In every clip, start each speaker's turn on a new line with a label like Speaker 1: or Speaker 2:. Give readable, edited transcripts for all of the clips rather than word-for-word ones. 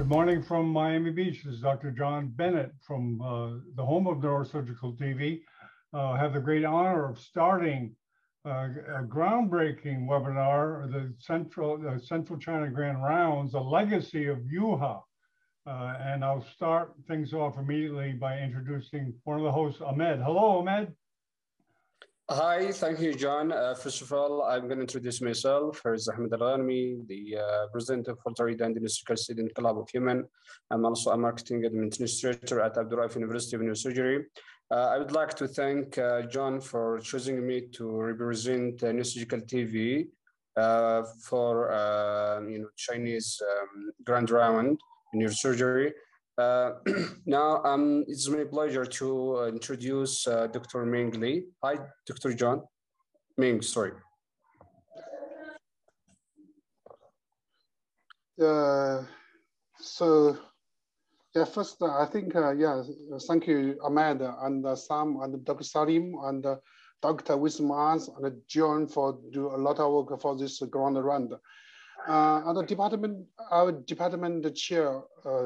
Speaker 1: Good morning from Miami Beach. This is Dr. John Bennett from the home of Neurosurgical TV. I have the great honor of starting a groundbreaking webinar, the Central China Grand Rounds, a legacy of Yuha. And I'll start things off immediately by introducing one of the hosts, Ahmed. Hello, Ahmed.
Speaker 2: Hi, thank you, John. First of all, I'm going to introduce myself. Here's Ahmed Al-Ghanmi, the president of Ultra-Read and Industrial Student Club of Yemen. I'm also a marketing administrator at Abdurrahman University of Neurosurgery. I would like to thank John for choosing me to represent Neurosurgical TV for Chinese Grand Round in Neurosurgery. Now, it's my pleasure to introduce Dr. Ming Li. Hi, Dr. John. Ming, sorry.
Speaker 3: First, I think, thank you, Ahmed and Sam and Dr. Salim and Dr. Wismas and John for do a lot of work for this ground round. And our department chair,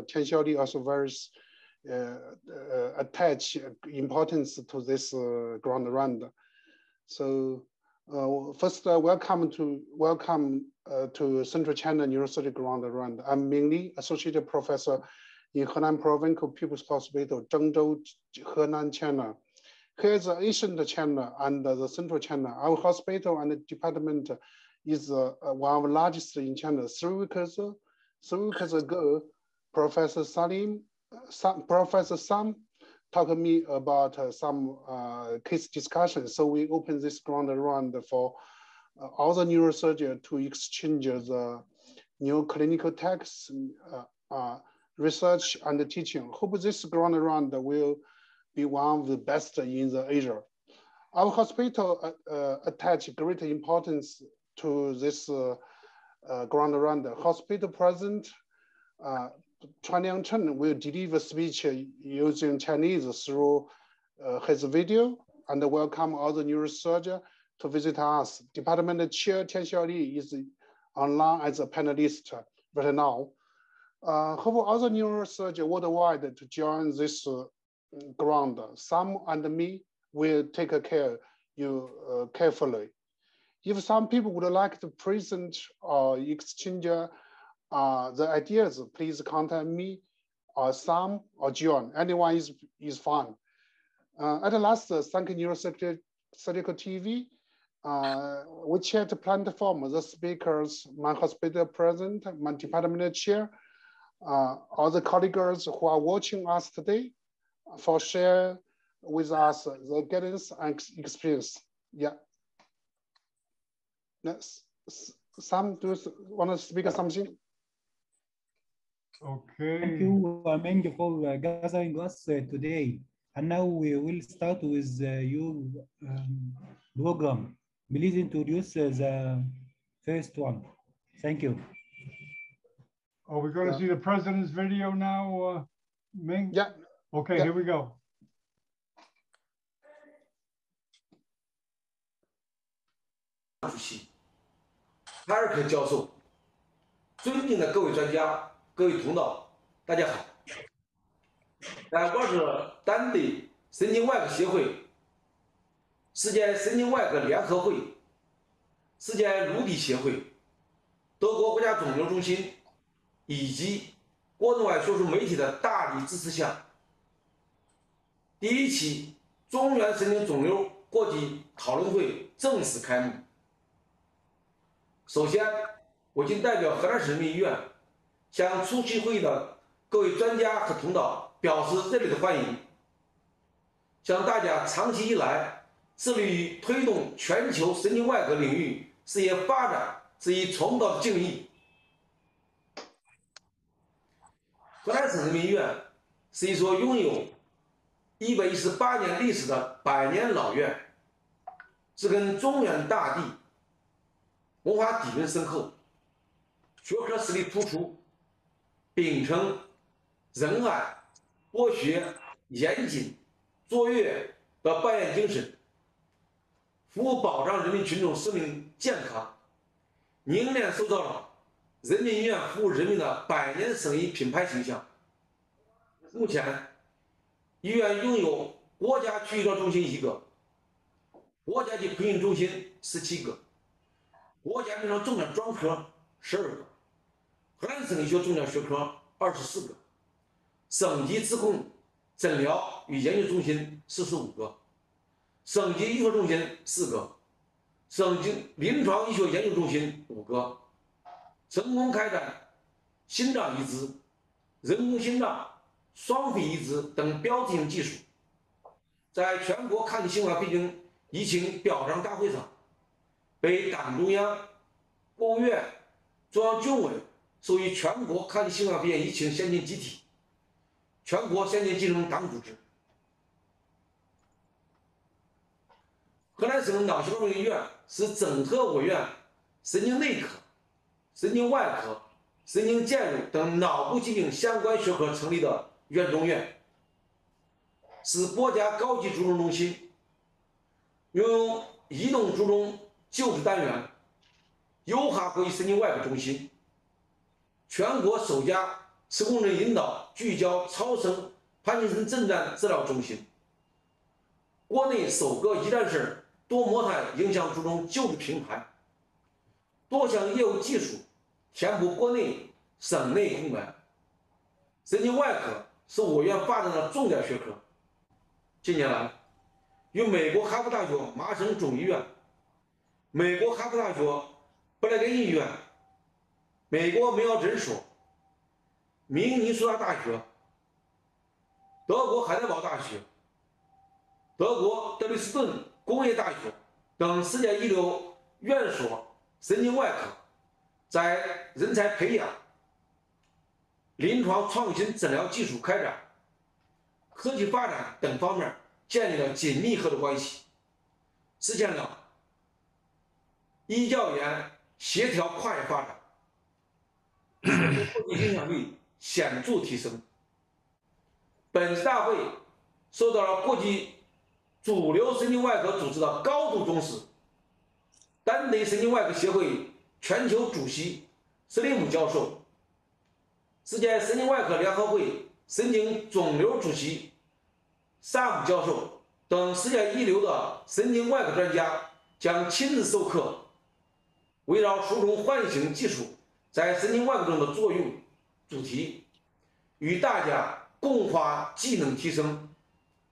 Speaker 3: Tian Xiaoli, also very attach importance to this ground round. So first, welcome to Central China Neurosurgery ground round. I'm Ming Li, associate professor in Henan Provincial People's Hospital, Zhengzhou, Henan, China. Here's the Asian China and the Central China. Our hospital and department is one of the largest in China. 3 weeks ago, Professor Sam talked to me about some case discussion. So we opened this ground round for all the neurosurgeons to exchange the new clinical texts, research and teaching. Hope this ground round will be one of the best in the Asia. Our hospital attach great importance to this ground round. Hospital president, Chuan Liangchen, will deliver speech using Chinese through his video and welcome all the neurosurgeons to visit us. Department chair Tian Xiaoli is online as a panelist right now. Hope all the neurosurgeons worldwide to join this ground. Sam and me will take care of you carefully. If some people would like to present or exchange the ideas, please contact me or Sam or John. Anyone is fine. At last, thank Neurosurgical TV, WeChat platform, the speakers, my hospital president, my department chair, all the colleagues who are watching us today for share with us the guidance and experience. Yeah. Sam, do you want to speak something?
Speaker 1: Okay.
Speaker 4: Thank you, Ming, for gathering us today. And now we will start with your program. Please introduce the first one. Thank you.
Speaker 1: Are we going to see the president's video now, Ming?
Speaker 3: Yeah.
Speaker 1: Okay,
Speaker 3: yeah.
Speaker 1: Here we go.
Speaker 5: 主席，哈尔克教授，尊敬的各位专家、各位同道，大家好。我是当地神经外科协会、世界神经外科联合会、世界颅底协会、德国国家肿瘤中心以及国内外学术媒体的大力支持下，第1期中原神经肿瘤国际讨论会正式开幕。 首先，我谨代表河南省人民医院向出席会议的各位专家和同道表示热烈的欢迎，向大家长期以来致力于推动全球神经外科领域事业发展致以崇高的敬意。河南省人民医院是一所拥有118年历史的百年老院，是跟中原大地 文化底蕴深厚，学科实力突出，秉承仁爱、博学、严谨、卓越的办院精神，服务保障人民群众生命健康，凝练塑造了人民医院服务人民的百年生意品牌形象。目前，医院拥有国家区医疗中心1个，国家级培训中心17个，国家临床重点专科12个，河南省医学重点学科24个，省级自控诊疗与研究中心45个，省级医学中心4个，省级临床医学研究中心5个，成功开展心脏移植、人工心脏、双肺移植等标志性技术。在全国抗击新冠肺炎疫情表彰大会上，被党中央、国务院、中央军委授予全国抗击新冠肺炎疫情先进集体、全国先进技能党组织。河南省脑血管医院是整合我院神经内科、神经外科、神经介入等脑部疾病相关学科成立的院中院，是国家高级卒中中心，拥有移动卒中救治单元、优化国际神经外科中心，全国首家磁共振引导聚焦超声帕金森症状治疗中心，国内首个一站式多模态影像卒中救治平台，多项业务技术填补国内省内空白。神经外科是我院发展的重点学科。近年来，与美国哈佛大学麻省总医院、美国哈佛大学布莱根医院、美国梅奥诊所、明尼苏达大学、德国海德堡大学、德国德累斯顿工业大学等世界一流院所神经外科在人才培养、临床创新诊疗技术开展、科技发展等方面建立了紧密合作关系，实现了医教研协调跨越发展，国际影响力显著提升。本次大会受到了国际主流神经外科组织的高度重视。丹德神经外科协会全球主席斯利姆教授、世界神经外科联合会神经肿瘤主席萨姆教授等世界一流的神经外科专家将亲自授课，围绕输送唤醒技术在神经外科中的作用主题，与大家共话技能提升，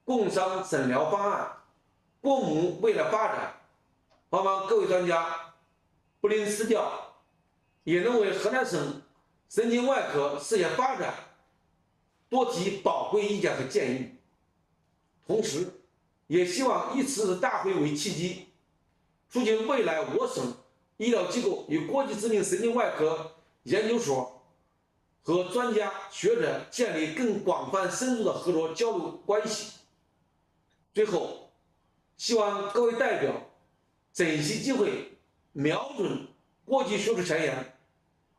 Speaker 5: 共商诊疗方案，共谋未来发展。盼望各位专家不吝赐教，也能为河南省神经外科事业发展多提宝贵意见和建议。同时，也希望以此次大会为契机，促进未来我省医疗机构与国际知名神经外科研究所和专家学者建立更广泛深入的合作交流关系。最后，希望各位代表珍惜机会，瞄准国际学术前沿，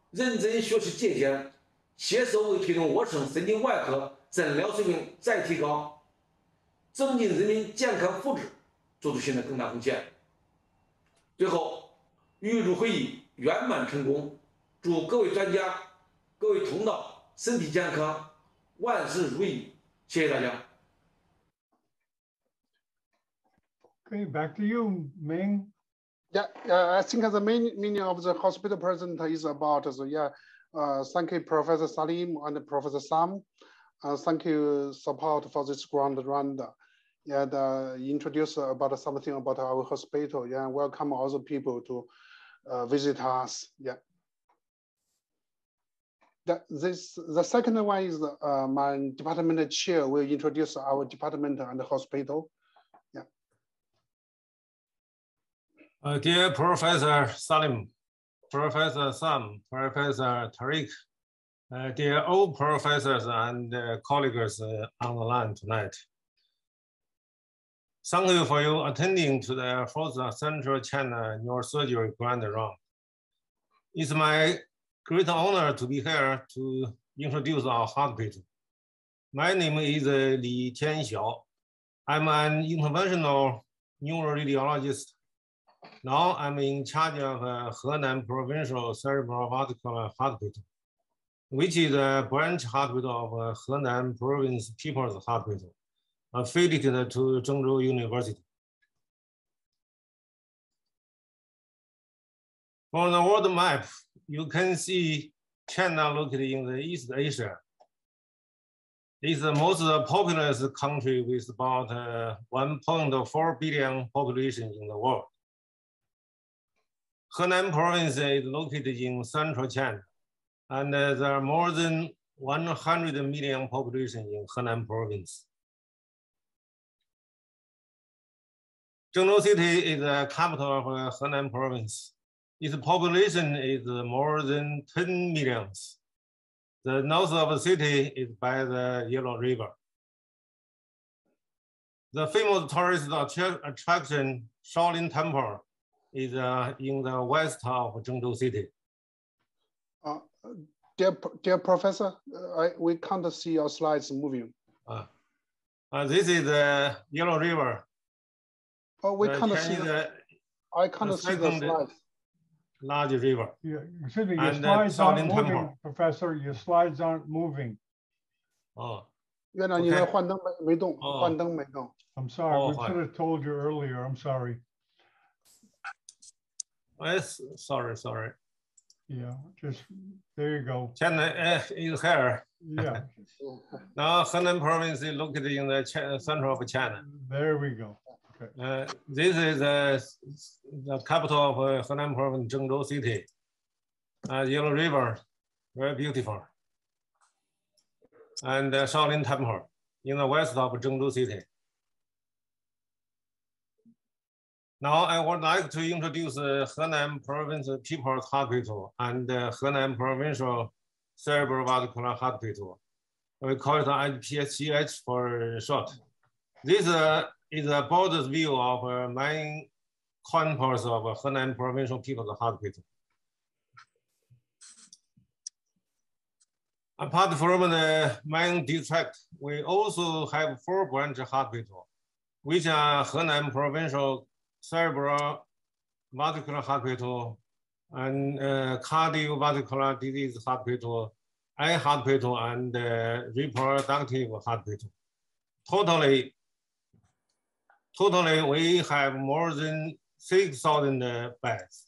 Speaker 5: 认真学习借鉴，携手为推动我省神经外科诊疗水平再提高，增进人民健康福祉做出新的更大贡献。最后，预祝会议圆满成功，祝各位专家、各位同道身体健康，万事如意。谢谢大家。
Speaker 1: Okay, back to you, Ming.
Speaker 3: Yeah, I think the main meaning of the hospital present is about, thank you, Professor Salim and Professor Sam. Thank you support for this ground round. And introduce about something about our hospital. Yeah, welcome all the people to visit us. Yeah. The second one is my department chair will introduce our department and the hospital.
Speaker 6: Dear Professor Salim, Professor Sam, Professor Tariq, dear all professors and colleagues on the line tonight. Thank you for your attending to the 4th Central China Neurosurgery Grand Round. It's my great honor to be here to introduce our hospital. My name is Li Tianxiao. I'm an interventional neuroradiologist. Now I'm in charge of Henan Provincial Cerebrovascular Hospital, which is a branch hospital of Henan Province People's Hospital, affiliated to Zhengzhou University. On the world map, you can see China located in the East Asia. It's the most populous country with about 1.4 billion population in the world. Henan province is located in central China, and there are more than 100 million population in Henan province. Zhengzhou City is the capital of Henan province. Its population is more than 10 million. The north of the city is by the Yellow River. The famous tourist attraction, Shaolin Temple, is in the west of Zhengzhou City.
Speaker 3: Dear Professor, we can't see your slides moving.
Speaker 6: This is the Yellow River.
Speaker 3: Oh, we can't see. I can't see the slides.
Speaker 6: Large river.
Speaker 1: Yeah, excuse me, your slides aren't moving, Professor. Your slides aren't moving.
Speaker 6: Oh.
Speaker 3: I'm
Speaker 1: sorry, we should have told you earlier. I'm sorry.
Speaker 6: Yes, sorry.
Speaker 1: Yeah, just there you go.
Speaker 6: China is here.
Speaker 1: Yeah.
Speaker 6: Now Henan province is located in the center of China.
Speaker 1: There we go. Okay.
Speaker 6: This is the capital of Henan province, Zhengzhou City. Yellow River, very beautiful. And Shaolin Temple in the west of Zhengzhou City. Now I would like to introduce Henan Province People's Hospital and Henan Provincial Cerebrovascular Hospital. We call it IPSCH for short. This is a broad view of main campus of Henan Provincial People's Hospital. Apart from the main district, we also have 4 branch hospitals, which are Henan Provincial Cerebral Vascular Hospital and Cardiovascular Disease Hospital, Eye Hospital, and Reproductive Hospital. Totally, we have more than 6,000 beds.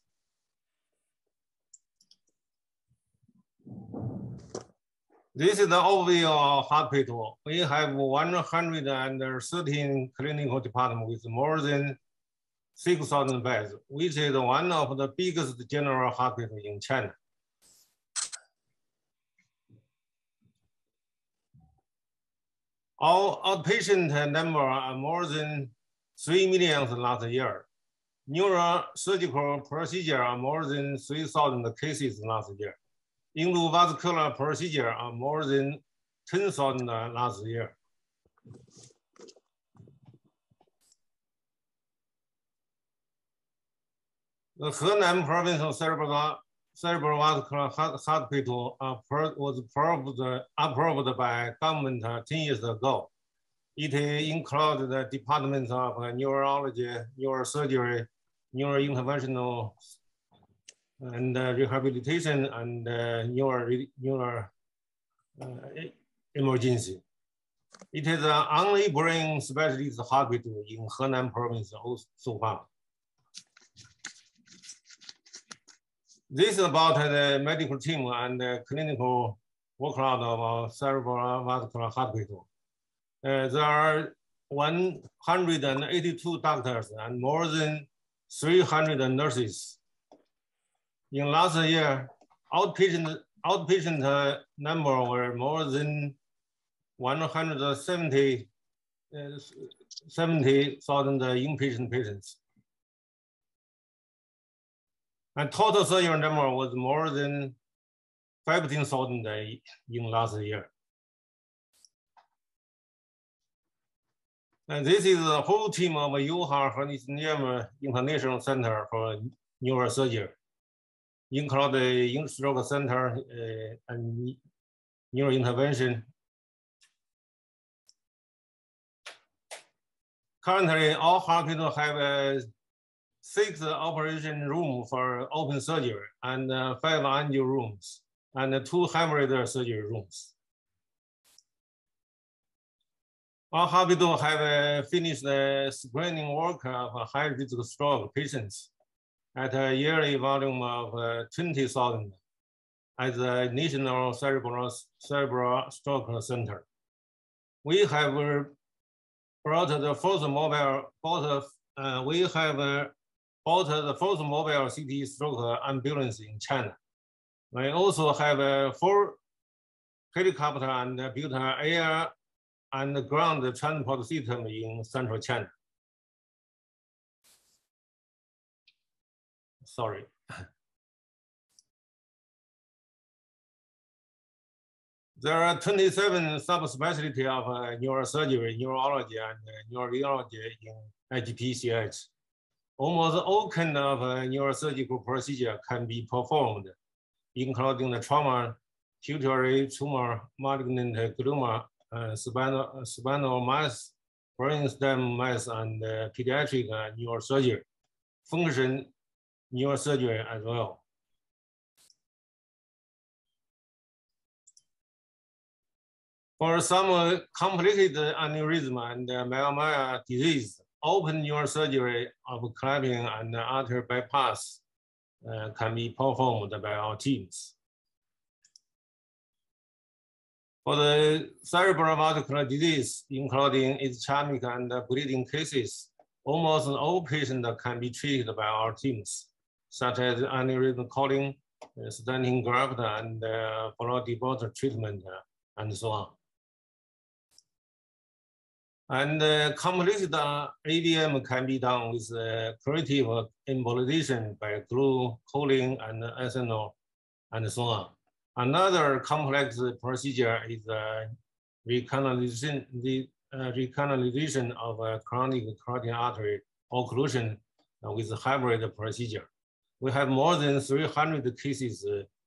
Speaker 6: This is the overview of hospital. We have 113 clinical departments with more than 6,000 beds, which is one of the biggest general hospitals in China. Our outpatient number are more than 3 million last year. Neurosurgical procedure are more than 3,000 cases last year. Endovascular procedure are more than 10,000 last year. The Henan Provincial Cerebrovascular Hospital was approved by government 10 years ago. It includes the departments of neurology, neurosurgery, neurointerventional, and rehabilitation, and neuro emergency. It is the only brain specialist hospital in Henan province so far. This is about the medical team and the clinical workload of our cerebrovascular hospital. There are 182 doctors and more than 300 nurses. In last year, outpatient number were more than 170,000 inpatient patients. And total surgery number was more than 15,000 in last year. And this is the whole team of Yuhar International Center for Neurosurgery, including stroke center and neurointervention. Currently, all hospitals have 6 operation rooms for open surgery and 5 angio rooms and 2 hybrid surgery rooms. Our hospital have finished the screening work of high-risk stroke patients at a yearly volume of 20,000 at the National Cerebral Stroke Center. We have brought the first mobile, the first mobile CT stroke ambulance in China. We also have 4 helicopter and built an air and ground transport system in central China. Sorry. There are 27 subspecialties of neurosurgery, neurology, and neurology in IGPCH. Almost all kinds of neurosurgical procedure can be performed, including the trauma, pituitary tumor, malignant glioma, spinal mass, brain stem mass, and pediatric neurosurgery, function neurosurgery as well. For some complicated aneurysm and myeloma disease, open neurosurgery of clamping and artery bypass can be performed by our teams. For the cerebrovascular disease, including ischemic and bleeding cases, almost all patients can be treated by our teams, such as aneurysm culling, stenting graft, and blood debouch treatment, and so on. And completed AVM can be done with curative embolization by glue, cooling, and ethanol, and so on. Another complex procedure is recanalization of chronic carotid artery occlusion with hybrid procedure. We have more than 300 cases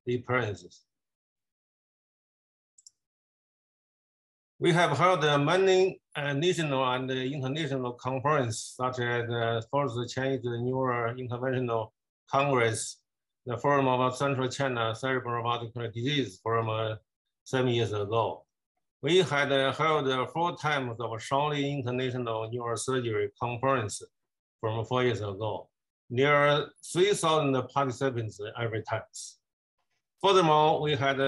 Speaker 6: appearances. We have held many national and international conferences, such as the first Chinese Neurointerventional Congress, the Forum of Central China Cerebrovascular Disease Forum 7 years ago. We had held 4 times of Shaolin International Neurosurgery Conference from 4 years ago. Near 3,000 participants every time. Furthermore, we had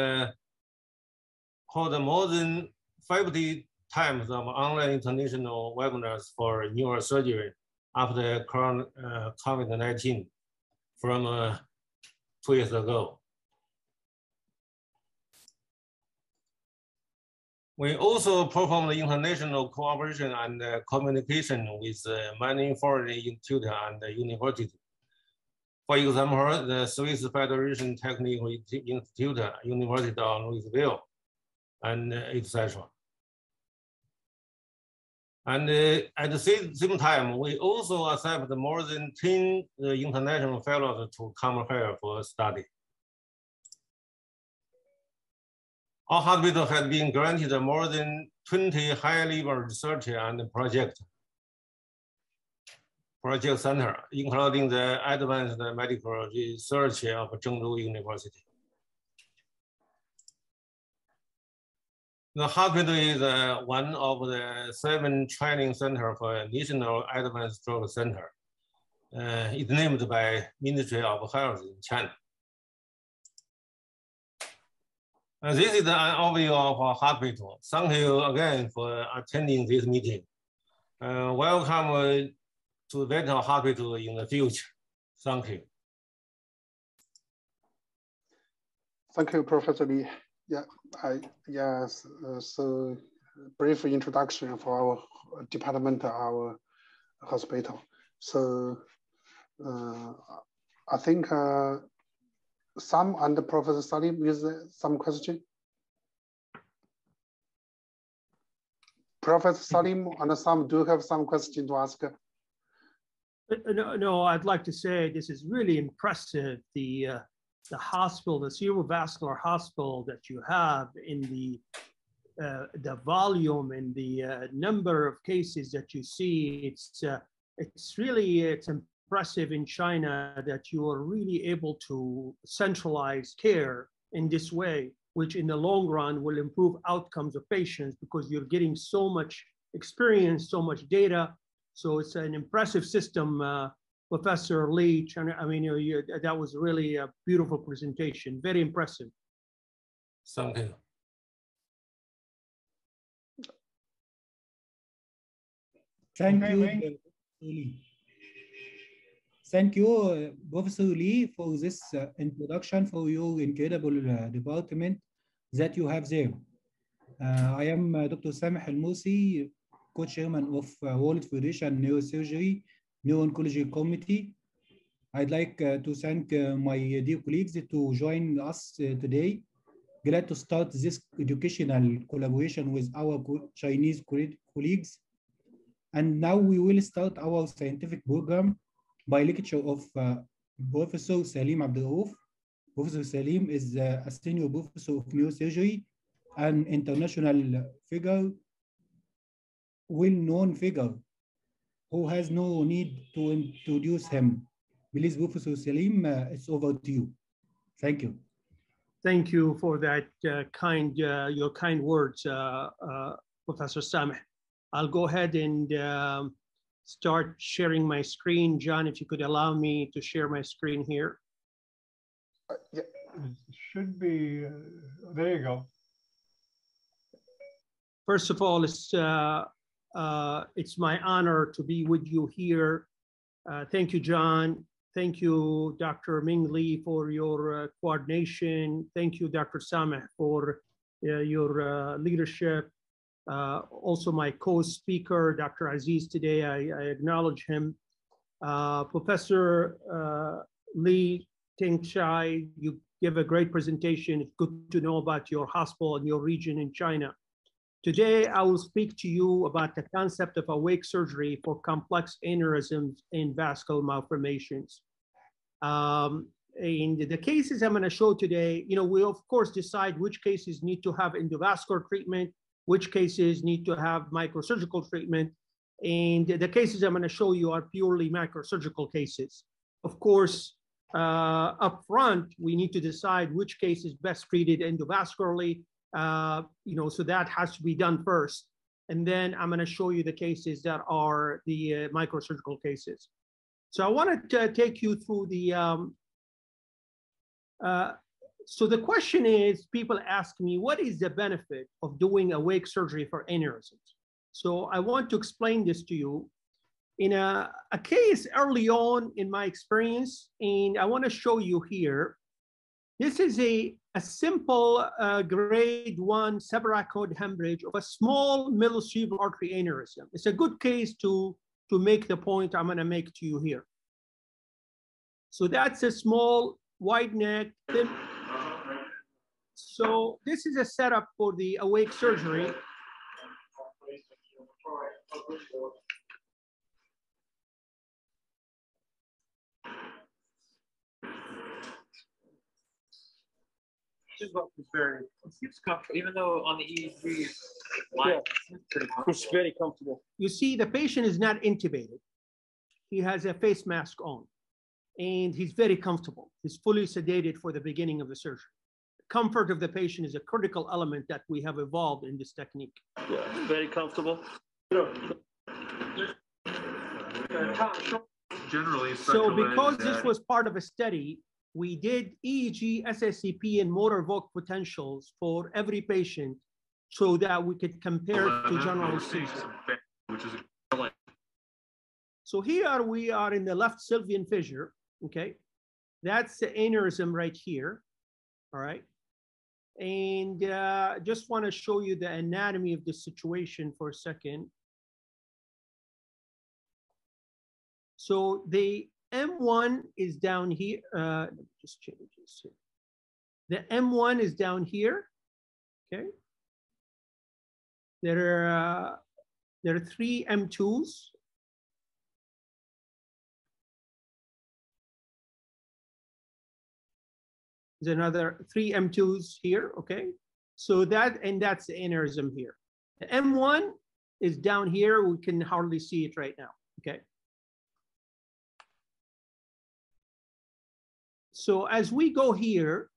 Speaker 6: held more than 50 times of online international webinars for neurosurgery after COVID-19 from 2 years ago. We also performed international cooperation and communication with many foreign institutes and universities. For example, the Swiss Federation Technical Institute, University of Louisville, and etc. And at the same time, we also accept more than 10 international fellows to come here for study. Our hospital has been granted more than 20 high-level research and project center, including the Advanced Medical Research of Zhengzhou University. The hospital is one of the 7 training centers for National Advanced Stroke Center. It's named by Ministry of Health in China. This is an overview of our hospital. Thank you again for attending this meeting. Welcome to visit our hospital in the future. Thank you.
Speaker 3: Thank you, Professor Li. Yeah, so brief introduction for our department, our hospital. So I think Sam and Professor Salim with some question. Professor Salim and Sam, do you have some question to ask?
Speaker 7: No, I'd like to say this is really impressive. The hospital, the cerebrovascular hospital that you have in the volume and the number of cases that you see, it's impressive in China that you are really able to centralize care in this way, which in the long run will improve outcomes of patients because you're getting so much experience, so much data. So it's an impressive system, Professor Lee. I mean, that was really a beautiful presentation, very impressive.
Speaker 6: Thank you.
Speaker 4: Thank
Speaker 1: Okay,
Speaker 4: you,
Speaker 1: Ming.
Speaker 4: Professor Lee. Thank you, Professor Lee, for this introduction for your incredible department that you have there. I am Dr. Sameh Al-Mousi, co-chairman of World Federation Neurosurgery Neuro-Oncology Committee. I'd like to thank my dear colleagues to join us today. Glad to start this educational collaboration with our Chinese colleagues. And now we will start our scientific program by lecture of Professor Salim Abdelraouf. Professor Salim is a senior professor of neurosurgery, an international figure, well-known figure, who has no need to introduce him. Please, Professor Salim, it's over to you. Thank you.
Speaker 7: Thank you for that your kind words, Professor Sameh. I'll go ahead and start sharing my screen. John, if you could allow me to share my screen here.
Speaker 3: Yeah.
Speaker 1: It should be, there you go.
Speaker 7: First of all, it's my honor to be with you here. Thank you, John. Thank you, Dr. Ming Li, for your coordination. Thank you, Dr. Sameh, for your leadership. Also, my co-speaker, Dr. Aziz, today, I acknowledge him. Professor Lee Tengshai, you give a great presentation. It's good to know about your hospital and your region in China. Today, I will speak to you about the concept of awake surgery for complex aneurysms and vascular malformations. In the cases I'm going to show today, we of course decide which cases need to have endovascular treatment, which cases need to have microsurgical treatment. And the cases I'm going to show you are purely microsurgical cases. Of course, up front, we need to decide which case is best treated endovascularly. So that has to be done first. And then I'm going to show you the cases that are the microsurgical cases. So I wanted to take you through the, so the question is, people ask me, what is the benefit of doing awake surgery for aneurysms? So I want to explain this to you in a case early on in my experience, and I want to show you here. This is a simple grade 1 subarachnoid hemorrhage of a small middle cerebral artery aneurysm. It's a good case to make the point I'm going to make to you here. So that's a small, wide neck, thin. So this is a setup for the awake surgery.
Speaker 8: This is what was very, it seems comfortable, even though on the EEG line,
Speaker 7: It's very comfortable. You see, the patient is not intubated. He has a face mask on, and he's very comfortable. He's fully sedated for the beginning of the surgery. Comfort of the patient is a critical element that we have evolved in this technique.
Speaker 8: Yeah, very comfortable.
Speaker 9: Generally,
Speaker 7: so because this was part of a study, we did EEG, SSCP, and motor evoked potentials for every patient so that we could compare it to general anesthesia. So here we are in the left sylvian fissure, okay? That's the aneurysm right here, all right? And just want to show you the anatomy of the situation for a second. So the M1 is down here. Let me just change this here. The M1 is down here, okay? There are 3 M2s. There's another 3 M2s here, okay? So that's the aneurysm here. The M1 is down here. We can hardly see it right now, okay? So as we go here,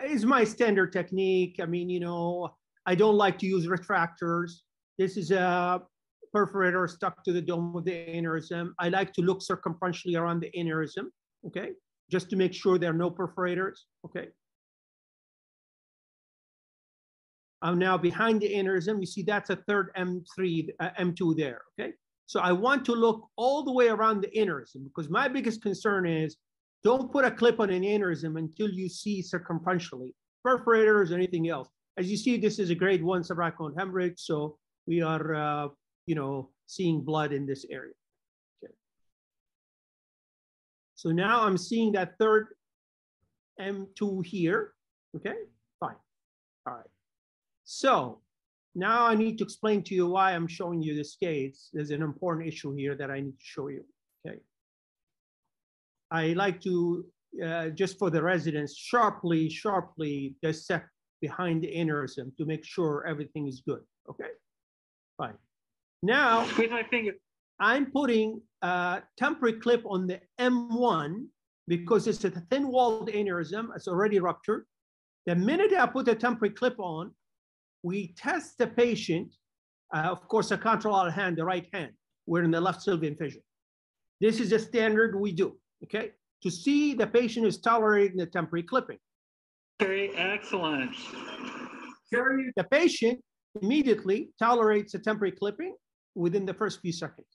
Speaker 7: is my standard technique. I mean, I don't like to use retractors. This is a perforator stuck to the dome of the aneurysm. I like to look circumferentially around the aneurysm, okay? Just to make sure there are no perforators, okay? I'm now behind the aneurysm. You see that's a third M3, M2 there, okay? So I want to look all the way around the aneurysm because my biggest concern is don't put a clip on an aneurysm until you see circumferentially, perforators or anything else. As you see, this is a grade 1 subarachnoid hemorrhage, so we are, seeing blood in this area. Okay. So now I'm seeing that third M2 here. Okay, fine. All right. So now I need to explain to you why I'm showing you this case. There's an important issue here that I need to show you. Okay. I like to, just for the residents, sharply dissect behind the aneurysm to make sure everything is good, okay? Fine. Now,
Speaker 8: squeeze my finger.
Speaker 7: I'm putting a temporary clip on the M1 because it's a thin-walled aneurysm, it's already ruptured. The minute I put a temporary clip on, we test the patient, of course, I control our hand, the right hand. We're in the left sylvian fissure. This is a standard we do. Okay, to see the patient is tolerating the temporary clipping.
Speaker 8: Very excellent.
Speaker 7: The patient immediately tolerates the temporary clipping within the first few seconds.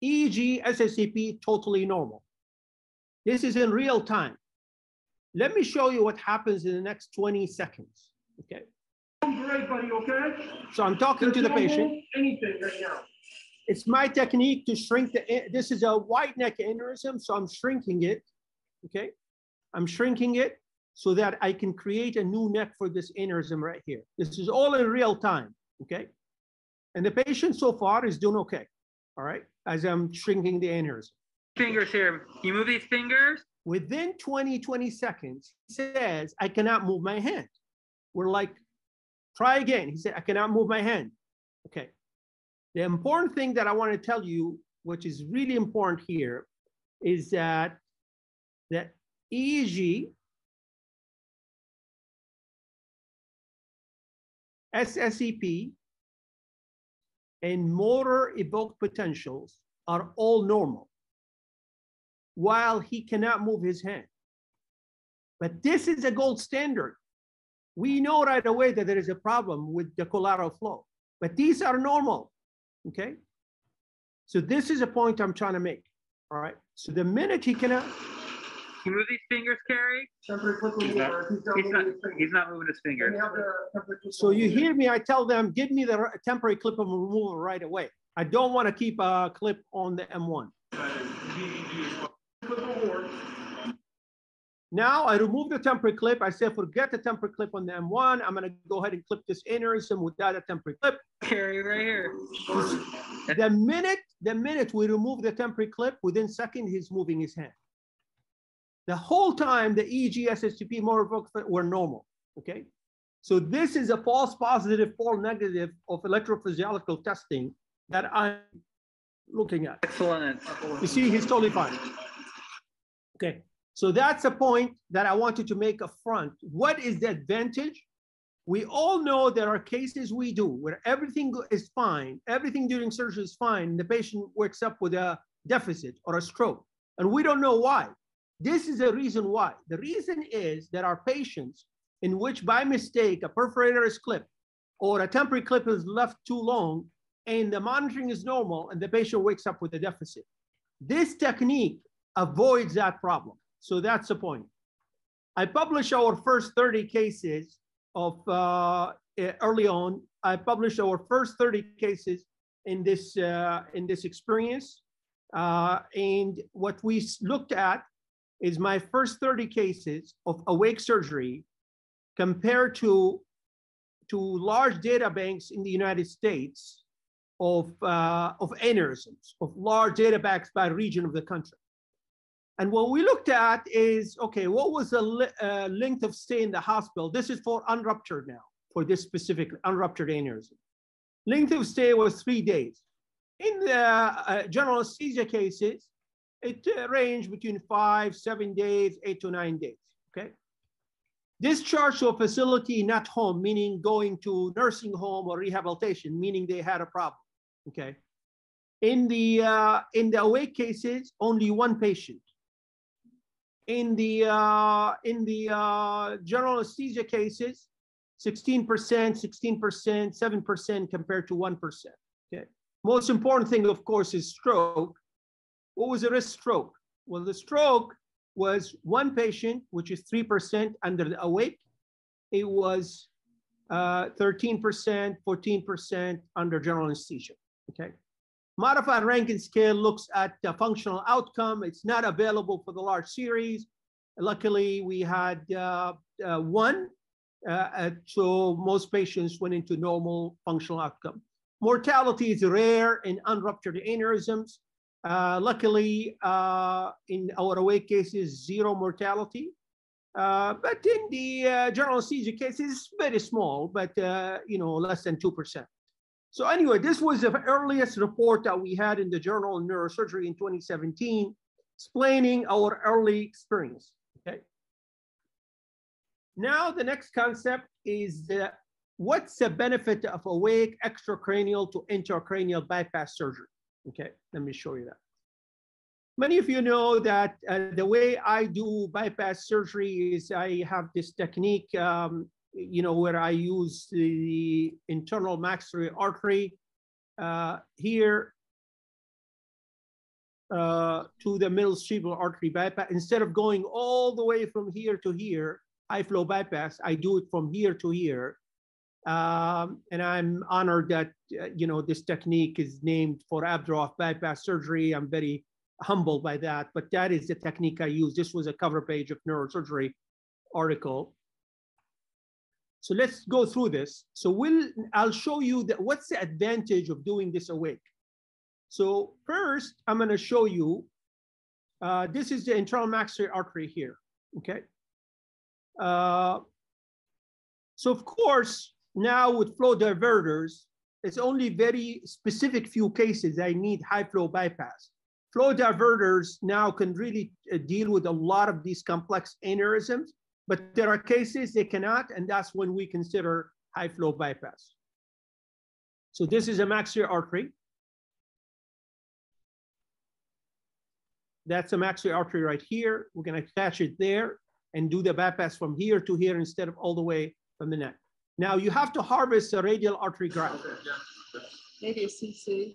Speaker 7: EEG, SSCP, totally normal. This is in real time. Let me show you what happens in the next 20 seconds. Okay.
Speaker 8: I'm great, buddy, okay?
Speaker 7: So I'm talking to the patient.
Speaker 8: Anything right now.
Speaker 7: It's my technique to shrink this is a wide neck aneurysm, so I'm shrinking it, okay? I'm shrinking it so that I can create a new neck for this aneurysm right here. This is all in real time, okay? And the patient so far is doing okay, all right? As I'm shrinking the aneurysm.
Speaker 8: Fingers here, you move these fingers?
Speaker 7: Within 20 seconds, he says, I cannot move my hand. We're like, try again. He said, I cannot move my hand, okay. The important thing that I want to tell you, which is really important here, is that the EEG, SSEP, and motor evoked potentials are all normal, while he cannot move his hand. But this is a gold standard. We know right away that there is a problem with the collateral flow, but these are normal. Okay, so this is a point I'm trying to make. All right, so the minute he cannot.
Speaker 8: You move these fingers, Carrie? He's not moving his fingers.
Speaker 7: So you hear me, I tell them, give me the temporary clip of removal right away. I don't want to keep a clip on the M1. Now I remove the temporary clip. I say, forget the temporary clip on the M1. I'm going to go ahead and clip this aneurysm without a temporary clip.
Speaker 8: Carry right here.
Speaker 7: The minute we remove the temporary clip, within seconds, he's moving his hand. The whole time, the EEG, SSTP, motor evoked were normal, okay? So this is a false positive, false negative of electrophysiological testing that I'm looking at.
Speaker 8: Excellent.
Speaker 7: You see, he's totally fine. Okay. So that's a point that I wanted to make up front. What is the advantage? We all know there are cases we do where everything is fine, everything during surgery is fine, and the patient wakes up with a deficit or a stroke, and we don't know why. This is the reason why. The reason is there are patients in which by mistake a perforator is clipped or a temporary clip is left too long and the monitoring is normal and the patient wakes up with a deficit. This technique avoids that problem. So that's the point. I published our first 30 cases of early on. I published our first 30 cases in this experience. And what we looked at is my first 30 cases of awake surgery compared to large data banks in the United States of aneurysms, of large data banks by region of the country. And what we looked at is, okay, what was the length of stay in the hospital? This is for unruptured now, for this specific unruptured aneurysm. Length of stay was 3 days. In the general anesthesia cases, It ranged between 5, 7 days, 8 to 9 days, okay? Discharge to a facility, not home, meaning going to nursing home or rehabilitation, meaning they had a problem, okay? In the awake cases, only one patient. In the general anesthesia cases, 16%, 16%, 7% compared to 1%, okay? Most important thing, of course, is stroke. What was the risk stroke? Well, the stroke was one patient, which is 3% under the awake. It was 13%, 14% under general anesthesia, okay? Modified Rankin scale looks at the functional outcome. It's not available for the large series. Luckily, we had one, so most patients went into normal functional outcome. Mortality is rare in unruptured aneurysms. Luckily, in our awake cases, 0 mortality. But in the general anesthesia cases, very small, but less than 2%. So anyway, this was the earliest report that we had in the Journal of Neurosurgery in 2017, explaining our early experience, okay? Now the next concept is what's the benefit of awake extracranial to intracranial bypass surgery? Okay, let me show you that. Many of you know that the way I do bypass surgery is I have this technique, where I use the internal maxillary artery here to the middle cerebral artery bypass. Instead of going all the way from here to here, high flow bypass, I do it from here to here. And I'm honored that, this technique is named for Abdroff bypass surgery. I'm very humbled by that, but that is the technique I use. This was a cover page of Neurosurgery article. So let's go through this. So I'll show you what's the advantage of doing this awake. So first, I'm going to show you, this is the internal maxillary artery here, okay? So of course, now with flow diverters, it's only very specific few cases I need high flow bypass. Flow diverters now can really deal with a lot of these complex aneurysms, but there are cases they cannot, and that's when we consider high flow bypass. So this is a maxillary artery. That's a maxillary artery right here. We're going to attach it there and do the bypass from here to here instead of all the way from the neck. Now you have to harvest a radial artery graft.
Speaker 9: Maybe a CC.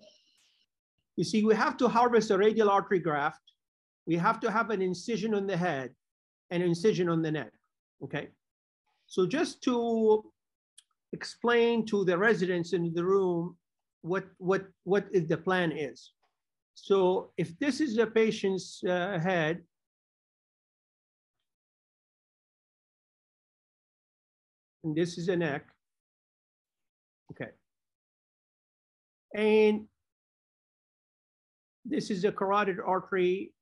Speaker 7: You see, we have to harvest a radial artery graft. We have to have an incision on the head and an incision on the neck, okay? So just to explain to the residents in the room what the plan is. So if this is the patient's head, and this is the neck, okay. And this is the carotid artery,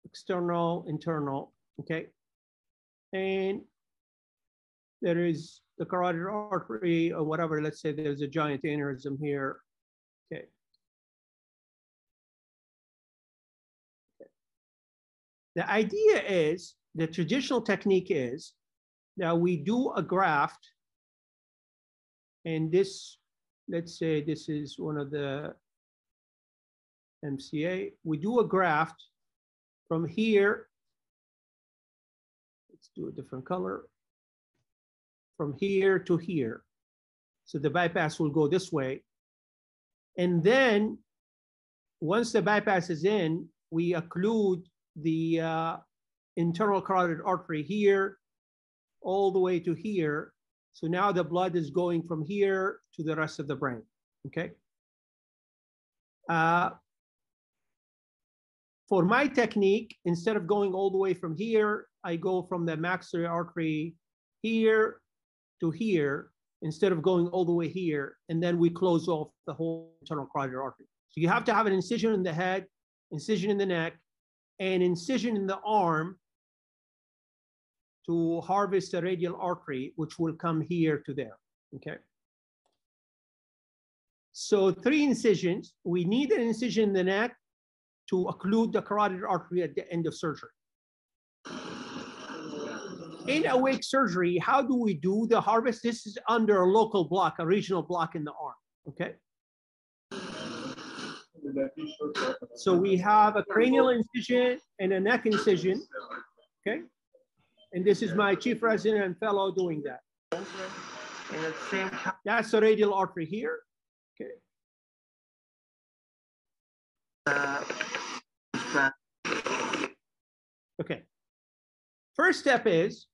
Speaker 7: external, internal, okay? And there is the carotid artery or whatever, let's say there's a giant aneurysm here, okay. The idea is, the traditional technique is that we do a graft, and this, let's say this is one of the MCA. We do a graft from here. Let's do a different color. From here to here. So the bypass will go this way. And then once the bypass is in, we occlude the internal carotid artery here all the way to here. So now the blood is going from here to the rest of the brain, okay? For my technique, instead of going all the way from here, I go from the maxillary artery here to here, instead of going all the way here, and then we close off the whole internal carotid artery. So you have to have an incision in the head, incision in the neck, and incision in the arm to harvest the radial artery, which will come here to there, okay? So 3 incisions. We need an incision in the neck, to occlude the carotid artery at the end of surgery. In awake surgery, how do we do the harvest? This is under a local block, a regional block in the arm, okay? So we have a cranial incision and a neck incision, okay? And this is my chief resident and fellow doing that. That's the radial artery here, okay? Okay. First step is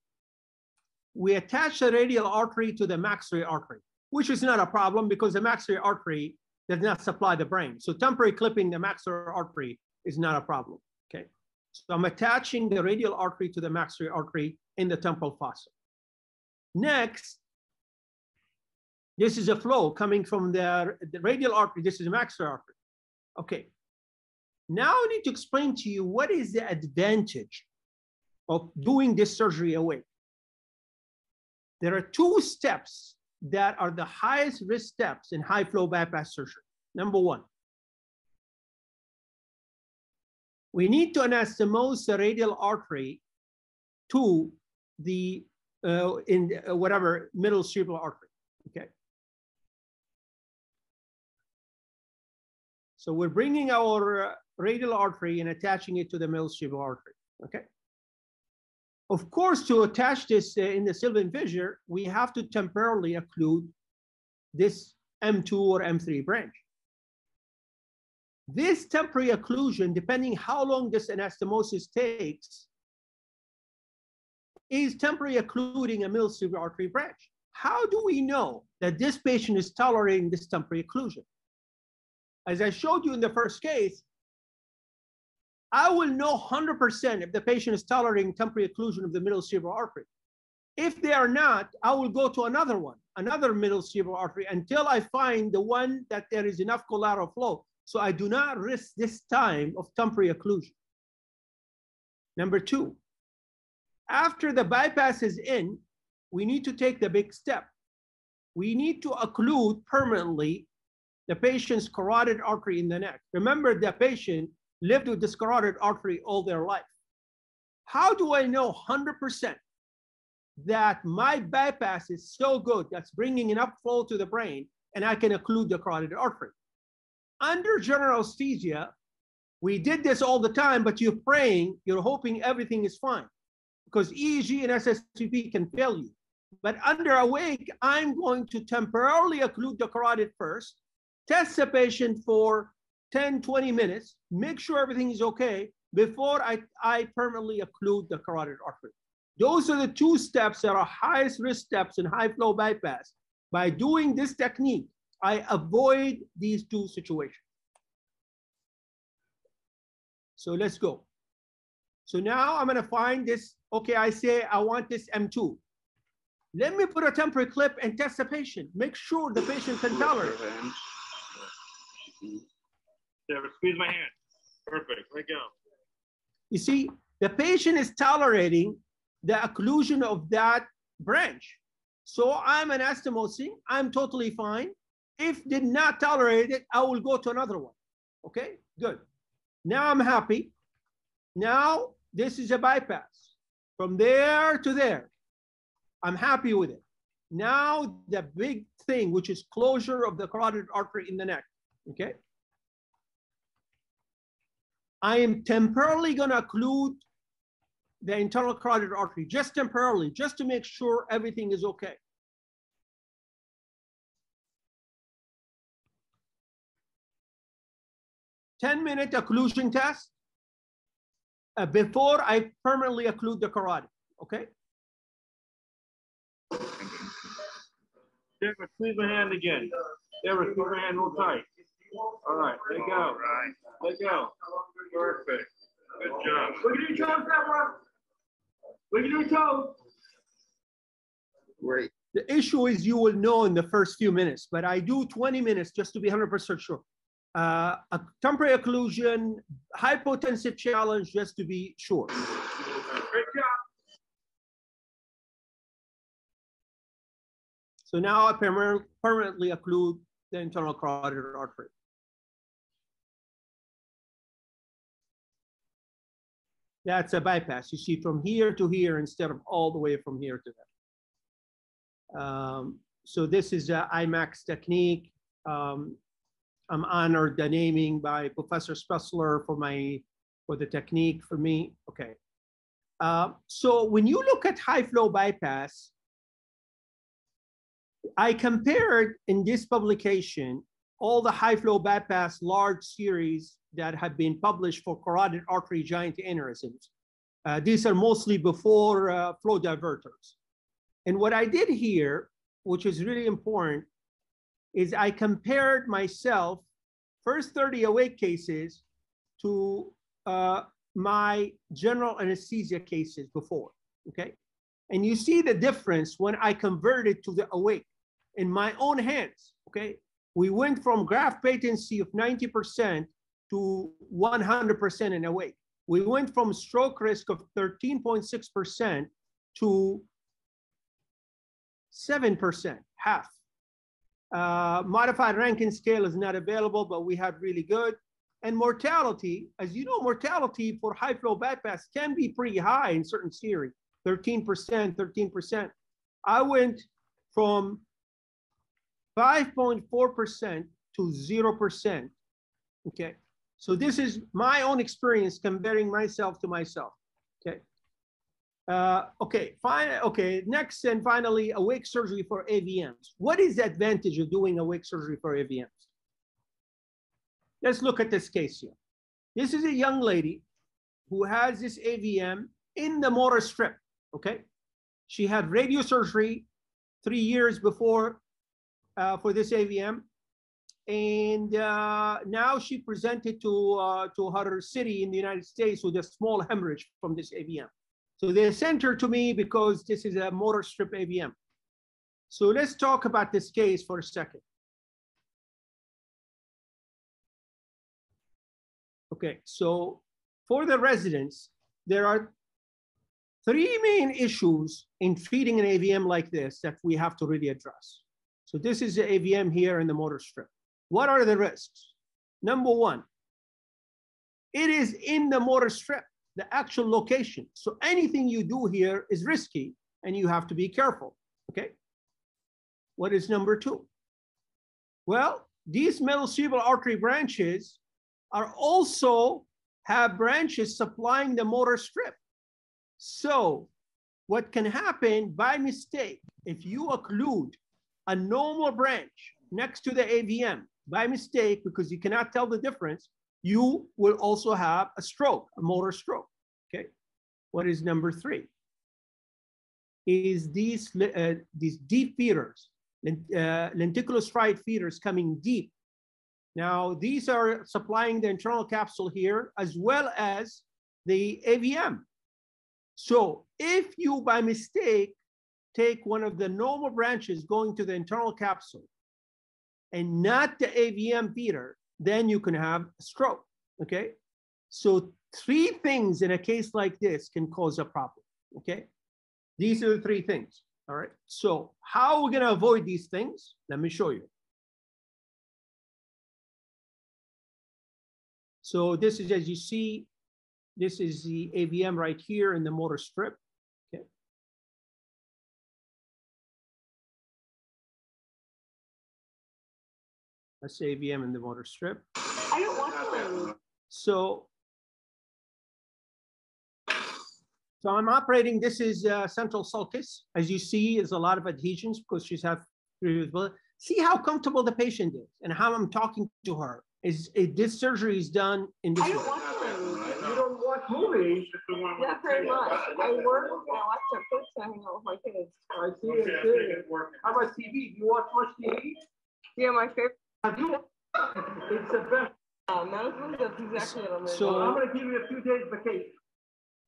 Speaker 7: we attach the radial artery to the maxillary artery, which is not a problem because the maxillary artery does not supply the brain. So temporary clipping the maxillary artery is not a problem, okay? So I'm attaching the radial artery to the maxillary artery in the temporal fossa. Next, this is a flow coming from the radial artery. This is the maxillary artery. Okay. Now I need to explain to you what is the advantage of doing this surgery awake. There are two steps that are the highest risk steps in high flow bypass surgery. Number one, we need to anastomose the radial artery to the whatever middle cerebral artery, okay? So we're bringing our radial artery and attaching it to the middle cerebral artery, okay? Of course, to attach this in the sylvian fissure, we have to temporarily occlude this M2 or M3 branch. This temporary occlusion, depending how long this anastomosis takes, is temporarily occluding a middle cerebral artery branch. How do we know that this patient is tolerating this temporary occlusion? As I showed you in the first case, I will know 100% if the patient is tolerating temporary occlusion of the middle cerebral artery. If they are not, I will go to another one, another middle cerebral artery, until I find the one that there is enough collateral flow. So I do not risk this time of temporary occlusion. Number two, after the bypass is in, we need to take the big step. We need to occlude permanently the patient's carotid artery in the neck. Remember, the patient lived with this carotid artery all their life. How do I know 100% that my bypass is so good that's bringing enough flow to the brain and I can occlude the carotid artery? Under general anesthesia, we did this all the time, but you're praying, you're hoping everything is fine because EEG and SSTP can fail you. But under awake, I'm going to temporarily occlude the carotid first, test the patient for 10, 20 minutes, make sure everything is okay before I permanently occlude the carotid artery. Those are the two steps that are highest risk steps in high flow bypass. By doing this technique, I avoid these two situations. So let's go. So now I'm gonna find this, okay, I say I want this M2. Let me put a temporary clip and test the patient. Make sure the patient can tolerate it.
Speaker 8: Squeeze my hand. Perfect. Let go.
Speaker 7: You see, the patient is tolerating the occlusion of that branch. So I'm anastomosing. I'm totally fine. If did not tolerate it, I will go to another one. Okay, good. Now I'm happy. Now this is a bypass. From there to there. I'm happy with it. Now the big thing, which is closure of the carotid artery in the neck. Okay. I am temporarily going to occlude the internal carotid artery, just temporarily, just to make sure everything is okay. "10-minute occlusion test before I permanently occlude the carotid, okay?
Speaker 8: Deborah, squeeze my hand again. Deborah, squeeze my hand real tight. All right, let go. Let go. Perfect. Good job. Look at your toes, Deborah. Look at your toes.
Speaker 7: Great. The issue is you will know in the first few minutes, but I do 20 minutes just to be 100% sure. A temporary occlusion, hypotensive challenge just to be sure.
Speaker 8: Great job.
Speaker 7: So now I permanently occlude the internal carotid artery. That's a bypass. You see from here to here instead of all the way from here to there. So this is a IMAX technique. I'm honored the naming by Professor Spessler for the technique for me. Okay. So when you look at high flow bypass, I compared in this publication all the high flow bypass large series that have been published for carotid artery giant aneurysms. These are mostly before flow diverters. And what I did here, which is really important, is I compared myself, first 30 awake cases, to my general anesthesia cases before, okay? And you see the difference when I converted to the awake in my own hands, okay? We went from graft patency of 90% to 100% in awake. We went from stroke risk of 13.6% to 7%, half. Modified Rankin scale is not available, but we have really good. And mortality, as you know, mortality for high flow bypass can be pretty high in certain series, 13%, 13%. I went from 5.4% to 0%, okay? So this is my own experience comparing myself to myself, okay? Okay, fine. Okay, next and finally, awake surgery for AVMs. What is the advantage of doing awake surgery for AVMs? Let's look at this case here. This is a young lady who has this AVM in the motor strip, okay? She had radiosurgery 3 years before for this AVM. And now she presented to her city in the United States with a small hemorrhage from this AVM. So they sent her to me because this is a motor strip AVM. So let's talk about this case for a second. Okay, so for the residents, there are 3 main issues in treating an AVM like this that we have to really address. So this is the AVM here in the motor strip. What are the risks? Number 1, it is in the motor strip, the actual location. So anything you do here is risky and you have to be careful, okay? What is number 2? Well, these middle cerebral artery branches are also have branches supplying the motor strip. So what can happen by mistake, if you occlude a normal branch next to the AVM by mistake, because you cannot tell the difference, you will also have a stroke, a motor stroke, okay? What is number 3? Is these deep feeders, lenticulostriate feeders coming deep. Now, these are supplying the internal capsule here as well as the AVM. So if you, by mistake, take one of the normal branches going to the internal capsule and not the AVM feeder, then you can have a stroke, okay? So 3 things in a case like this can cause a problem, okay? These are the 3 things, all right? So how are we gonna avoid these things? Let me show you. So this is, as you see, this is the AVM right here in the motor strip, okay? That's AVM in the motor strip.
Speaker 9: I don't want to.
Speaker 7: So I'm operating, this is central sulcus. As you see, is a lot of adhesions because she's had previous blood. See how comfortable the patient is and how I'm talking to her. This surgery is done in this way.
Speaker 9: I don't watch movies.
Speaker 8: You don't watch movies?
Speaker 9: Not very much. I work and I watch Netflix and I hang out with my kids.
Speaker 8: I see it. How about TV? Do you watch much TV?
Speaker 9: Yeah, my favorite.
Speaker 8: I do. It's the best.
Speaker 9: Management, that's exactly what I'm doing.
Speaker 7: So
Speaker 8: I'm going to give you a few days vacation.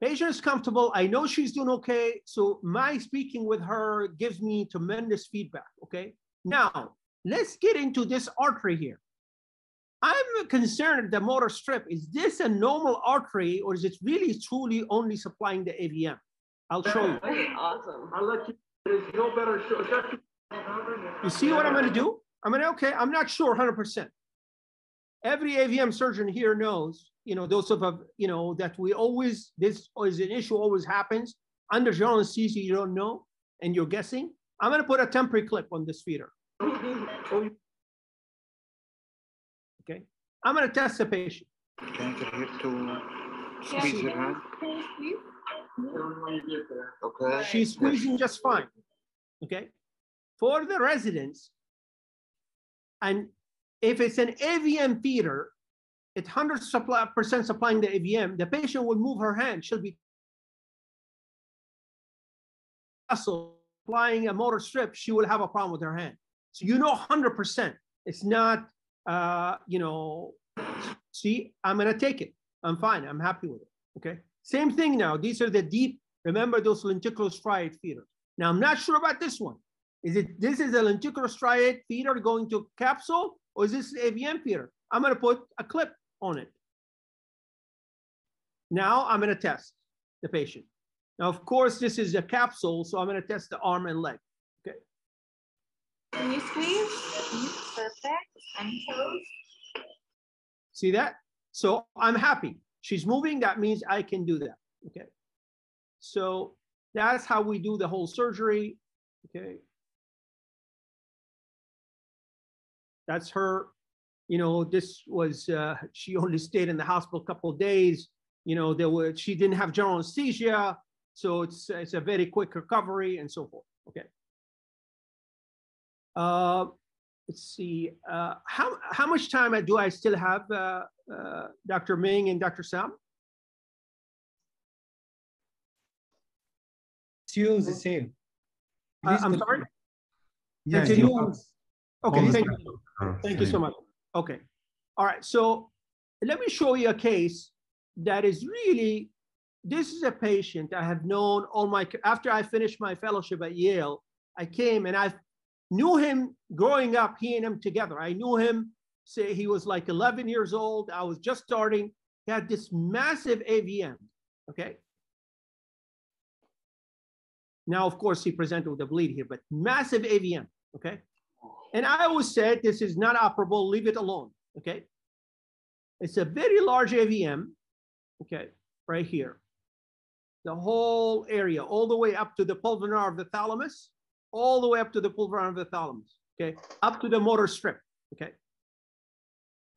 Speaker 7: Patient is comfortable. I know she's doing okay. So my speaking with her gives me tremendous feedback, okay? Now, let's get into this artery here. I'm concerned the motor strip, is this a normal artery or is it really truly only supplying the AVM? I'll show you.
Speaker 9: Awesome.
Speaker 8: I'll let you, there's no better show.
Speaker 7: You see what I'm gonna do? I'm not sure 100%. Every AVM surgeon here knows those of, that we always, this is an issue always happens. Under general anesthesia, you don't know, and you're guessing. I'm going to put a temporary clip on this feeder. Okay. I'm going to test the patient.
Speaker 10: Can you get to squeeze your hand? Okay.
Speaker 7: She's squeezing just fine. Okay. For the residents, and if it's an AVM feeder, it's 100% supplying the AVM, the patient will move her hand. She'll be applying a motor strip, she will have a problem with her hand. So 100%. It's not, see, I'm gonna take it. I'm fine, I'm happy with it, okay? Same thing now, these are the deep, remember those lenticular striate feeders. Now I'm not sure about this one. This is a lenticular striate feeder going to capsule, or is this AVM feeder? I'm gonna put a clip on it. Now I'm gonna test the patient. Now, of course, this is a capsule, so I'm gonna test the arm and leg, okay?
Speaker 9: Can you squeeze? Perfect, and toes.
Speaker 7: See that? So I'm happy. She's moving, that means I can do that, okay? So that's how we do the whole surgery, okay? That's her, this was, she only stayed in the hospital a couple of days. She didn't have general anesthesia, so it's a very quick recovery and so forth, okay? Let's see, how much time do I still have, Dr. Ming and Dr. Sam?
Speaker 4: Still the same.
Speaker 7: I'm sorry?
Speaker 4: Yes.
Speaker 7: Okay, thank you. Thank you so much. Okay. All right, so let me show you a case that is really, this is a patient I have known after I finished my fellowship at Yale, I came and I knew him growing up, he and him together. I knew him, say he was like 11 years old. I was just starting. He had this massive AVM, okay? Now, of course, he presented with a bleed here, but massive AVM, okay? And I always said, this is not operable, leave it alone, okay? It's a very large AVM, okay, right here. The whole area, all the way up to the pulvinar of the thalamus, all the way up to the pulvinar of the thalamus, okay? Up to the motor strip, okay?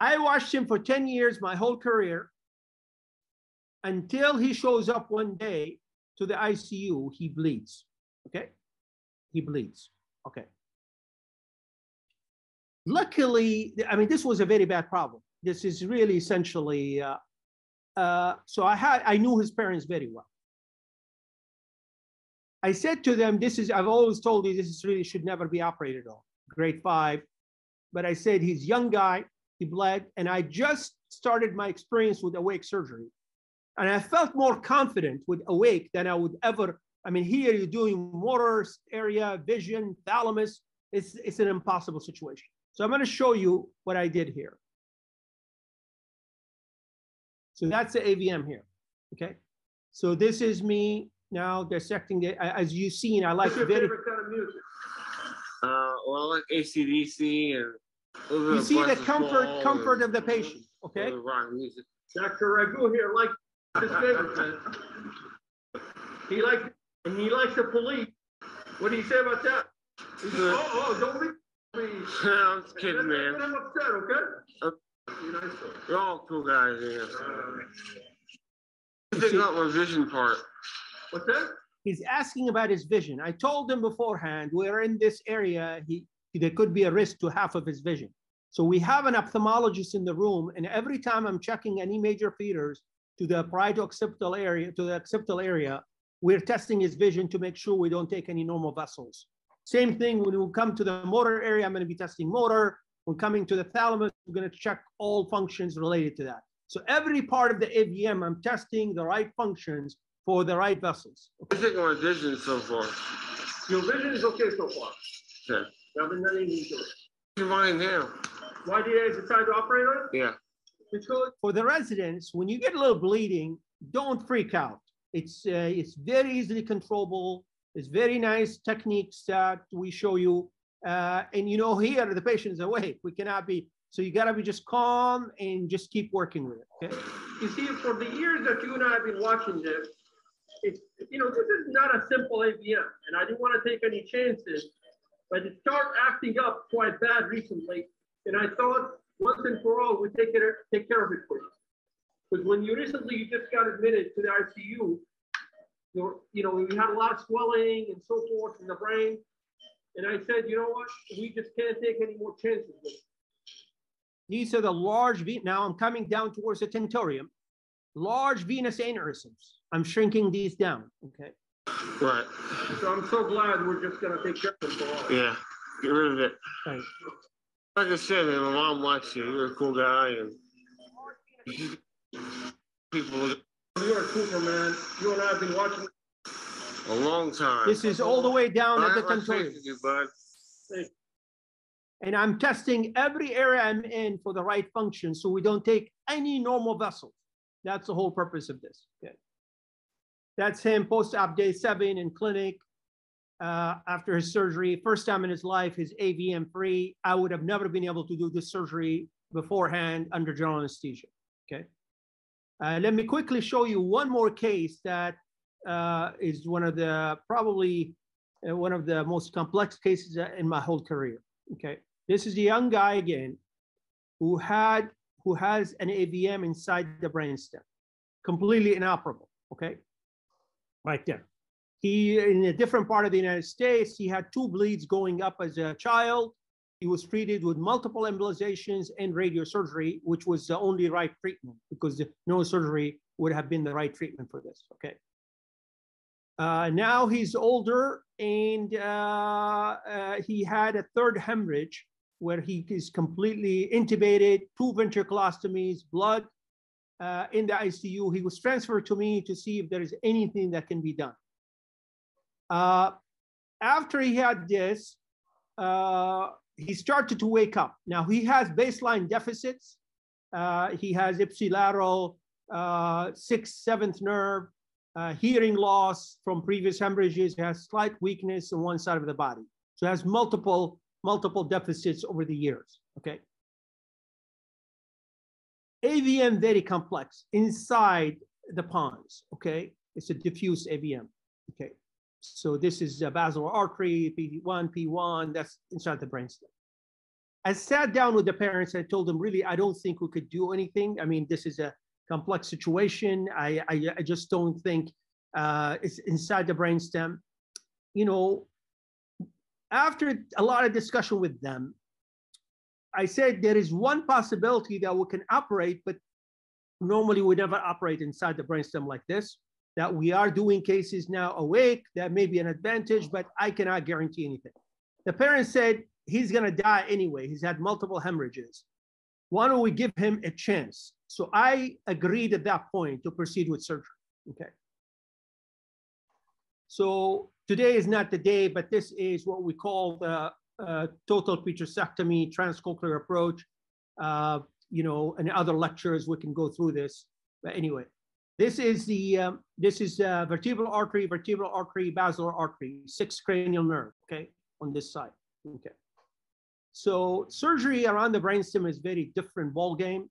Speaker 7: I watched him for 10 years, my whole career, until he shows up one day to the ICU, he bleeds, okay? He bleeds, okay. Luckily, I mean, this was a very bad problem. This is really essentially, so I knew his parents very well. I said to them, I've always told you, this really should never be operated on, grade 5. But I said, he's a young guy, he bled, and I just started my experience with awake surgery. And I felt more confident with awake than I would ever, I mean, here you're doing motor area, vision, thalamus, it's an impossible situation. So I'm gonna show you what I did here. So that's the AVM here, okay? So this is me now dissecting it. As you've seen, I like
Speaker 8: What's your favorite kind of music?
Speaker 10: Well, I like AC/DC and
Speaker 7: you see the comfort of the patient, okay?
Speaker 8: Dr. Ragu here likes his favorite, man. He likes the police. What do you say about that? Don't be.
Speaker 10: I'm just kidding, man.
Speaker 8: I'm upset, okay?
Speaker 10: You're all cool guys, yeah. Picking up my vision part.
Speaker 8: What's that?
Speaker 7: He's asking about his vision. I told him beforehand, we're in this area, there could be a risk to half of his vision. So we have an ophthalmologist in the room, and every time I'm checking any major feeders to the parieto-occipital area, we're testing his vision to make sure we don't take any normal vessels. Same thing when we come to the motor area, I'm going to be testing motor. When coming to the thalamus, I'm going to check all functions related to that. So every part of the AVM, I'm testing the right functions for the right vessels.
Speaker 10: Okay. I think my vision so far.
Speaker 8: Your vision is okay so far.
Speaker 10: Okay.
Speaker 8: Nothing to it.
Speaker 10: You're mine now.
Speaker 8: Why did you decide to operate on it?
Speaker 10: Yeah.
Speaker 7: Because for the residents, when you get a little bleeding, don't freak out. It's very easily controllable. It's very nice techniques that we show you. And here the patient is awake. We cannot be. So you gotta be just calm and just keep working with it, okay?
Speaker 8: You see, for the years that you and I have been watching this, it's, you know, this is not a simple AVM, and I didn't want to take any chances, but it started acting up quite bad recently, and I thought once and for all, we take care of it for you. Because when you just got admitted to the ICU, you know, we had a lot of swelling and so forth in the brain, and I said, you know what, we just can't take any more chances with it.
Speaker 7: These are the large, now I'm coming down towards the tentorium, large venous aneurysms. I'm shrinking these down, okay?
Speaker 10: Right.
Speaker 8: So I'm so glad we're just gonna take care of it for all.
Speaker 10: Yeah, get rid of it.
Speaker 7: Right.
Speaker 10: Like I said, man, my mom watched you. You're a cool guy, and people.
Speaker 8: You're a trooper, man. You and I have been watching
Speaker 10: A long time.
Speaker 7: This is all the way down at the tentorium.
Speaker 10: You, bud.
Speaker 7: And I'm testing every area I'm in for the right function, so we don't take any normal vessels. That's the whole purpose of this, okay? That's him post-op day 7 in clinic after his surgery. First time in his life, his AVM free. I would have never been able to do this surgery beforehand under general anesthesia, okay? Let me quickly show you one more case that is one of the, probably one of the most complex cases in my whole career, okay? This is a young guy again who has an AVM inside the brainstem, completely inoperable, okay? Right there. He, in a different part of the United States, he had 2 bleeds going up as a child. He was treated with multiple embolizations and radiosurgery, which was the only right treatment because the neurosurgery would have been the right treatment for this, okay? Now he's older and he had a 3rd hemorrhage where he is completely intubated, 2 ventriculostomies, blood in the ICU. He was transferred to me to see if there is anything that can be done. After he had this, he started to wake up. Now he has baseline deficits. He has ipsilateral, 6th, 7th nerve, hearing loss from previous hemorrhages, has slight weakness on one side of the body. So it has multiple deficits over the years, okay? AVM, very complex inside the pons, okay? It's a diffuse AVM, okay? So this is a basilar artery, P1, P1, that's inside the brainstem. I sat down with the parents and I told them, really, I don't think we could do anything. I mean, this is a complex situation. I just don't think it's inside the brainstem. You know, after a lot of discussion with them, I said there is one possibility that we can operate, but normally we never operate inside the brainstem like this, that we are doing cases now awake. That may be an advantage, but I cannot guarantee anything. The parents said, he's gonna die anyway. He's had multiple hemorrhages. Why don't we give him a chance? So I agreed at that point to proceed with surgery, okay? So today is not the day, but this is what we call the total petrectomy transcochlear approach. You know, in other lectures, we can go through this. But anyway, this is the vertebral artery, basilar artery, 6th cranial nerve, okay, on this side, okay. So surgery around the brainstem is very different ball game.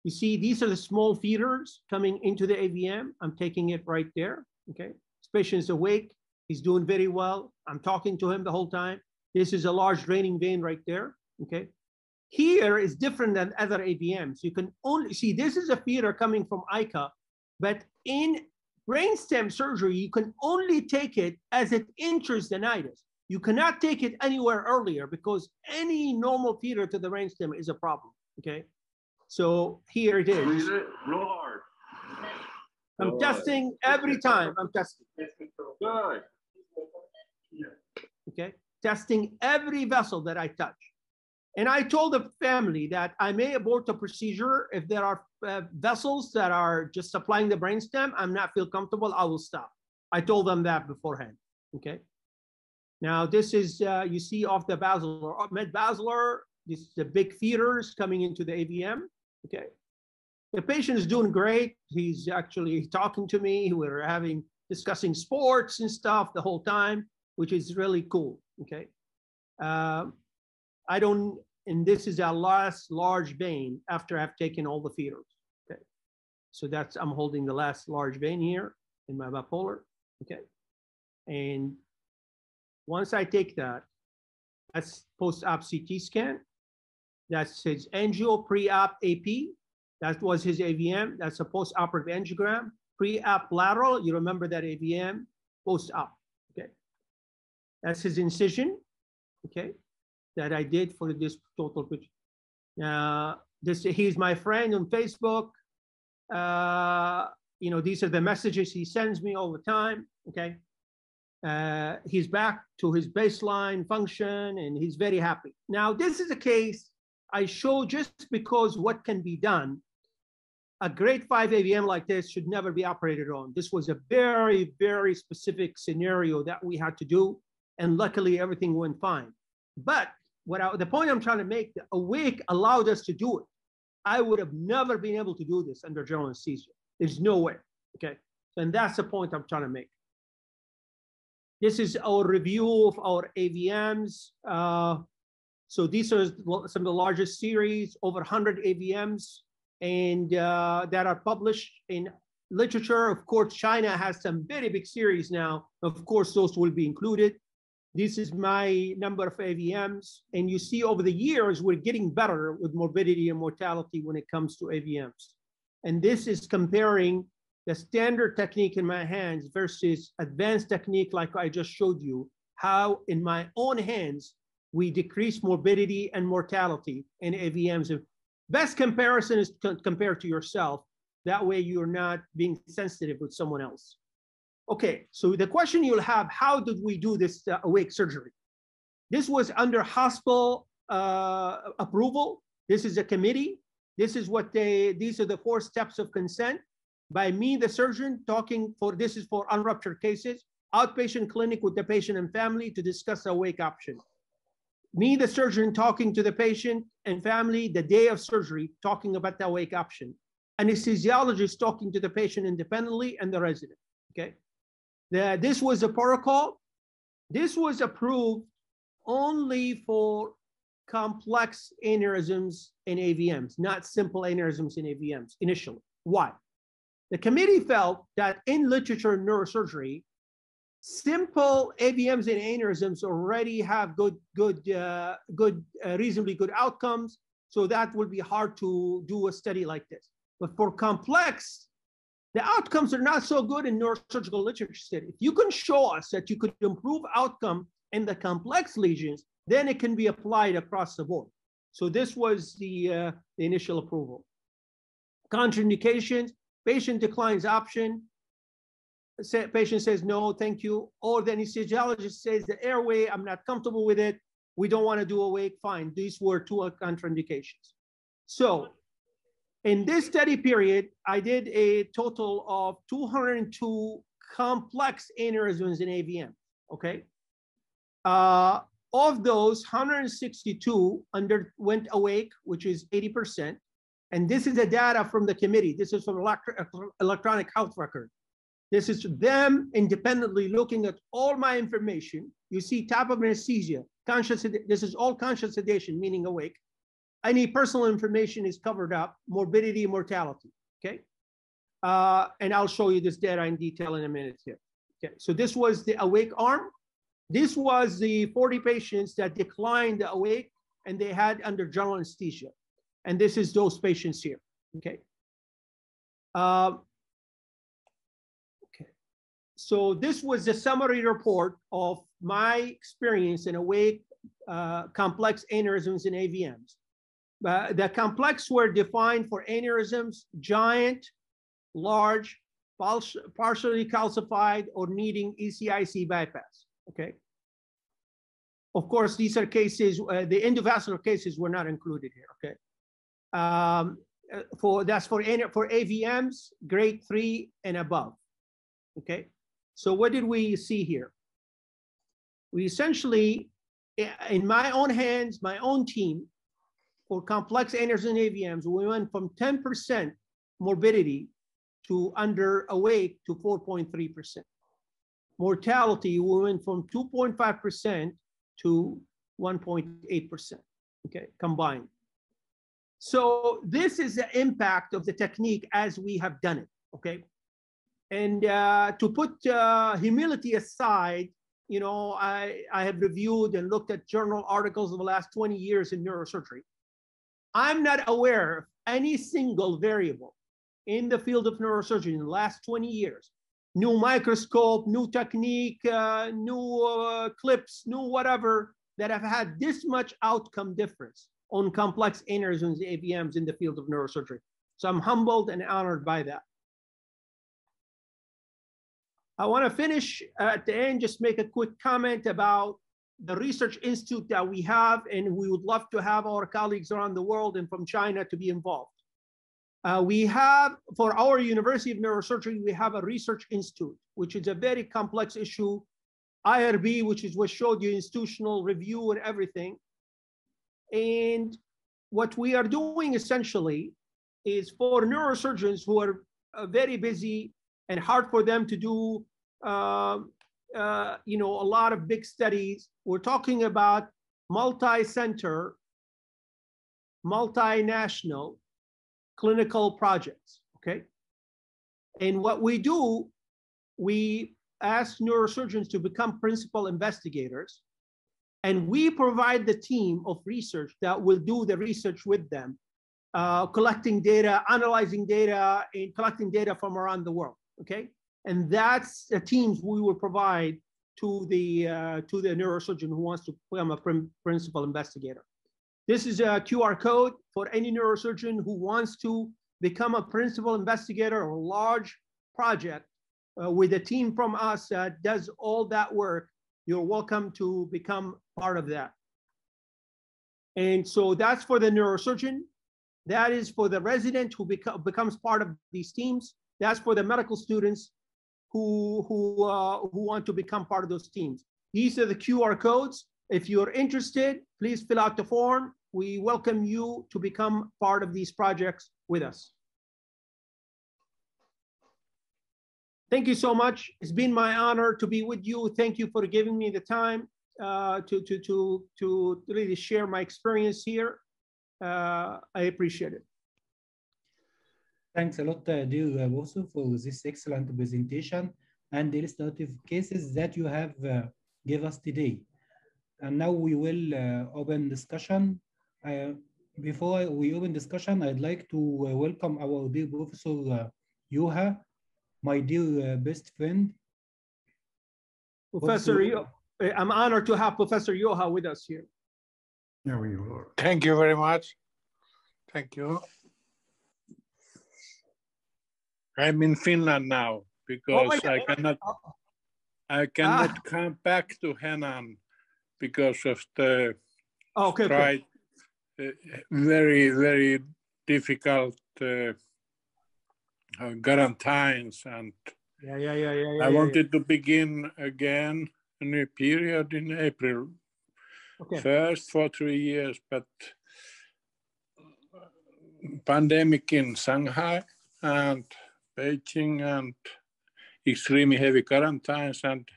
Speaker 7: You see, these are the small feeders coming into the AVM. I'm taking it right there, okay. This patient is awake. He's doing very well. I'm talking to him the whole time. This is a large draining vein right there, okay. Here is different than other AVMs. You can only see, this is a feeder coming from ICA, but in brainstem surgery, you can only take it as it enters the nidus. You cannot take it anywhere earlier because any normal feeder to the brainstem is a problem, okay? So here it is.
Speaker 8: Breathe it, blow hard.
Speaker 7: I'm testing every time. I'm testing.
Speaker 8: Good.
Speaker 7: Okay, testing every vessel that I touch. And I told the family that I may abort the procedure if there are vessels that are just supplying the brainstem. I'm not feel comfortable, I will stop. I told them that beforehand, okay? Now this is, you see off the basilar, mid-basilar, this is the big feeders coming into the AVM, okay? The patient is doing great. He's actually talking to me. We're discussing sports and stuff the whole time, which is really cool, okay? and this is our last large vein after I've taken all the feeders. Okay, so that's, I'm holding the last large vein here in my bipolar. Okay, and once I take that, that's post-op CT scan. That's his angio pre-op AP. That was his AVM. That's a post-operative angiogram. Pre-op lateral, you remember that AVM, post-op. Okay, that's his incision. Okay, that I did for this total picture. He's my friend on Facebook. You know, these are the messages he sends me all the time. Okay, he's back to his baseline function and he's very happy. Now, this is a case I show just because what can be done. A grade 5 AVM like this should never be operated on. This was a very, very specific scenario that we had to do, and luckily everything went fine. But the point I'm trying to make, the awake allowed us to do it. I would have never been able to do this under general anesthesia. There's no way, okay? And that's the point I'm trying to make. This is our review of our AVMs. So these are some of the largest series, over 100 AVMs, and that are published in literature. Of course, China has some very big series now. Of course, those will be included. This is my number of AVMs. And you see over the years, we're getting better with morbidity and mortality when it comes to AVMs. And this is comparing the standard technique in my hands versus advanced technique like I just showed you, how in my own hands, we decrease morbidity and mortality in AVMs. Best comparison is compared to yourself. That way you're not being sensitive with someone else. Okay, so the question you'll have, how did we do this awake surgery? This was under hospital approval. This is a committee. This is what these are the 4 steps of consent by me, the surgeon, talking for, this is for unruptured cases, outpatient clinic with the patient and family to discuss the awake option. Me, the surgeon, talking to the patient and family the day of surgery, talking about the awake option. Anesthesiologist talking to the patient independently and the resident, okay? This was a protocol. This was approved only for complex aneurysms in AVMs, not simple aneurysms in AVMs initially. Why? The committee felt that in literature in neurosurgery, simple AVMs and aneurysms already have reasonably good outcomes. So that would be hard to do a study like this. But for complex, the outcomes are not so good in neurosurgical literature study. If you can show us that you could improve outcome in the complex lesions, then it can be applied across the board. So this was the initial approval. Contraindications, patient declines option. Patient says, no, thank you. Or the anesthesiologist says the airway, I'm not comfortable with it. We don't want to do awake, fine. These were 2 contraindications. So in this study period, I did a total of 202 complex aneurysms in AVM, okay? Of those, 162 went awake, which is 80%. And this is the data from the committee. This is from electronic health record. This is them independently looking at all my information. You see type of anesthesia, conscious, this is all conscious sedation, meaning awake. Any personal information is covered up, morbidity, mortality, okay? And I'll show you this data in detail in a minute here. Okay, so this was the awake arm. This was the 40 patients that declined the awake and they had under general anesthesia. And this is those patients here, okay? So this was the summary report of my experience in awake complex aneurysms in AVMs. The complex were defined for aneurysms, giant, large, partially calcified, or needing ECIC bypass, okay? Of course, these are cases, the endovascular cases were not included here, okay? That's for AVMs, grade 3 and above, okay? So what did we see here? We essentially, in my own hands, my own team, for complex aneurysms and AVMs, we went from 10% morbidity to under awake to 4.3%. Mortality, we went from 2.5% to 1.8%. okay, combined. So this is the impact of the technique as we have done it, okay? And to put humility aside, you know, I have reviewed and looked at journal articles of the last 20 years in neurosurgery. I'm not aware of any single variable in the field of neurosurgery in the last 20 years, new microscope, new technique, new clips, new whatever, that have had this much outcome difference on complex aneurysms, AVMs in the field of neurosurgery. So I'm humbled and honored by that. I want to finish at the end, just make a quick comment about the research institute that we have, and we would love to have our colleagues around the world and from China to be involved. We have, for our University of Neurosurgery, we have a research institute, which is a very complex issue, IRB, which is what showed you institutional review and everything. And what we are doing essentially is for neurosurgeons who are very busy and hard for them to do, you know, a lot of big studies. We're talking about multi-center, multinational clinical projects, okay? And what we do, we ask neurosurgeons to become principal investigators, and we provide the team of research that will do the research with them, collecting data, analyzing data, and collecting data from around the world, okay? And that's the teams we will provide to the neurosurgeon who wants to become a principal investigator. This is a QR code for any neurosurgeon who wants to become a principal investigator or a large project with a team from us that does all that work. You're welcome to become part of that. And so that's for the neurosurgeon. That is for the resident who becomes part of these teams. That's for the medical students who want to become part of those teams. These are the QR codes. If you're interested, please fill out the form. We welcome you to become part of these projects with us. Thank you so much. It's been my honor to be with you. Thank you for giving me the time to really share my experience here. I appreciate it.
Speaker 4: Thanks a lot, dear Bosu, for this excellent presentation and illustrative cases that you have given us today. And now we will open discussion. Before we open discussion, I'd like to welcome our dear Professor Yoha, my dear best friend.
Speaker 7: Professor, I'm honored to have Professor Yoha with us here.
Speaker 11: There we go. Thank you very much. Thank you. I'm in Finland now because I cannot come back to Henan because of the very, very difficult quarantines, and I wanted to begin again a new period in April 1st for 3 years, but pandemic in Shanghai and Beijing and extremely heavy quarantines, and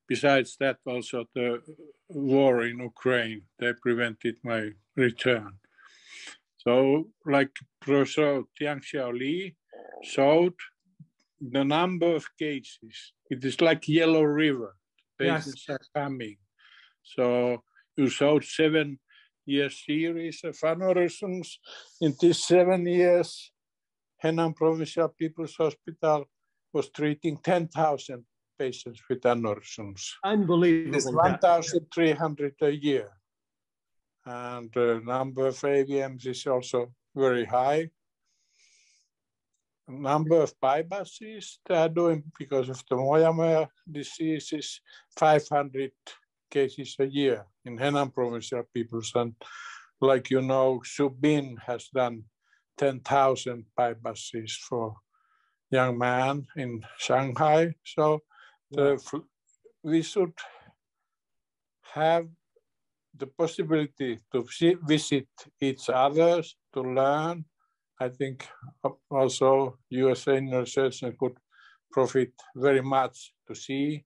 Speaker 11: besides that also the war in Ukraine, they prevented my return. So like Professor Tianxiao Li showed, the number of cases, it is like Yellow River, patients are coming. So you showed 7-year series of aneurysms. In these 7 years, Henan Provincial People's Hospital was treating 10,000 patients with aneurysms.
Speaker 7: Unbelievable.
Speaker 11: It's 1,300 a year. And the number of AVMs is also very high. Number of bypasses they are doing because of the Moyamoya disease is 500 cases a year in Henan Provincial People's. And like you know, Subin has done 10,000 bypasses for young man in Shanghai. So we should have the possibility to visit each other, to learn. I think also USA neurosurgeons could profit very much to see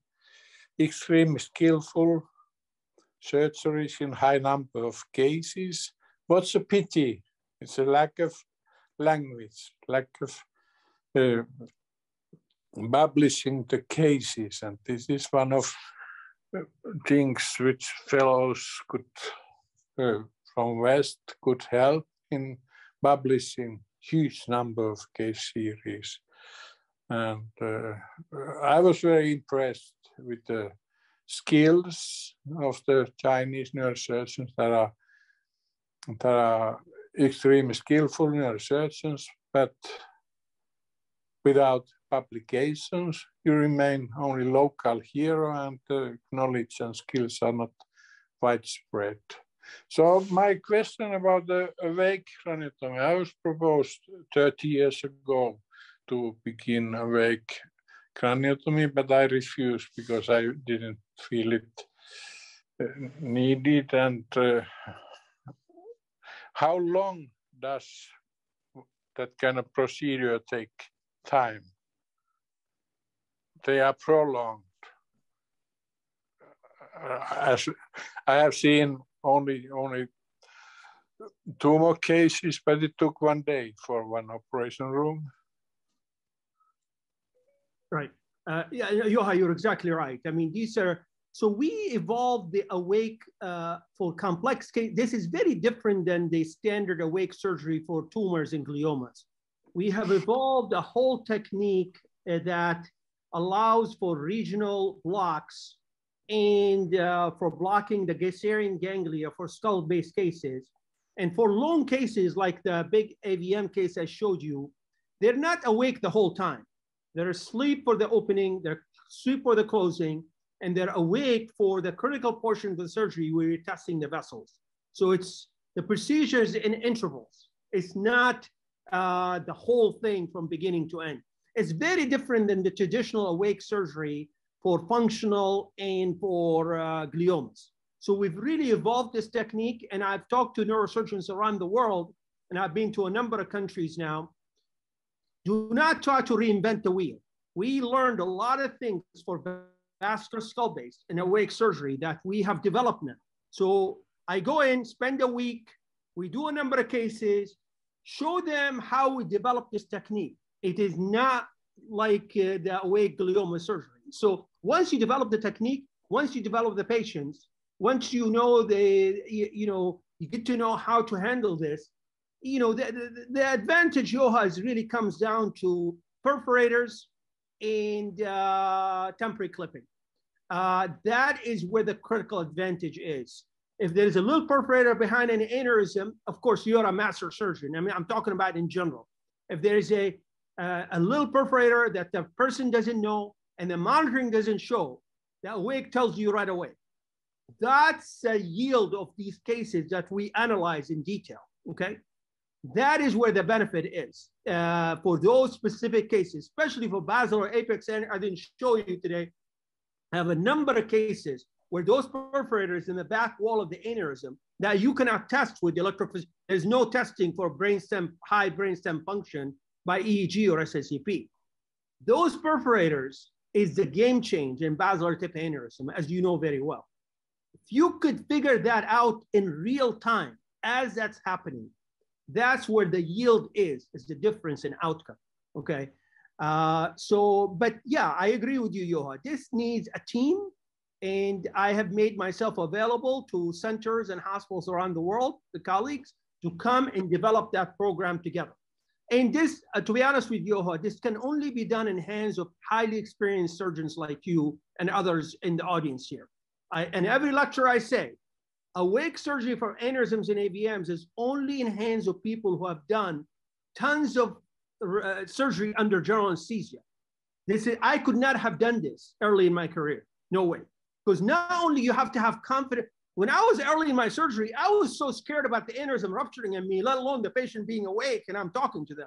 Speaker 11: extremely skillful surgeries in high number of cases. What's a pity? It's a lack of language, lack of publishing the cases. And this is one of things which fellows could, from West could help in publishing huge number of case series. And I was very impressed with the skills of the Chinese neurosurgeons that are extremely skillful neurosurgeons, but without publications, you remain only local hero, and the knowledge and skills are not widespread. So my question about the awake craniotomy, I was proposed 30 years ago to begin awake craniotomy, but I refused because I didn't feel it needed. And how long does that kind of procedure take time? They are prolonged. As I have seen only 2 more cases, but it took 1 day for 1 operation room.
Speaker 7: Right. Yeah, Joha, you're exactly right. I mean, these are, so we evolved the awake for complex case. This is very different than the standard awake surgery for tumors and gliomas. We have evolved a whole technique that allows for regional blocks and for blocking the Gasserian ganglia for skull-based cases. And for long cases, like the big AVM case I showed you, they're not awake the whole time. They're asleep for the opening, they're asleep for the closing, and they're awake for the critical portion of the surgery where you're testing the vessels. So it's the procedures in intervals. It's not the whole thing from beginning to end. It's very different than the traditional awake surgery for functional and for gliomas. So we've really evolved this technique, and I've talked to neurosurgeons around the world, and I've been to a number of countries now. Do not try to reinvent the wheel. We learned a lot of things for vascular skull-based and awake surgery that we have developed now. So I go in, spend a week, we do a number of cases, show them how we develop this technique. It is not like the awake glioma surgery. So once you develop the technique, once you develop the patients, once you know you get to know how to handle this, the advantage, Joha, really comes down to perforators and temporary clipping. That is where the critical advantage is. If there's a little perforator behind an aneurysm, of course, you're a master surgeon. I mean, I'm talking about in general. If there's a little perforator that the person doesn't know and the monitoring doesn't show, the awake tells you right away. That's a yield of these cases that we analyze in detail, okay? That is where the benefit is for those specific cases, especially for basilar apex, and I didn't show you today. I have a number of cases where those perforators in the back wall of the aneurysm that you cannot test with the electrophysiology. There's no testing for brainstem, high brainstem function by EEG or SSEP. Those perforators is the game change in basilar tip aneurysm, as you know very well. If you could figure that out in real time as that's happening, that's where the yield is the difference in outcome, okay? But yeah, I agree with you, Joha. This needs a team, and I have made myself available to centers and hospitals around the world, the colleagues, to come and develop that program together. And this, to be honest with you, Joha, this can only be done in hands of highly experienced surgeons like you and others in the audience here. And every lecture I say, awake surgery for aneurysms and AVMs is only in hands of people who have done tons of surgery under general anesthesia. I could not have done this early in my career, no way. Because not only you have to have confidence, when I was early in my surgery, I was so scared about the aneurysm rupturing in me, let alone the patient being awake and I'm talking to them.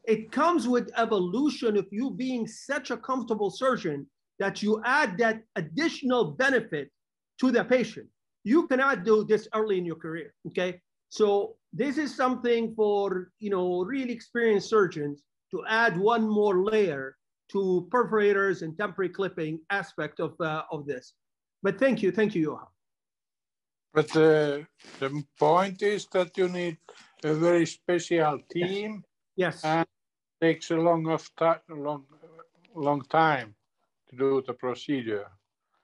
Speaker 7: It comes with evolution of you being such a comfortable surgeon that you add that additional benefit to the patient. You cannot do this early in your career, okay? So this is something for, really experienced surgeons to add one more layer to perforators and temporary clipping aspect of this. But thank you, Joha.
Speaker 11: But the point is that you need a very special team.
Speaker 7: Yes.
Speaker 11: And it takes a long time to do the procedure.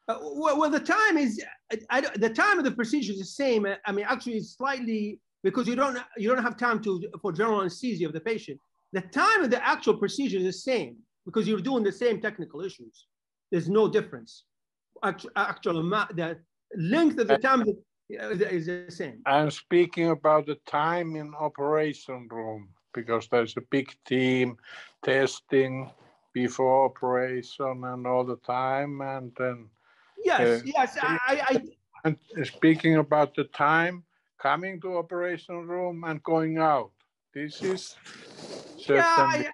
Speaker 7: Well, the time is the time of the procedure is the same. I mean, actually, it's slightly because you don't have time for general anesthesia of the patient. The time of the actual procedure is the same because you're doing the same technical issues. There's no difference. The length of the time is the same.
Speaker 11: I'm speaking about the time in operation room because there's a big team testing before operation and all the time, and then
Speaker 7: yes.
Speaker 11: And speaking about the time coming to operation room and going out, this is certainly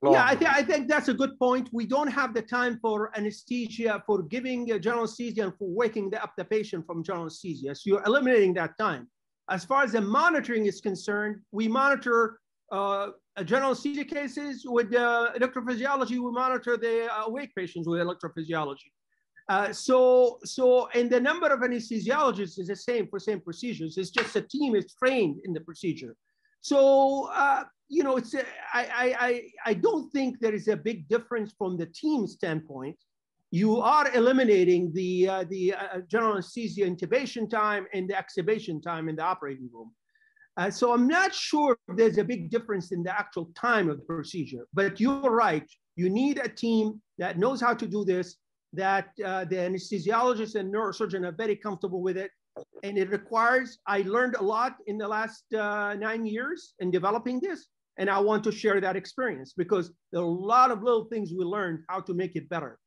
Speaker 11: long.
Speaker 7: I think that's a good point. We don't have the time for anesthesia, for giving general anesthesia and for waking up the patient from general anesthesia. So you're eliminating that time. As far as the monitoring is concerned, we monitor general anesthesia cases with electrophysiology. We monitor the awake patients with electrophysiology. And the number of anesthesiologists is the same for same procedures. It's just a team is trained in the procedure. So, it's I don't think there is a big difference from the team standpoint. You are eliminating the general anesthesia intubation time and the extubation time in the operating room. So I'm not sure if there's a big difference in the actual time of the procedure, but you're right. You need a team that knows how to do this, that the anesthesiologist and neurosurgeon are very comfortable with it. And it requires, I learned a lot in the last 9 years in developing this. And I want to share that experience because there are a lot of little things we learned how to make it better.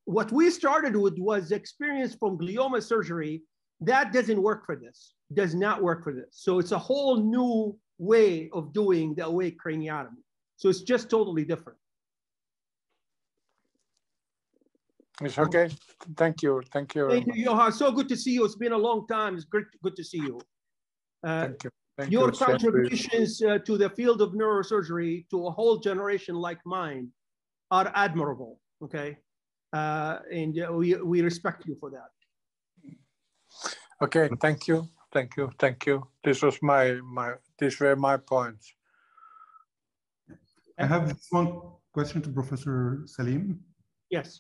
Speaker 7: What we started with was experience from glioma surgery. That doesn't work for this, does not work for this. So it's a whole new way of doing the awake craniotomy. So it's just totally different.
Speaker 11: It's okay. Thank you. Thank you.
Speaker 7: Thank you, Johan. So good to see you. It's been a long time. It's great, good to see you.
Speaker 11: Thank you. Thank
Speaker 7: your
Speaker 11: you.
Speaker 7: contributions to the field of neurosurgery, to a whole generation like mine, are admirable. Okay, and we respect you for that.
Speaker 11: Okay. Thank you. Thank you. Thank you. This was these were my points.
Speaker 12: I have just one question to Professor Salim.
Speaker 7: Yes.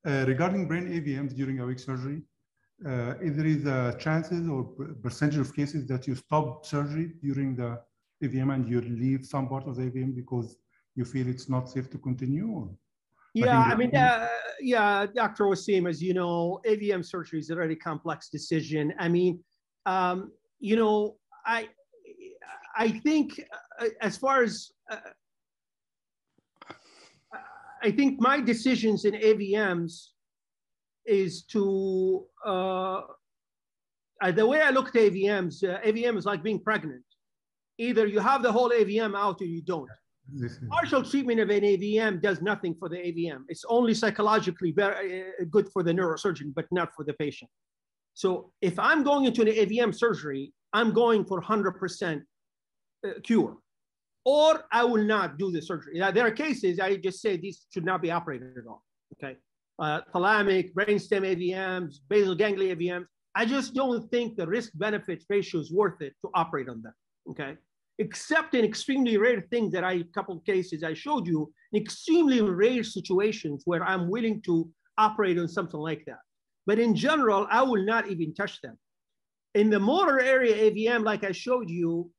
Speaker 12: Regarding brain AVMs during awake surgery, if there is chances or percentage of cases that you stop surgery during the AVM and you leave some part of the AVM because you feel it's not safe to continue? Or
Speaker 7: yeah, I mean, yeah, Dr. Wasim, as you know, AVM surgery is a very complex decision. I mean, I think as far as I think my decisions in AVMs is to, the way I look at AVMs, AVM is like being pregnant. Either you have the whole AVM out or you don't. Partial treatment of an AVM does nothing for the AVM. It's only psychologically very good for the neurosurgeon, but not for the patient. So if I'm going into an AVM surgery, I'm going for 100% cure. Or I will not do the surgery. Now, there are cases I just say these should not be operated on. Okay, thalamic, brainstem AVMs, basal ganglia AVMs. I just don't think the risk-benefit ratio is worth it to operate on them. Okay, except in extremely rare things that a couple of cases I showed you, in extremely rare situations where I'm willing to operate on something like that. But in general, I will not even touch them. In the motor area AVM, like I showed you.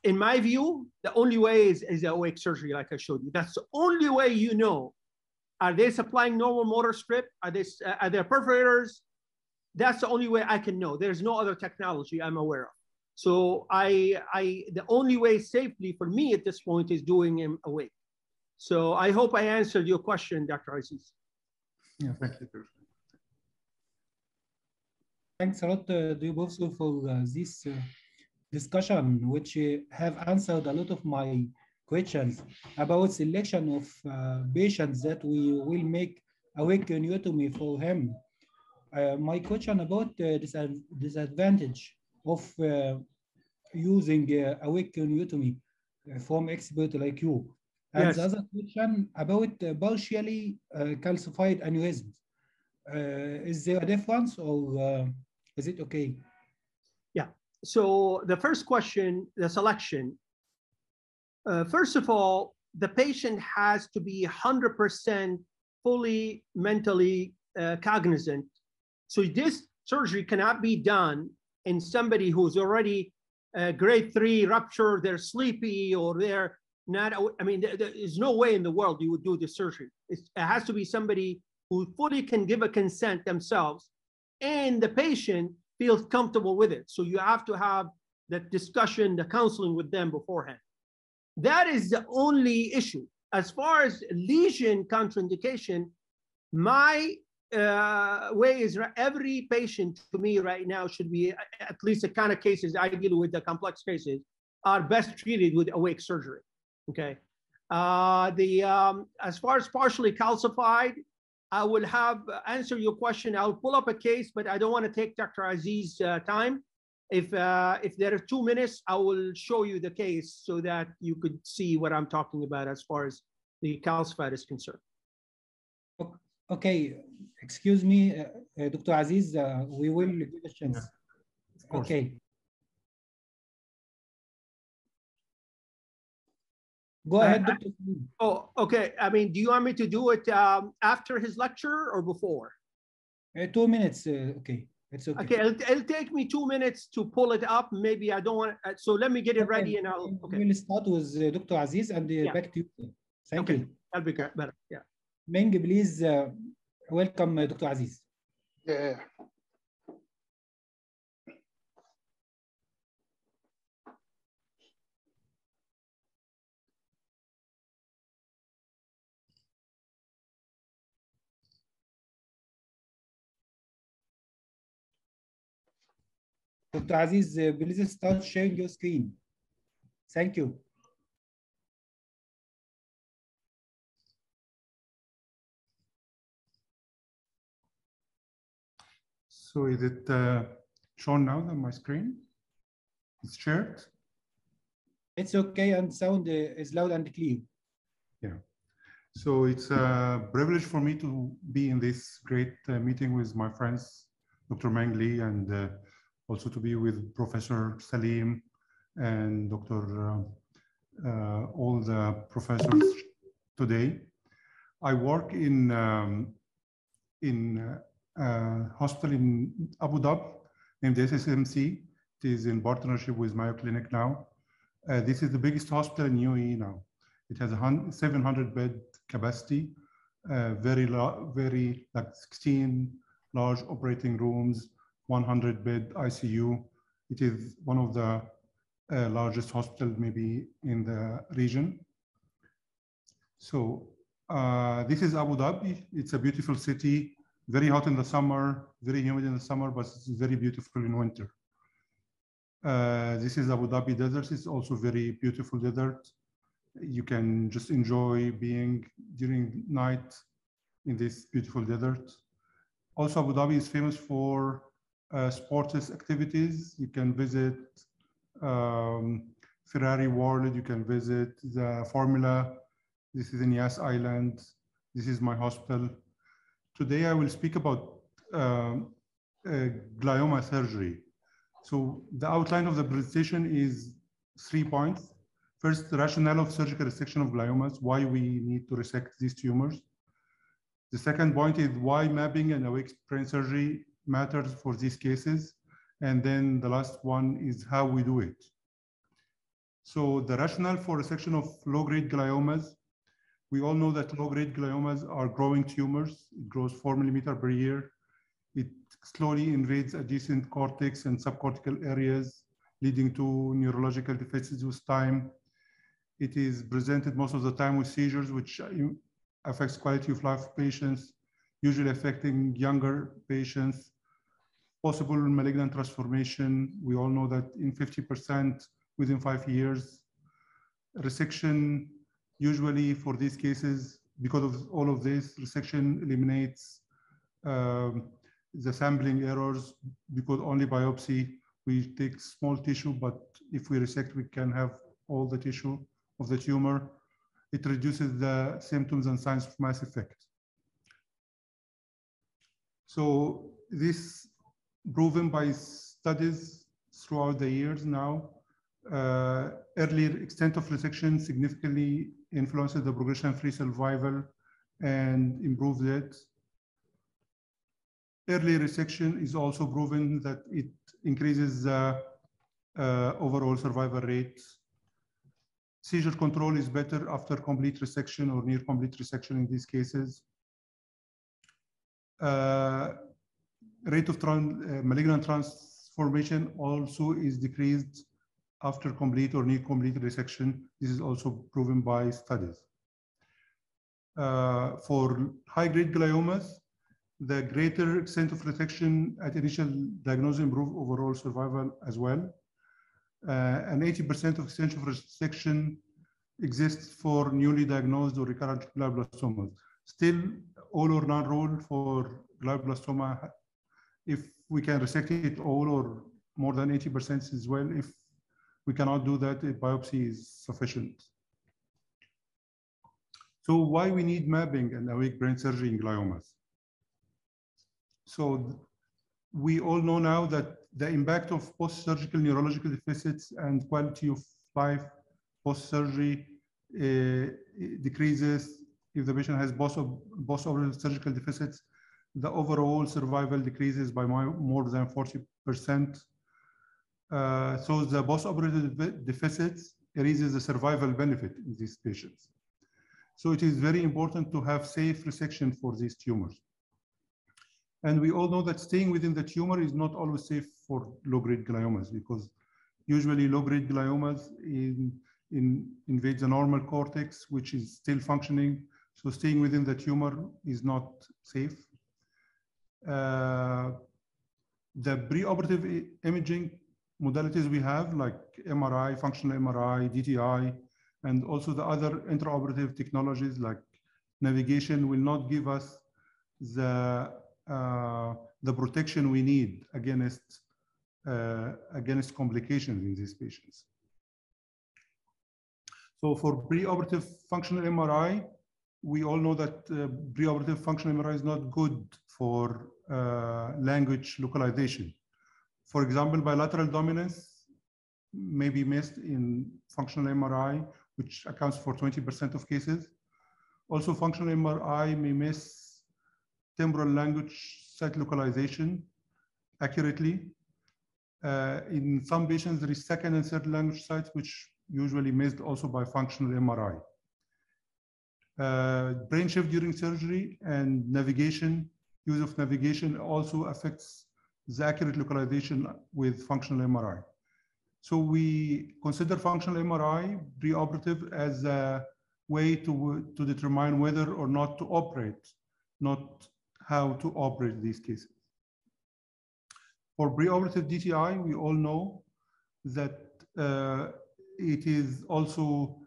Speaker 7: In my view, the only way is the awake surgery, like I showed you. That's the only way you know. Are they supplying normal motor strip? Are there perforators? That's the only way I can know. There's no other technology I'm aware of. So the only way safely for me at this point is doing him awake. So I hope I answered your question, Dr. Aziz.
Speaker 12: Yeah, thank you.
Speaker 4: Thanks a lot, to you both for this discussion, which have answered a lot of my questions about selection of patients that we will make awake craniotomy for him. My question about disadvantage of using awake craniotomy from expert like you. And yes. The other question about partially calcified aneurysms. Is there a difference or is it okay?
Speaker 7: Yeah. So the first question, the selection. First of all, the patient has to be 100% fully mentally cognizant. So this surgery cannot be done in somebody who's already grade 3 rupture, they're sleepy or they're not, I mean, there's no way in the world you would do this surgery. It has to be somebody who fully can give a consent themselves and the patient feels comfortable with it. So you have to have that discussion, the counseling with them beforehand. That is the only issue. As far as lesion contraindication, my way is every patient to me right now should be, at least the kind of cases I deal with, the complex cases, are best treated with awake surgery. Okay. As far as partially calcified, I will have answer your question. I'll pull up a case, but I don't want to take Dr. Aziz's time. If there are 2 minutes, I will show you the case so that you could see what I'm talking about as far as the calcified is concerned.
Speaker 4: Okay, excuse me, Dr. Aziz, we will give a chance.
Speaker 12: Yeah,
Speaker 4: okay. Go ahead, Dr.
Speaker 7: Oh, okay. I mean, do you want me to do it after his lecture or before?
Speaker 4: 2 minutes, okay. It's okay.
Speaker 7: Okay, it'll take me 2 minutes to pull it up. Maybe I don't want to, so let me get it ready and I'll, okay.
Speaker 4: We'll start with Dr. Aziz and back to you. Thank you.
Speaker 7: That'll be better, yeah.
Speaker 4: Meng, please welcome Dr. Aziz.
Speaker 3: Yeah.
Speaker 4: Dr. Aziz, please start sharing your screen. Thank you.
Speaker 12: So is it shown now on my screen? It's shared?
Speaker 4: It's okay, and sound is loud and clear.
Speaker 12: Yeah. So it's a privilege for me to be in this great meeting with my friends, Dr. Meng Li, and also to be with Professor Salim and Dr. All the professors today. I work in hospital in Abu Dhabi named SSMC. It is in partnership with Mayo Clinic now. This is the biggest hospital in UAE now. It has a 700-bed capacity, very like 16 large operating rooms, 100-bed ICU. It is one of the largest hospitals maybe in the region. So this is Abu Dhabi. It's a beautiful city. Very hot in the summer, very humid in the summer, but it's very beautiful in winter. This is Abu Dhabi desert. It's also very beautiful desert. You can just enjoy being during night in this beautiful desert. Also, Abu Dhabi is famous for sports activities. You can visit Ferrari World. You can visit the Formula. This is in Yas Island. This is my hospital. Today, I will speak about glioma surgery. So the outline of the presentation is 3 points. First, the rationale of surgical resection of gliomas, why we need to resect these tumors. The second point is why mapping and awake brain surgery matters for these cases. And then the last one is how we do it. So the rationale for resection of low-grade gliomas, we all know that low-grade gliomas are growing tumors. It grows 4 millimeters per year. It slowly invades adjacent cortex and subcortical areas, leading to neurological deficits with time. It is presented most of the time with seizures, which affects quality of life of patients, usually affecting younger patients. Possible malignant transformation. We all know that in 50% within 5 years. Resection, usually for these cases, because of all of this, resection eliminates the sampling errors, because only biopsy, we take small tissue, but if we resect, we can have all the tissue of the tumor. It reduces the symptoms and signs of mass effect. So this proven by studies throughout the years now. Earlier extent of resection significantly influences the progression-free survival and improves it. Early resection is also proven that it increases the overall survival rate. Seizure control is better after complete resection or near complete resection in these cases. Rate of malignant transformation also is decreased after complete or near complete resection. This is also proven by studies. For high-grade gliomas, the greater extent of resection at initial diagnosis improve overall survival as well. And 80% of extent of resection exists for newly diagnosed or recurrent glioblastomas. Still, all or none rule for glioblastoma. If we can resect it all or more than 80% as well, if we cannot do that, a biopsy is sufficient. So why we need mapping and awake brain surgery in gliomas? So we all know now that the impact of post-surgical neurological deficits and quality of life post-surgery decreases if the patient has post-operative surgical deficits. The overall survival decreases by more than 40%. So the post-operative deficits erases the survival benefit in these patients. So it is very important to have safe resection for these tumors. And we all know that staying within the tumor is not always safe for low-grade gliomas, because usually low-grade gliomas invade the normal cortex, which is still functioning. So staying within the tumor is not safe. The preoperative imaging modalities we have, like MRI, functional MRI, DTI, and also the other intraoperative technologies like navigation will not give us the protection we need against complications in these patients. So for preoperative functional MRI, we all know that preoperative functional MRI is not good for language localization. For example, bilateral dominance may be missed in functional MRI, which accounts for 20% of cases. Also, functional MRI may miss temporal language site localization accurately. In some patients, there is second and third language sites, which usually missed also by functional MRI. Brain shift during surgery and navigation, use of navigation also affects the accurate localization with functional MRI. So we consider functional MRI preoperative as a way to determine whether or not to operate, not how to operate these cases. For preoperative DTI, we all know that it is also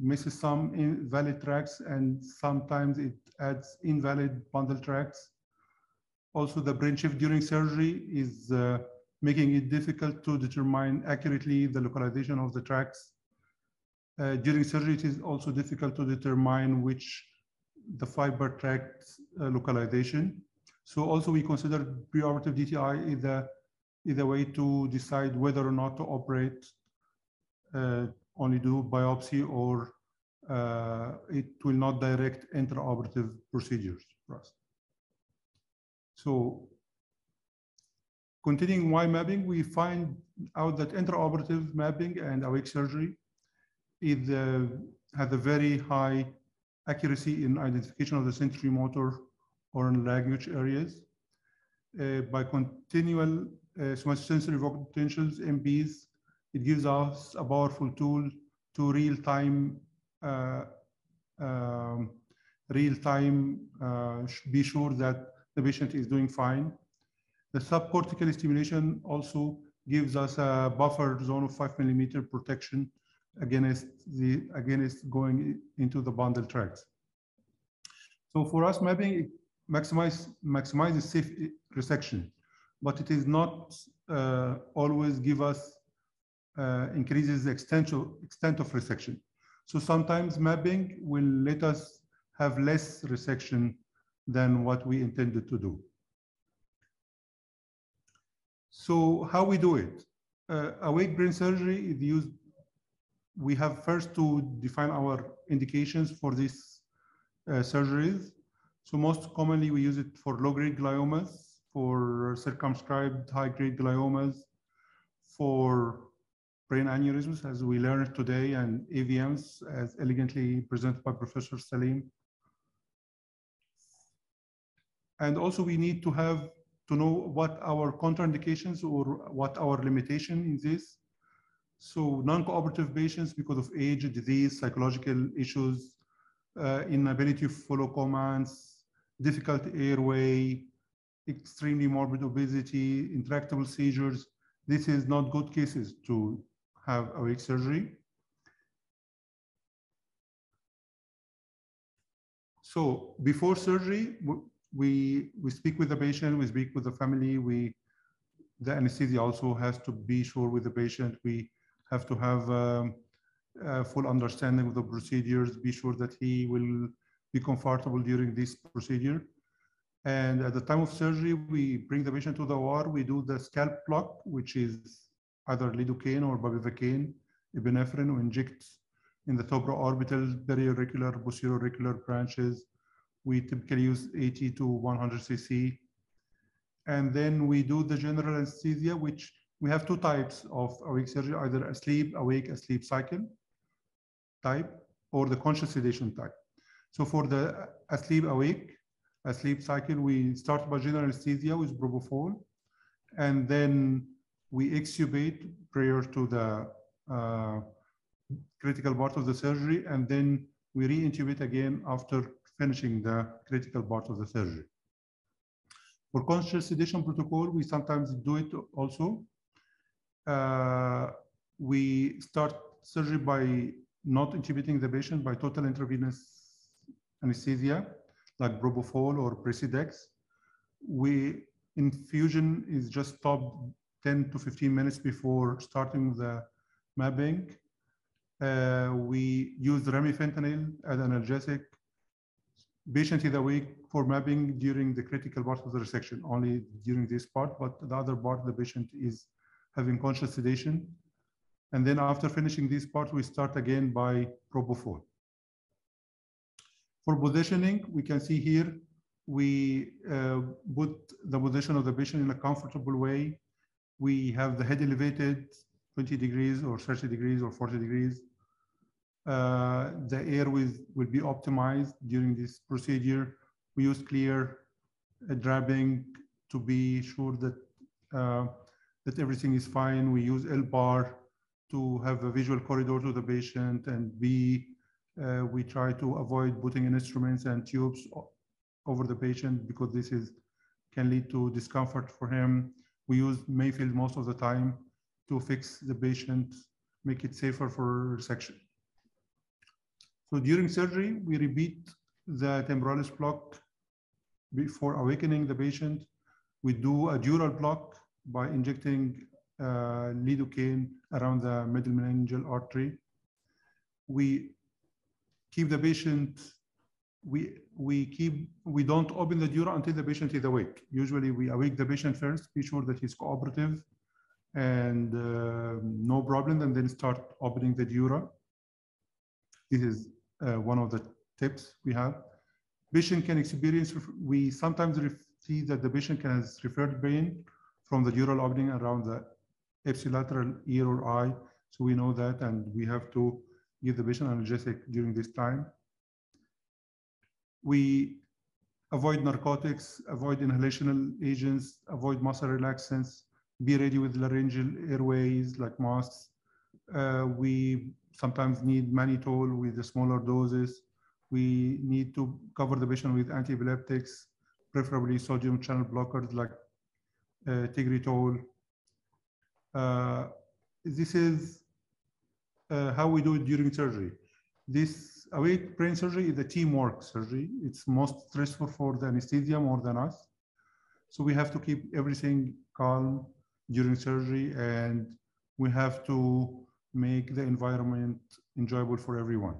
Speaker 12: misses some invalid tracks, and sometimes it adds invalid bundle tracks. Also, the brain shift during surgery is making it difficult to determine accurately the localization of the tracks. During surgery, it is also difficult to determine which the fiber tract localization. So also we consider preoperative DTI is a way to decide whether or not to operate, only do biopsy, or it will not direct intraoperative procedures for us. So continuing why mapping, we find out that intraoperative mapping and awake surgery has a very high accuracy in identification of the sensory motor or in language areas. By continual somatosensory vocal potentials, MPs, it gives us a powerful tool to real-time be sure that the patient is doing fine. The subcortical stimulation also gives us a buffer zone of 5 mm protection against going into the bundle tracts. So for us, mapping maximizes safe resection, but it is not always give us increases the extent of resection. So sometimes mapping will let us have less resection than what we intended to do. So how we do it? Awake brain surgery is used. We have first to define our indications for these surgeries. So most commonly we use it for low-grade gliomas, for circumscribed high-grade gliomas, for brain aneurysms, as we learned today, and AVMs, as elegantly presented by Professor Salim. And also we need to know what our contraindications or what our limitation in this. So non-cooperative patients because of age, disease, psychological issues, inability to follow commands, difficult airway, extremely morbid obesity, intractable seizures. This is not good cases to have awake surgery. So before surgery, we speak with the patient, we speak with the family, the anesthesia also has to be sure with the patient. We have to have a full understanding of the procedures, be sure that he will be comfortable during this procedure. And at the time of surgery, we bring the patient to the OR, we do the scalp block, which is either lidocaine or bupivacaine, epinephrine, we inject in the supraorbital, periauricular, posterior-auricular branches. We typically use 80 to 100 cc. And then we do the general anesthesia, which we have two types of awake surgery, either asleep, awake, asleep cycle type, or the conscious sedation type. So for the asleep, awake, asleep cycle, we start by general anesthesia with propofol, and then we extubate prior to the critical part of the surgery, and then we re-intubate again after finishing the critical part of the surgery. For conscious sedation protocol, we sometimes do it also. We start surgery by not intubating the patient, by total intravenous anesthesia, like propofol or Presidex. Infusion is just stopped 10 to 15 minutes before starting the mapping. We use remifentanil as analgesic. Patient is awake for mapping during the critical part of the resection, only during this part, but the other part, the patient is having conscious sedation. And then after finishing this part, we start again by propofol. For positioning, we can see here, we put the position of the patient in a comfortable way. We have the head elevated 20 degrees or 30 degrees or 40 degrees. The airways will be optimized during this procedure. We use clear drabbing to be sure that that everything is fine. We use L-bar to have a visual corridor to the patient, and we try to avoid putting in instruments and tubes over the patient because this can lead to discomfort for him. We use Mayfield most of the time to fix the patient, make it safer for resection. So during surgery, we repeat the temporalis block before awakening the patient. We do a dural block by injecting lidocaine around the middle meningeal artery. We keep the patient, we don't open the dura until the patient is awake. Usually we awake the patient first, be sure that he's cooperative and no problem, and then start opening the dura. This is one of the tips we have. Patient can experience, we sometimes see that the patient can have referred pain from the dural opening around the ipsilateral ear or eye. So we know that, and we have to give the patient analgesic during this time. We avoid narcotics, avoid inhalational agents, avoid muscle relaxants, be ready with laryngeal airways like masks. We sometimes need mannitol with the smaller doses. We need to cover the patient with antiepileptics, preferably sodium channel blockers like Tegretol. This is how we do it during surgery. This awake brain surgery is a teamwork surgery. It's most stressful for the anesthesia more than us. So we have to keep everything calm during surgery, and we have to make the environment enjoyable for everyone.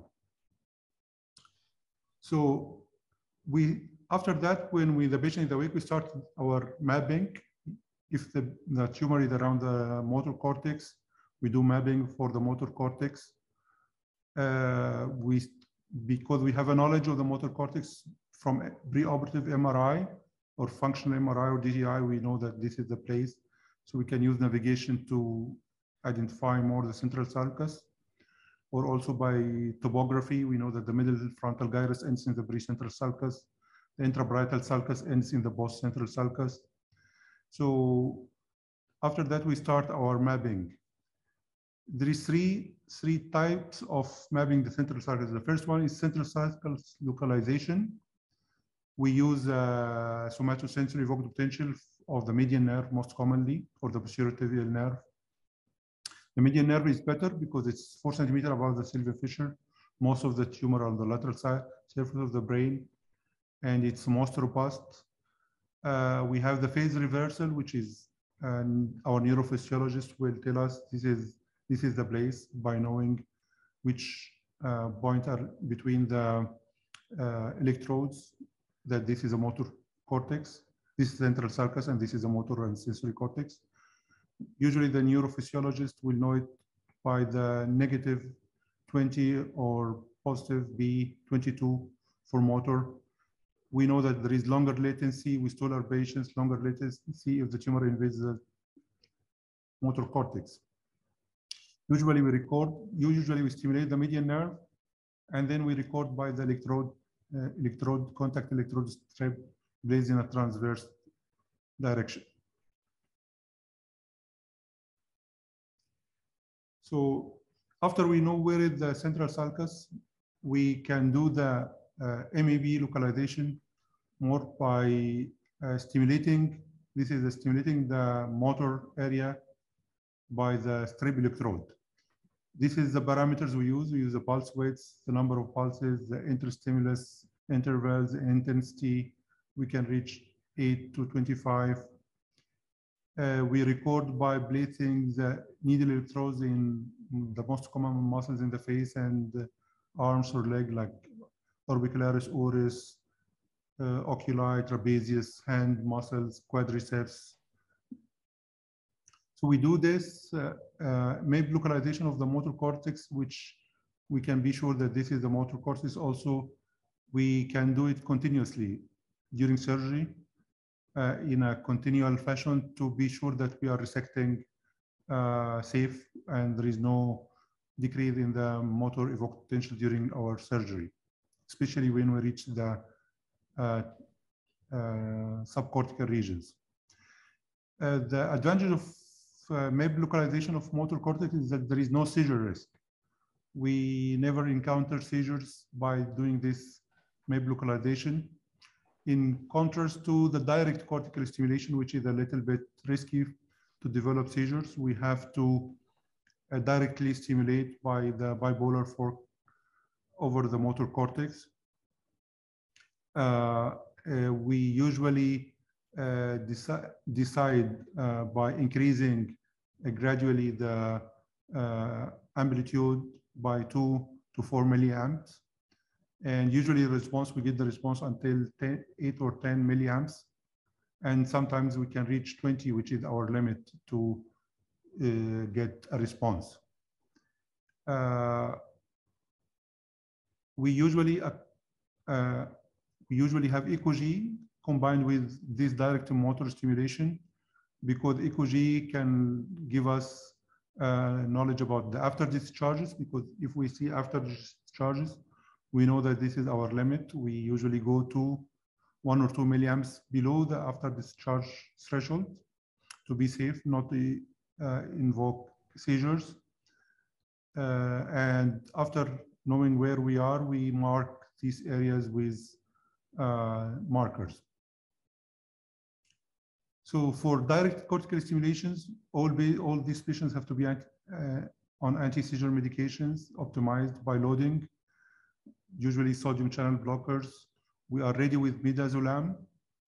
Speaker 12: So After that, when the patient is awake, we start our mapping. If the tumor is around the motor cortex, we do mapping for the motor cortex. Because we have a knowledge of the motor cortex from preoperative MRI or functional MRI or DTI, we know that this is the place. So we can use navigation to identify more the central sulcus, or also by topography. We know that the middle frontal gyrus ends in the precentral sulcus. The intraparietal sulcus ends in the postcentral sulcus. So after that, we start our mapping. There is three types of mapping the central sulcus. The first one is central sulcus localization. We use somatosensory evoked potential of the median nerve most commonly, or the posterior tibial nerve. The median nerve is better because it's 4 centimeters above the sylvian fissure. Most of the tumor on the lateral side surface of the brain, and it's most robust. We have the phase reversal, which is our neurophysiologist will tell us this is the place by knowing which point are between the electrodes, that this is a motor cortex, this is central sulcus, and this is a motor and sensory cortex. Usually the neurophysiologist will know it by the negative 20 or positive B22 for motor. We know that there is longer latency. We told our patients longer latency if the tumor invades the motor cortex. Usually we stimulate the median nerve, and then we record by the contact electrode strip placed in a transverse direction. So after we know where is the central sulcus, we can do the MAB localization more by stimulating. This is stimulating the motor area by the strip electrode. This is the parameters we use. We use the pulse weights, the number of pulses, the interstimulus intervals, the intensity. We can reach 8 to 25. We record by placing the needle electrodes in the most common muscles in the face and arms or leg, like orbicularis oris, oculi, trapezius, hand muscles, quadriceps. So we do this MAB localization of the motor cortex, which we can be sure that this is the motor cortex. Also, we can do it continuously during surgery in a continual fashion to be sure that we are resecting safe and there is no decrease in the motor evoked potential during our surgery, especially when we reach the subcortical regions. The advantage of MAB localization of motor cortex is that there is no seizure risk. We never encounter seizures by doing this MAB localization. In contrast to the direct cortical stimulation, which is a little bit risky to develop seizures, we have to directly stimulate by the bipolar fork over the motor cortex. We usually decide by increasing gradually the amplitude by 2 to 4 milliamps. And usually we get the response until 8 or 10 milliamps. And sometimes we can reach 20, which is our limit to get a response. We usually have ECOG combined with this direct motor stimulation, because ECOG can give us knowledge about the after discharges, because if we see after discharges, we know that this is our limit. We usually go to 1 or 2 milliamps below the after discharge threshold to be safe, not to invoke seizures. And after knowing where we are, we mark these areas with markers. So for direct cortical stimulations, all these patients have to be on anti-seizure medications optimized by loading, usually sodium channel blockers. We are ready with midazolam,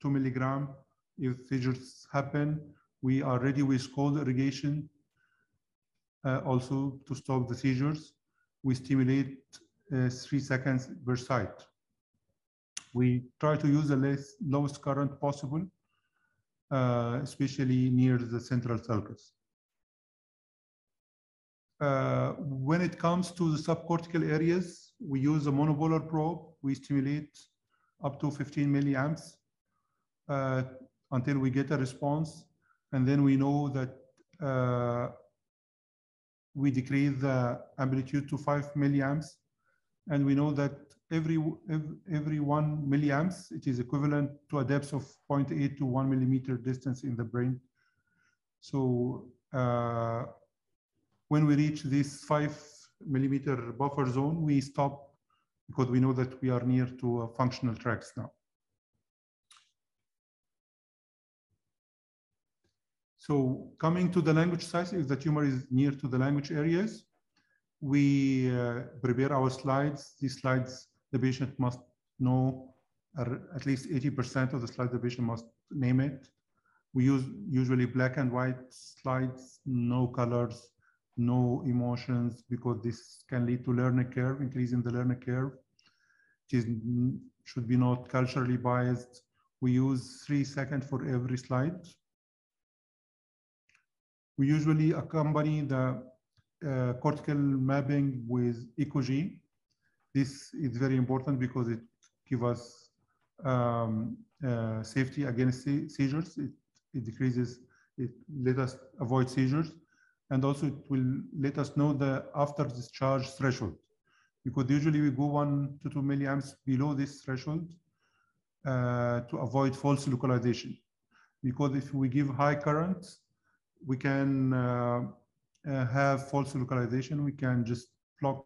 Speaker 12: 2 milligram. If seizures happen, we are ready with cold irrigation also to stop the seizures. We stimulate 3 seconds per site. We try to use the lowest current possible, especially near the central sulcus. When it comes to the subcortical areas, we use a monopolar probe. We stimulate up to 15 milliamps until we get a response. And then we know that we decrease the amplitude to 5 milliamps. And we know that every 1 milliamps, it is equivalent to a depth of 0.8 to 1 millimeter distance in the brain. So when we reach this 5 millimeter buffer zone, we stop because we know that we are near to functional tracks now. So coming to the language sites, if the tumor is near to the language areas, we prepare our slides. These slides, the patient must know, at least 80% of the slides the patient must name it. We use usually black and white slides, no colors, no emotions, because this can lead to learning curve, increase in the learning curve. It should be not culturally biased. We use 3 seconds for every slide. We usually accompany the cortical mapping with ECG. This is very important because it gives us safety against seizures. It decreases, it let us avoid seizures. And also it will let us know the after discharge threshold, because usually we go 1 to 2 milliamps below this threshold to avoid false localization. Because if we give high current, we can have false localization. We can just block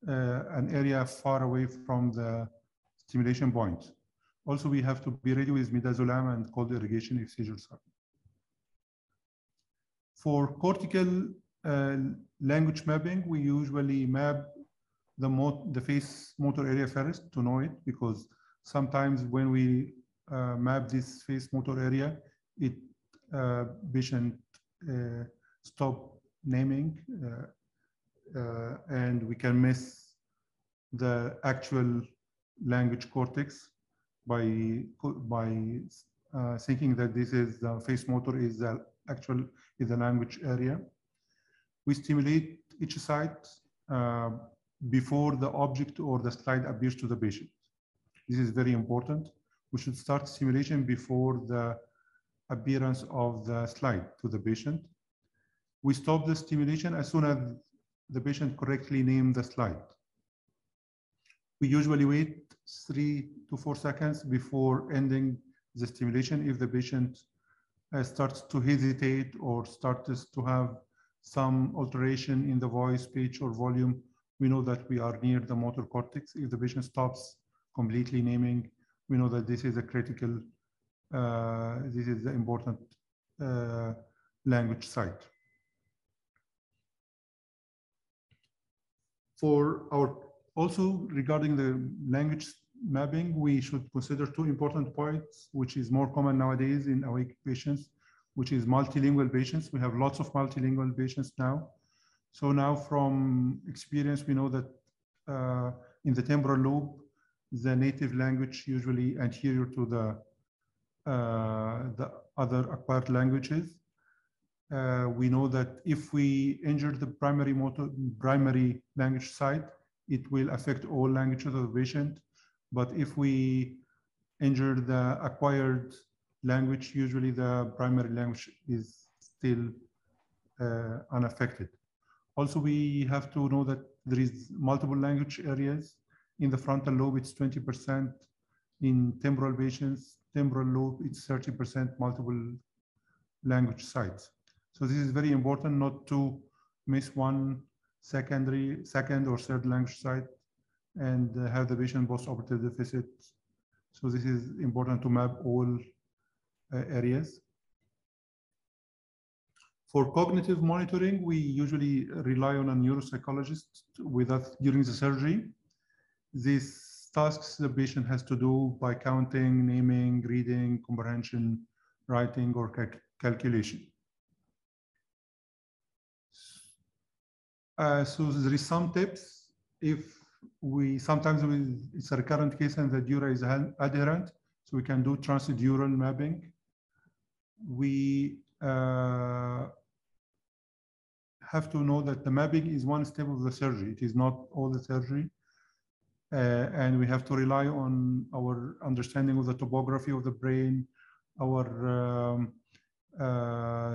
Speaker 12: an area far away from the stimulation point. Also, we have to be ready with midazolam and cold irrigation if seizures happen. For cortical language mapping, we usually map the face motor area first to know it, because sometimes when we map this face motor area, patient stop naming and we can miss the actual language cortex by thinking that this is the face motor is the language area. We stimulate each site before the object or the slide appears to the patient. This is very important. We should start stimulation before the appearance of the slide to the patient. We stop the stimulation as soon as the patient correctly named the slide. We usually wait 3 to 4 seconds before ending the stimulation. If the patient starts to hesitate or starts to have some alteration in the voice, pitch, or volume, we know that we are near the motor cortex. If the patient stops completely naming, we know that this is a critical, this is the important language site. Also regarding the language mapping, we should consider 2 important points, which is more common nowadays in awake patients, which is multilingual patients. We have lots of multilingual patients now. So now from experience, we know that in the temporal lobe, the native language usually anterior to the other acquired languages. We know that if we injure the primary language site, it will affect all languages of the patient. But if we injure the acquired language, usually the primary language is still unaffected. Also, we have to know that there is multiple language areas. In the frontal lobe, it's 20%. In temporal patients, temporal lobe, it's 30% multiple language sites. So this is very important not to miss one second or third language site and have the patient post-operative deficit. So this is important to map all areas. For cognitive monitoring, we usually rely on a neuropsychologist with us during the surgery. These tasks the patient has to do by counting, naming, reading, comprehension, writing, or calculation. So there is some tips. If sometimes it's a recurrent case and the dura is adherent, so we can do transdural mapping. We have to know that the mapping is one step of the surgery. It is not all the surgery. And we have to rely on our understanding of the topography of the brain, our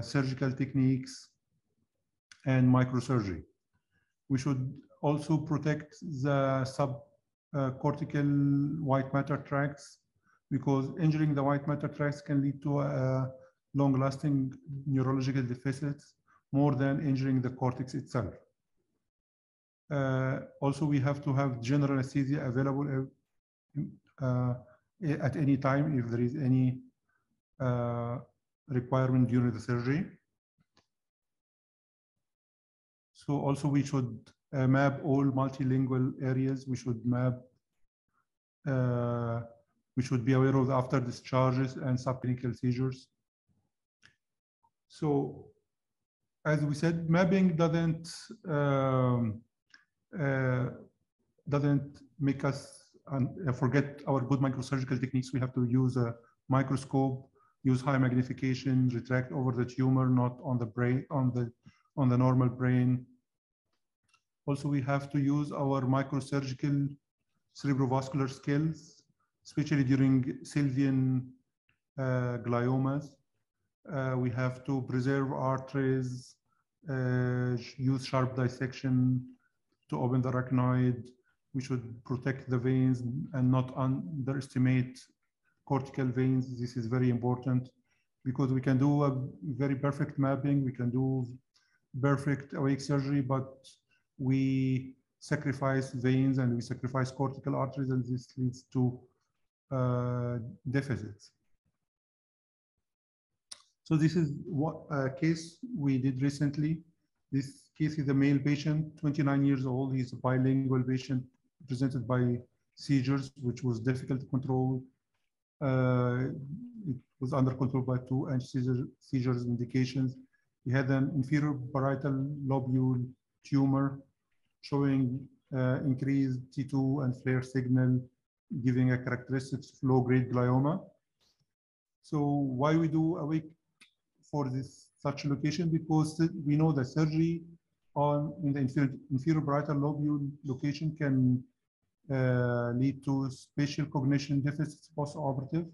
Speaker 12: surgical techniques, and microsurgery. We should also protect the subcortical white matter tracts, because injuring the white matter tracts can lead to long-lasting neurological deficits more than injuring the cortex itself. Also, we have to have general anesthesia available at any time if there is any requirement during the surgery. So also we should map all multilingual areas. We should map, we should be aware of the after discharges and subclinical seizures. So as we said, mapping doesn't make us forget our good microsurgical techniques. We have to use a microscope, use high magnification, retract over the tumor, not on the brain, on the normal brain. Also, we have to use our microsurgical cerebrovascular skills, especially during Sylvian gliomas. We have to preserve arteries, use sharp dissection to open the arachnoid. We should protect the veins and not underestimate cortical veins. This is very important because we can do a very perfect mapping. We can do perfect awake surgery, but we sacrifice veins and we sacrifice cortical arteries, and this leads to deficits. So this is what a case we did recently. This case is a male patient, 29 years old. He's a bilingual patient presented by seizures, which was difficult to control. It was under control by 2 anti-seizures indications. He had an inferior parietal lobule tumor showing increased T2 and flare signal, giving a characteristic low-grade glioma. So why we do awake for such a location? Because we know that surgery in the inferior parietal lobule location can lead to spatial cognition deficits post-operative.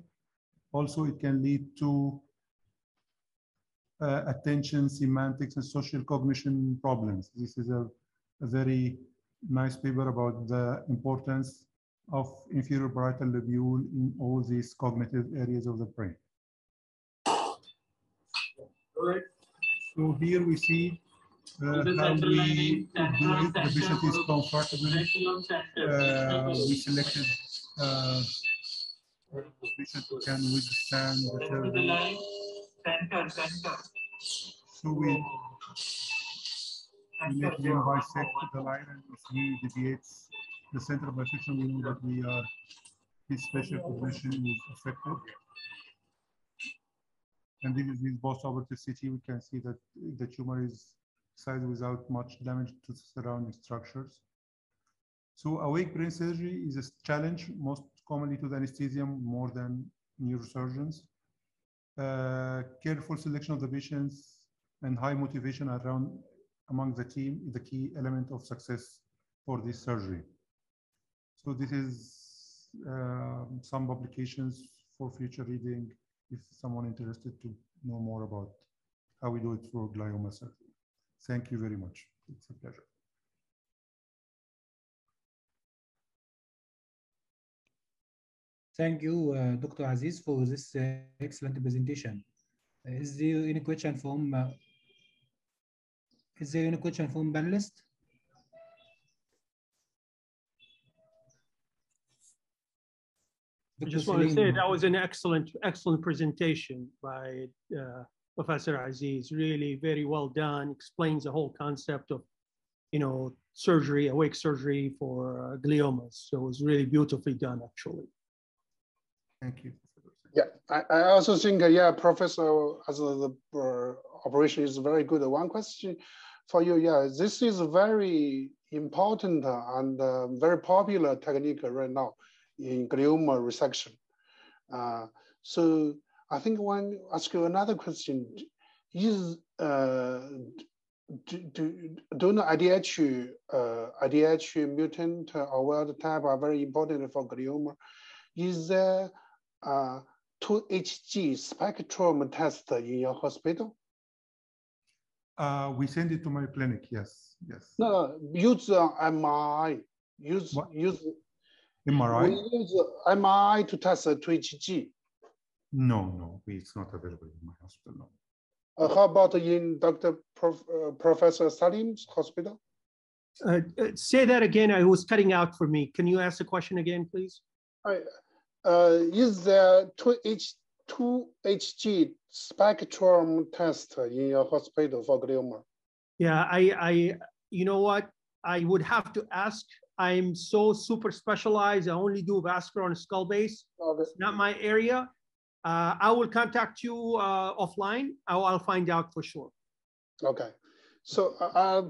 Speaker 12: Also, it can lead to attention, semantics, and social cognition problems. This is a very nice paper about the importance of inferior parietal lobule in all these cognitive areas of the brain. So here we see how we do it. The patient is comfortable. We selected patient who can withstand the surgery. So we let him bisect the line, and if he deviates the center of bisection, we know that his spatial cognition is affected. And this is his post-operative CT. We can see that the tumor is sized without much damage to the surrounding structures. So awake brain surgery is a challenge, most commonly to the anesthesium more than neurosurgeons. Careful selection of the patients and high motivation among the team is the key element of success for this surgery. So this is some publications for future reading if someone interested to know more about how we do it for glioma surgery. Thank you very much. It's a pleasure.
Speaker 4: Thank you, Dr. Aziz, for this excellent presentation. Is there any question from panelists?
Speaker 7: I just want to say that was an excellent presentation by Professor Aziz. Really very well done. Explains the whole concept of, surgery, awake surgery for gliomas. So it was really beautifully done, actually.
Speaker 12: Thank you.
Speaker 3: Yeah, I also think, yeah, Professor, as the operation is very good. One question for you, yeah, this is very important and very popular technique right now in glioma resection. So I think when I ask you another question, is do the IDH mutant or wild type are very important for glioma? Is there 2HG spectrum test in your hospital?
Speaker 12: We send it to my clinic. Yes, yes.
Speaker 3: No, use MRI. Use
Speaker 12: MRI.
Speaker 3: We use MRI to test 2HG.
Speaker 12: No, it's not available in my hospital. No.
Speaker 3: How about in Professor Salim's hospital?
Speaker 7: Say that again. I was cutting out for me. Can you ask the question again, please?
Speaker 3: Is there 2HG spectrum test in your hospital for glioma?
Speaker 7: Yeah, you know what? I would have to ask. I'm so super specialized. I only do vascular on skull base.
Speaker 3: Okay.
Speaker 7: It's not my area. I will contact you offline. I'll find out for sure.
Speaker 3: Okay. So,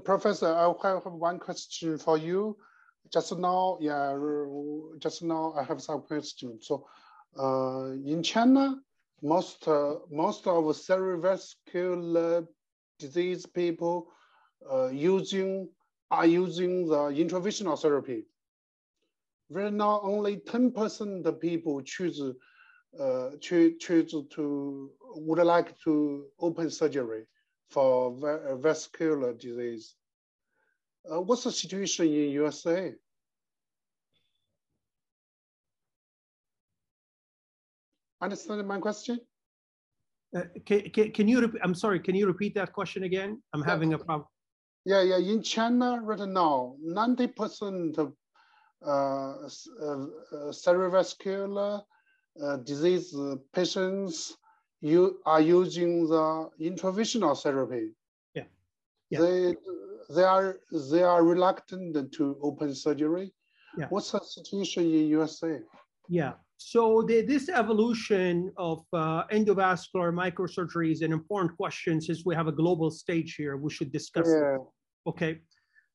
Speaker 3: Professor, I have one question for you. Just now, I have some questions. So, in China, most of cerebrovascular disease people are using the intravitreal therapy. Right now, only 10% of people would like to open surgery for vascular disease. What's the situation in USA? Understand my question?
Speaker 7: Can you repeat? I'm sorry. Can you repeat that question again? I'm having a problem.
Speaker 3: Yeah. In China right now, 90% of cerebrovascular disease patients are using the intravitreal therapy.
Speaker 7: Yeah.
Speaker 3: They are reluctant to open surgery.
Speaker 7: Yeah.
Speaker 3: What's the situation in USA?
Speaker 7: Yeah. So this evolution of endovascular microsurgery is an important question. Since we have a global stage here, we should discuss it. Okay.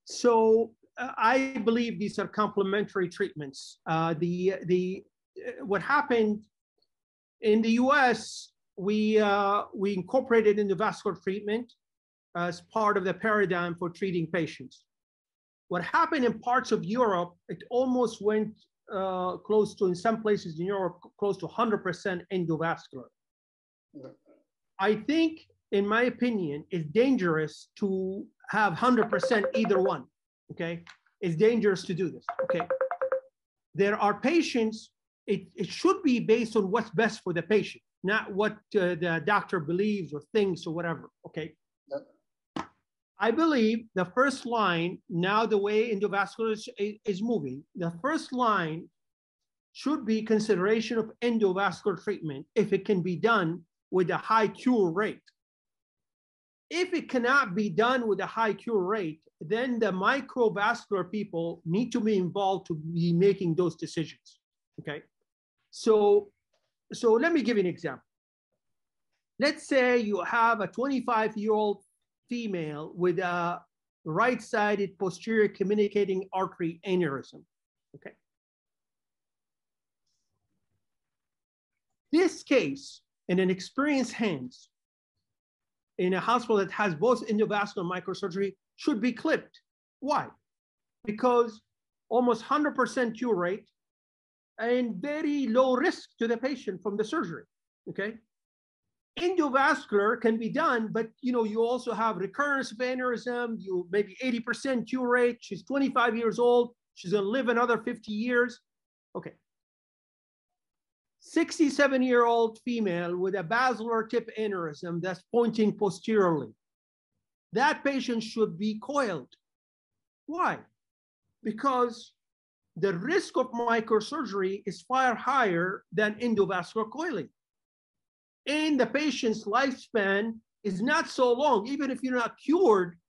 Speaker 7: So I believe these are complementary treatments. What happened in the US, we incorporated endovascular treatment as part of the paradigm for treating patients. What happened in parts of Europe, it almost went close to, in some places in Europe, close to 100% endovascular. I think, in my opinion, it's dangerous to have 100% either one, okay? It's dangerous to do this, okay? There are patients, it should be based on what's best for the patient, not what the doctor believes or thinks or whatever, okay? I believe the first line, now the way endovascular is moving, the first line should be consideration of endovascular treatment if it can be done with a high cure rate. If it cannot be done with a high cure rate, then the microvascular people need to be involved to be making those decisions, okay? So let me give you an example. Let's say you have a 25-year-old female with a right-sided posterior communicating artery aneurysm, okay? This case, in an experienced hands, in a hospital that has both endovascular and microsurgery, should be clipped. Why? Because almost 100% cure rate and very low risk to the patient from the surgery, okay? Endovascular can be done, but you also have recurrence of aneurysm, you maybe 80% cure rate, she's 25 years old, she's gonna live another 50 years, okay. 67-year-old female with a basilar tip aneurysm that's pointing posteriorly. That patient should be coiled. Why? Because the risk of microsurgery is far higher than endovascular coiling. And the patient's lifespan is not so long. Even if you're not cured,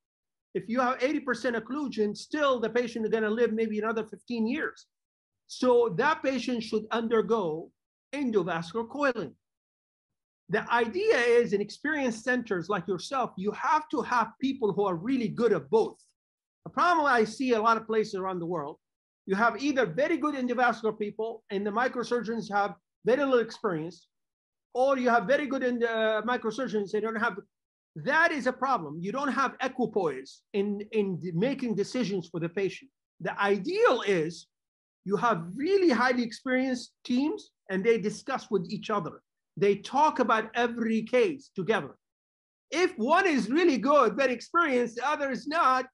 Speaker 7: if you have 80% occlusion, still the patient is gonna live maybe another 15 years. So that patient should undergo endovascular coiling. The idea is, in experienced centers like yourself, you have to have people who are really good at both. The problem I see a lot of places around the world, you have either very good endovascular people and the microsurgeons have very little experience, or you have very good microsurgeons, they don't have. That is a problem. You don't have equipoise in making decisions for the patient. The ideal is you have really highly experienced teams and they discuss with each other. They talk about every case together. If one is really good, very experienced, the other is not,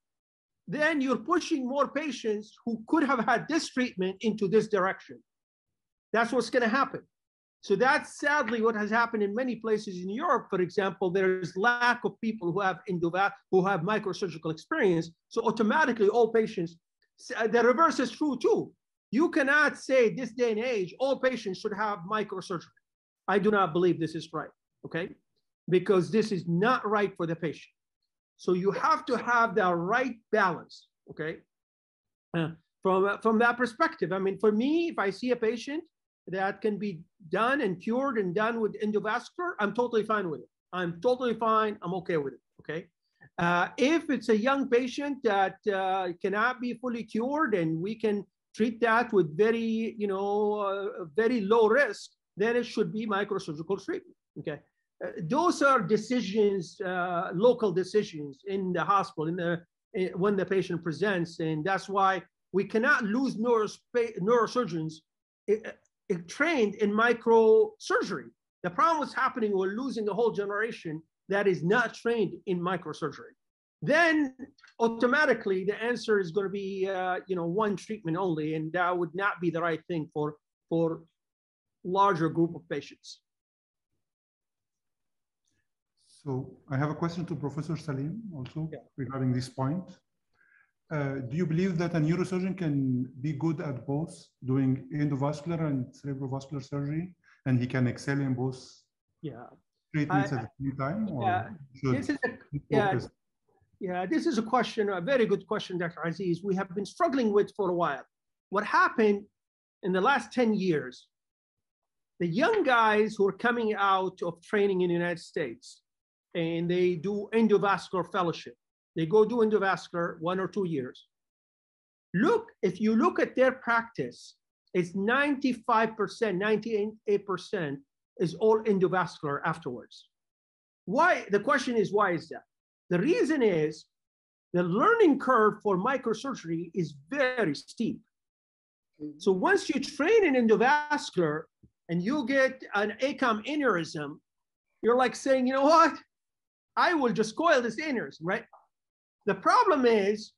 Speaker 7: then you're pushing more patients who could have had this treatment into this direction. That's what's going to happen. So that's sadly what has happened in many places in Europe. For example, there's lack of people who have microsurgical experience. So automatically all patients, the reverse is true too. You cannot say this day and age, all patients should have microsurgery. I do not believe this is right, okay? Because this is not right for the patient. So you have to have the right balance, okay? From that perspective, I mean, for me, if I see a patient that can be done and cured and done with endovascular, I'm totally fine with it. I'm totally fine, I'm okay with it, okay? If it's a young patient that cannot be fully cured and we can treat that with very, very low risk, then it should be microsurgical treatment, okay? Those are decisions, local decisions in the hospital, when the patient presents, and that's why we cannot lose neurosurgeons trained in microsurgery. The problem was happening, we're losing a whole generation that is not trained in microsurgery. Then automatically the answer is going to be, one treatment only, and that would not be the right thing for larger group of patients.
Speaker 12: So I have a question to Professor Salim also regarding this point. Do you believe that a neurosurgeon can be good at both doing endovascular and cerebrovascular surgery, and he can excel in both treatments at the same time? Or
Speaker 7: this is a question, a very good question, Dr. Aziz. We have been struggling with for a while. What happened in the last 10 years, the young guys who are coming out of training in the United States, and they do endovascular fellowship. They go do endovascular 1 or 2 years. If you look at their practice, it's 95%, 98% is all endovascular afterwards. Why? The question is, why is that? The reason is the learning curve for microsurgery is very steep. So once you train in endovascular and you get an ACOM aneurysm, you're like saying, you know what? I will just coil this aneurysm, right? The problem is,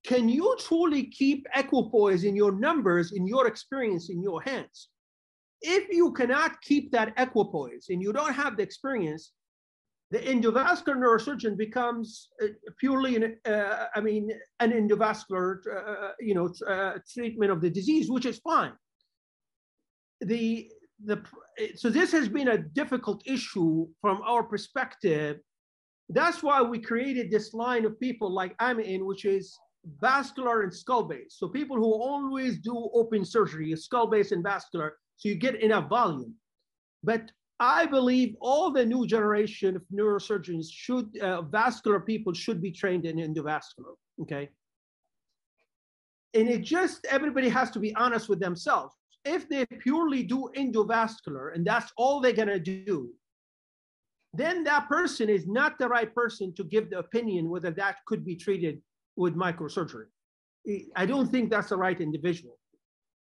Speaker 7: can you truly keep equipoise in your numbers, in your experience, in your hands? If you cannot keep that equipoise and you don't have the experience, the endovascular neurosurgeon becomes purely an endovascular, treatment of the disease, which is fine. So this has been a difficult issue from our perspective. That's why we created this line of people like I'm in, which is vascular and skull-based. So people who always do open surgery, skull-based and vascular, so you get enough volume. But I believe all the new generation of neurosurgeons vascular people should be trained in endovascular, okay? And everybody has to be honest with themselves. If they purely do endovascular and that's all they're gonna do, then that person is not the right person to give the opinion whether that could be treated with microsurgery. I don't think that's the right individual.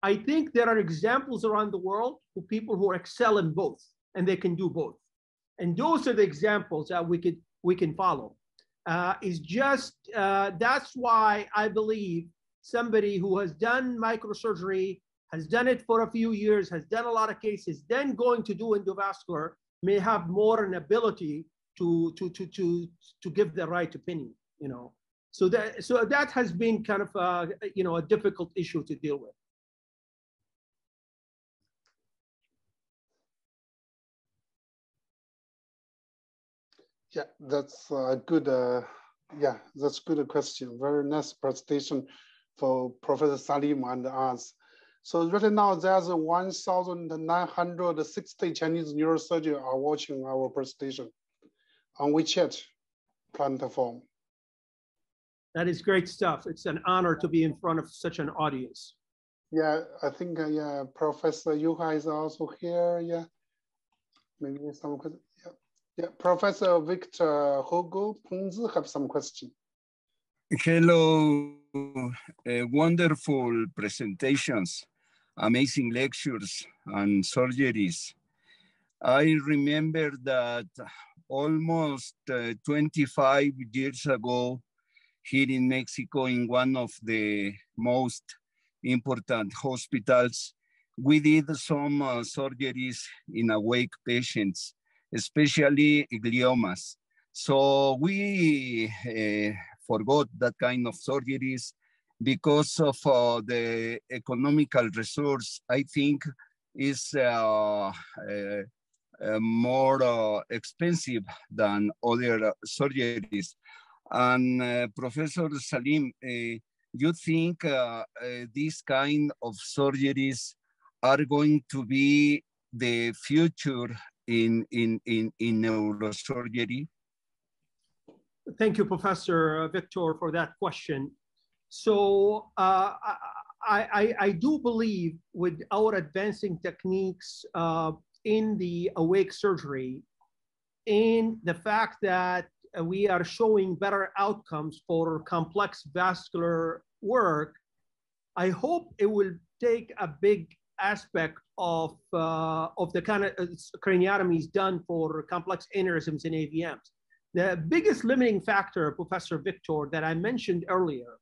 Speaker 7: I think there are examples around the world for people who excel in both and they can do both. And those are the examples that we can follow. That's why I believe somebody who has done microsurgery, has done it for a few years, has done a lot of cases, then going to do endovascular may have more an ability to give the right opinion, So that has been kind of a difficult issue to deal with.
Speaker 3: Yeah, that's a good. That's a good question. Very nice presentation for Professor Salim and us. So right now, there's 1,960 Chinese neurosurgeons are watching our presentation on WeChat platform.
Speaker 7: That is great stuff. It's an honor to be in front of such an audience.
Speaker 3: Yeah, I think yeah, Professor Yuha is also here. Yeah, maybe some question. Yeah, yeah. Professor Victor Hugo Pengzi have some question.
Speaker 13: Hello, wonderful presentations, amazing lectures and surgeries. I remember that almost 25 years ago, here in Mexico, in one of the most important hospitals, we did some surgeries in awake patients, especially gliomas. So we forgot that kind of surgeries because of the economical resource. I think is more expensive than other surgeries. And Professor Salim, you think these kind of surgeries are going to be the future in neurosurgery?
Speaker 7: Thank you, Professor Victor, for that question. So I do believe with our advancing techniques in the awake surgery, in the fact that we are showing better outcomes for complex vascular work, I hope it will take a big aspect of the kind of craniotomies done for complex aneurysms and AVMs. The biggest limiting factor, Professor Victor, that I mentioned earlier,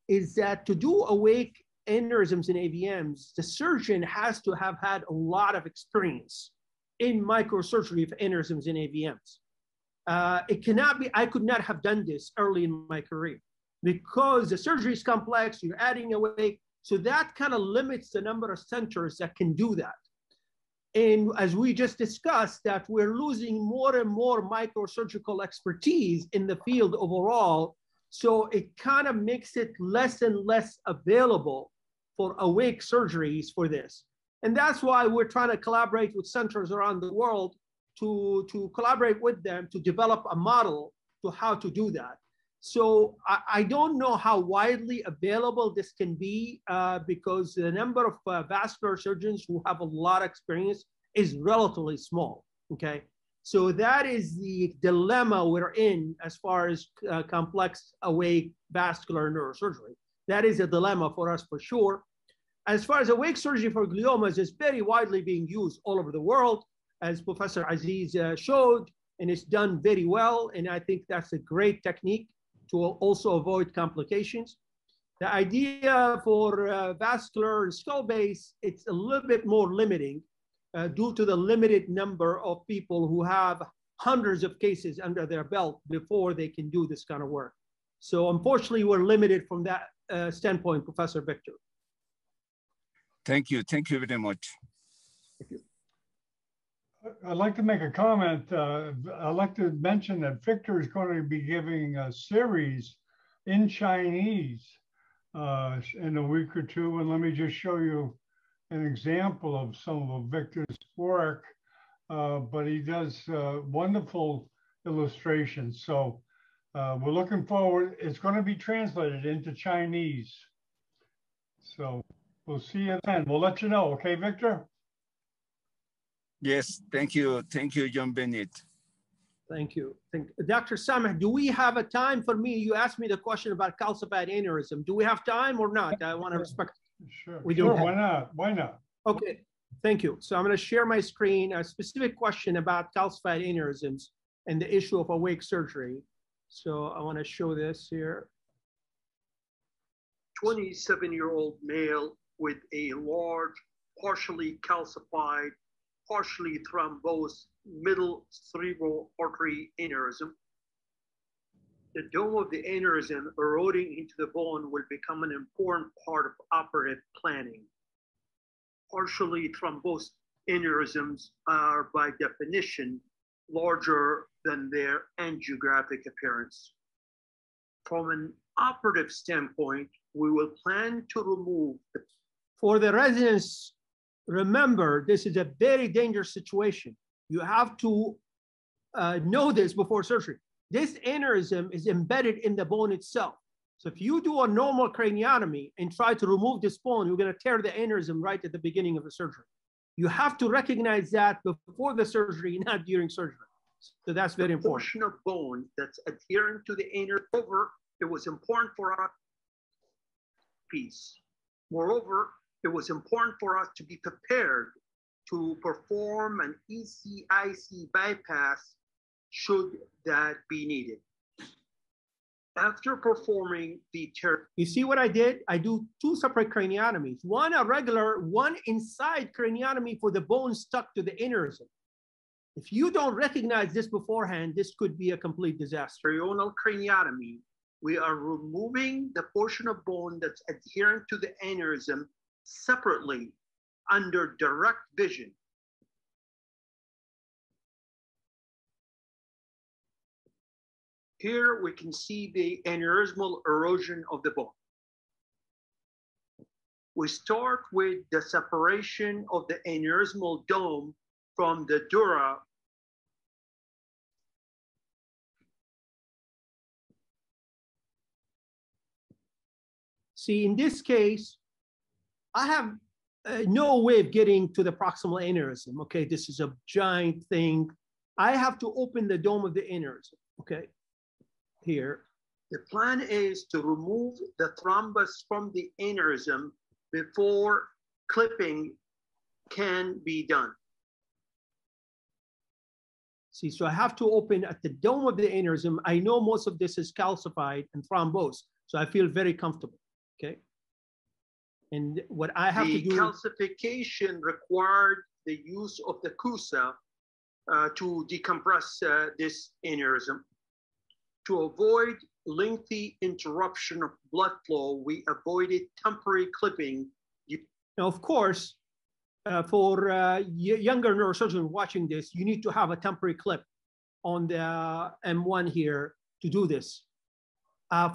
Speaker 7: is that to do awake aneurysms and AVMs, the surgeon has to have had a lot of experience in microsurgery of aneurysms and AVMs. It cannot be, I could not have done this early in my career because the surgery is complex, you're adding awake, so that kind of limits the number of centers that can do that. And as we just discussed, that we're losing more and more microsurgical expertise in the field overall. So it kind of makes it less and less available for awake surgeries for this. And that's why we're trying to collaborate with centers around the world to collaborate with them to develop a model to how to do that. So I don't know how widely available this can be because the number of vascular surgeons who have a lot of experience is relatively small, okay? So that is the dilemma we're in as far as complex awake vascular neurosurgery. That is a dilemma for us for sure. As far as awake surgery for gliomas, it's very widely being used all over the world, as Professor Aziz showed, and it's done very well. And I think that's a great technique to also avoid complications. The idea for vascular skull base, it's a little bit more limiting due to the limited number of people who have hundreds of cases under their belt before they can do this kind of work. So unfortunately, we're limited from that standpoint, Professor Victor.
Speaker 13: Thank you. Thank you very much.
Speaker 7: Thank you.
Speaker 1: I'd like to make a comment. I'd like to mention that Victor is going to be giving a series in Chinese in a week or two. And let me just show you an example of some of Victor's work. But he does wonderful illustrations. So we're looking forward. It's going to be translated into Chinese. So we'll see you then. We'll let you know. Okay, Victor?
Speaker 13: Yes, thank you. Thank you, John Bennett.
Speaker 7: Thank you. Dr. Sameh, do we have a time for me? You asked me the question about calcified aneurysm. Do we have time or not? I want to respect.
Speaker 1: Sure.
Speaker 7: We do.
Speaker 1: Sure. Why not? Why not?
Speaker 7: Okay. Thank you. So I'm going to share my screen, a specific question about calcified aneurysms and the issue of awake surgery. So I want to show this here. 27-year-old male with a large, partially calcified, partially thrombosed middle cerebral artery aneurysm. The dome of the aneurysm eroding into the bone will become an important part of operative planning. Partially thrombosed aneurysms are by definition larger than their angiographic appearance. From an operative standpoint, we will plan to remove the... For the residents, remember, this is a very dangerous situation. You have to know this before surgery. This aneurysm is embedded in the bone itself. So if you do a normal craniotomy and try to remove this bone, you're going to tear the aneurysm right at the beginning of the surgery. You have to recognize that before the surgery, not during surgery. So that's very important.
Speaker 14: Portion of bone that's adherent to the aneurysm. It was important for us piece. Moreover, it was important for us to be prepared to perform an ECIC bypass should that be needed. After performing the
Speaker 7: you see what I did? I do two separate craniotomies. One a regular, one inside craniotomy for the bone stuck to the aneurysm. If you don't recognize this beforehand, this could be a complete disaster.
Speaker 14: Peritoneal craniotomy, we are removing the portion of bone that's adherent to the aneurysm separately under direct vision. Here we can see the aneurysmal erosion of the bone. We start with the separation of the aneurysmal dome from the dura.
Speaker 7: See, in this case, I have no way of getting to the proximal aneurysm. Okay, this is a giant thing. I have to open the dome of the aneurysm. Okay. Here.
Speaker 14: The plan is to remove the thrombus from the aneurysm before clipping can be done.
Speaker 7: See, so I have to open at the dome of the aneurysm. I know most of this is calcified and thrombosed, so I feel very comfortable, okay? And what I have to do—
Speaker 14: The calcification required the use of the CUSA to decompress this aneurysm. To avoid lengthy interruption of blood flow, we avoided temporary clipping.
Speaker 7: Now, of course, for younger neurosurgeons watching this, you need to have a temporary clip on the M1 here to do this.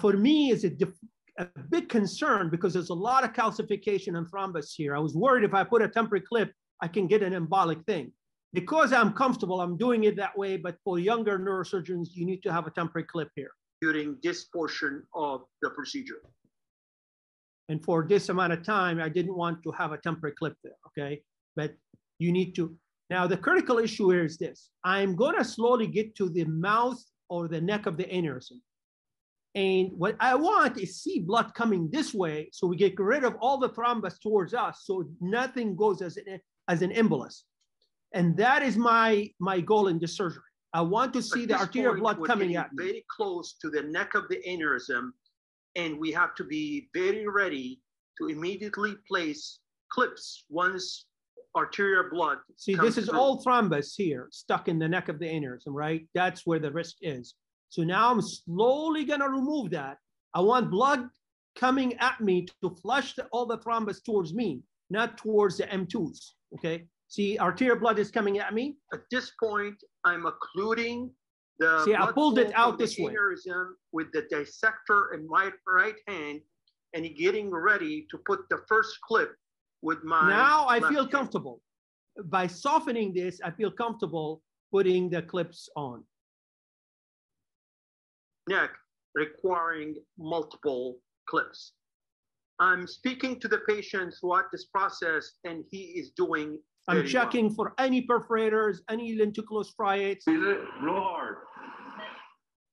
Speaker 7: For me, it's a big concern because there's a lot of calcification and thrombus here. I was worried if I put a temporary clip, I can get an embolic thing. Because I'm comfortable, I'm doing it that way, but for younger neurosurgeons, you need to have a temporary clip here.
Speaker 14: During this portion of the procedure.
Speaker 7: And for this amount of time, I didn't want to have a temporary clip there, okay? But you need to. Now, the critical issue here is this. I'm gonna slowly get to the mouth or the neck of the aneurysm. And what I want is see blood coming this way so we get rid of all the thrombus towards us so nothing goes as an embolus. And that is my goal in this surgery. I want to see the arterial blood coming at me.
Speaker 14: Very close to the neck of the aneurysm, and we have to be very ready to immediately place clips once arterial blood
Speaker 7: See, this is all thrombus here, stuck in the neck of the aneurysm, right? That's where the risk is. So now I'm slowly gonna remove that. I want blood coming at me to flush all the thrombus towards me, not towards the M2s, okay? See, arterial blood is coming at me.
Speaker 14: At this point, I'm occluding the
Speaker 7: See, I pulled it out this way.
Speaker 14: Aneurysm with the dissector in my right hand and getting ready to put the first clip with my
Speaker 7: Now I feel
Speaker 14: hand.
Speaker 7: comfortable. By softening this, I feel comfortable putting the clips on.
Speaker 14: Neck requiring multiple clips. I'm speaking to the patient throughout this process and he is doing
Speaker 7: I'm checking for any perforators, any lenticular striates.
Speaker 8: Is it real hard?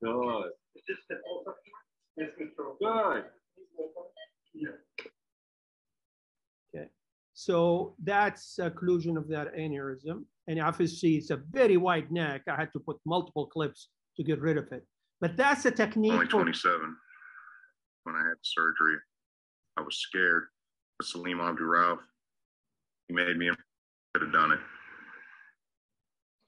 Speaker 8: Good. Good.
Speaker 7: Okay, so that's occlusion of that aneurysm. And obviously it's a very wide neck. I had to put multiple clips to get rid of it. But that's a technique.
Speaker 15: Only 27 when I had surgery. I was scared. Salim Abdurrauf, he made me could have done it.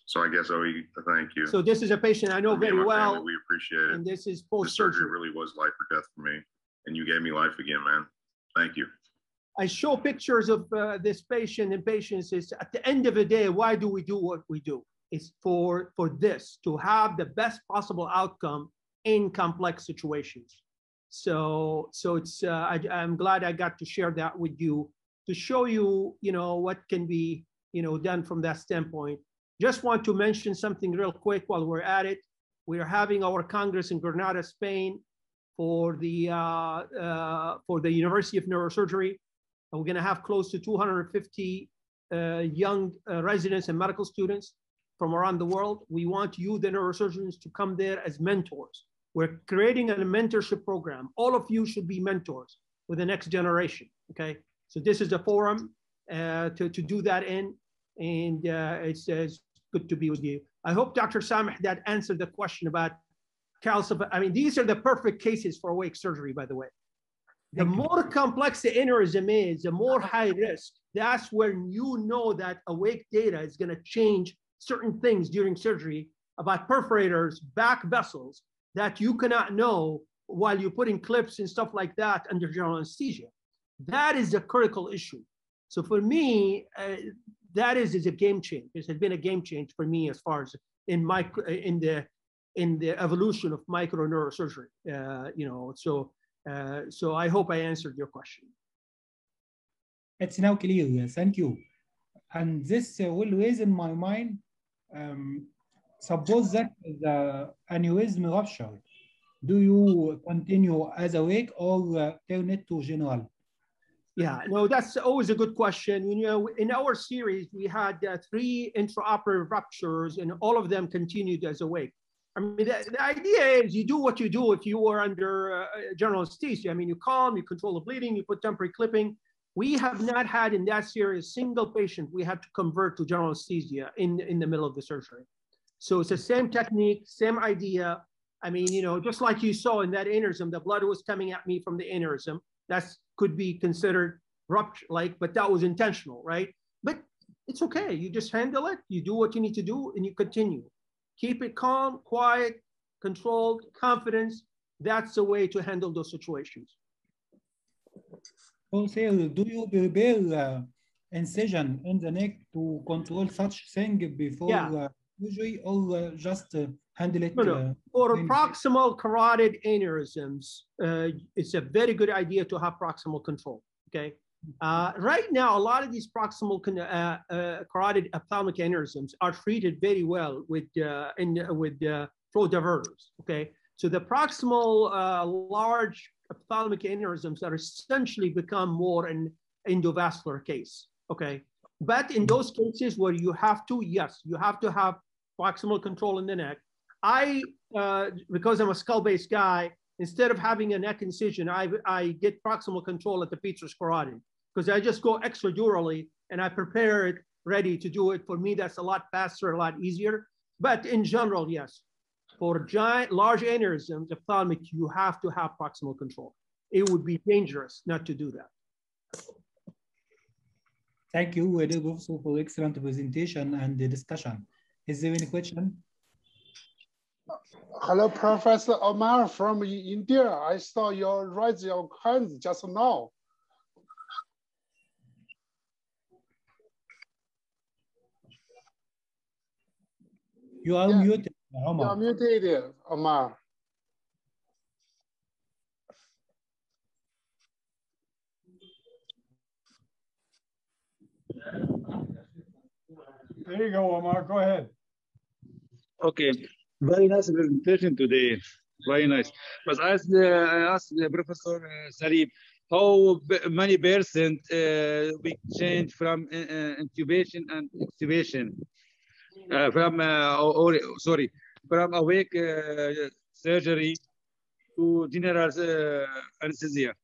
Speaker 15: So I guess I owe you a thank you.
Speaker 7: So this is a patient I know very well.
Speaker 15: Family, we appreciate it.
Speaker 7: And this is
Speaker 15: This
Speaker 7: post-surgery.
Speaker 15: surgery really was life or death for me. And you gave me life again, man. Thank you.
Speaker 7: I show pictures of this patient and patients. Is at the end of the day, why do we do what we do? It's for this, to have the best possible outcome in complex situations. So it's I'm glad I got to share that with you to show you, what can be, done from that standpoint. Just want to mention something real quick while we're at it. We are having our Congress in Granada, Spain for the University of Neurosurgery. And we're going to have close to 250 young residents and medical students from around the world. We want you, the neurosurgeons, to come there as mentors. We're creating a mentorship program. All of you should be mentors for the next generation, okay? So this is a forum to do that in, and it's good to be with you. I hope, Dr. Sameh, that answered the question about calcium. I mean, these are the perfect cases for awake surgery, by the way. The more complex the aneurysm is, the more high risk. That's when you know that awake data is going to change certain things during surgery about perforators, back vessels, that you cannot know while you're putting clips and stuff like that under general anesthesia. That is a critical issue. So for me, that is a game change. It has been a game change for me as far as in the evolution of microneurosurgery. You know, so I hope I answered your question.
Speaker 4: It's now clear. Thank you. And this will raise in my mind. Suppose that the aneurysm rupture, do you continue as awake or turn it to general?
Speaker 7: Yeah, no, that's always a good question. You know, in our series, we had 3 intraoperative ruptures, and all of them continued as awake. I mean, the idea is you do what you do if you were under general anesthesia. I mean, you calm, you control the bleeding, you put temporary clipping. We have not had in that series a single patient we had to convert to general anesthesia in the middle of the surgery. So it's the same technique, same idea. I mean, you know, just like you saw in that aneurysm, the blood was coming at me from the aneurysm. That could be considered rupture, but that was intentional, right? But it's okay. You just handle it. You do what you need to do, and you continue. Keep it calm, quiet, controlled, confidence. That's the way to handle those situations.
Speaker 4: Also, do you prepare incision in the neck to control such thing before surgery, or just handle it?
Speaker 7: No. For proximal carotid aneurysms, it's a very good idea to have proximal control, okay? Right now, a lot of these proximal carotid ophthalmic aneurysms are treated very well with flow diverters, okay? So the proximal large ophthalmic aneurysms are essentially become more an endovascular case, okay? But in those cases where you have to, yes, you have to have proximal control in the neck. Because I'm a skull-based guy, instead of having a neck incision, I get proximal control at the petrous carotid, because I just go extradurally and I prepare it ready to do it. For me, that's a lot faster, a lot easier. But in general, yes, for giant, large aneurysms, ophthalmic, you have to have proximal control. It would be dangerous not to do that.
Speaker 4: Thank you, Professor, for excellent presentation and the discussion. Is there any question?
Speaker 3: Hello, Professor Omar from India. I saw you raise your hands just now.
Speaker 4: You are muted, Omar.
Speaker 3: You are muted, Omar.
Speaker 1: There you go, Omar. Go ahead.
Speaker 16: Okay. Very nice presentation today. Very nice. But I asked Professor Salim, how many percent we change from intubation and extubation? From awake surgery to general anesthesia.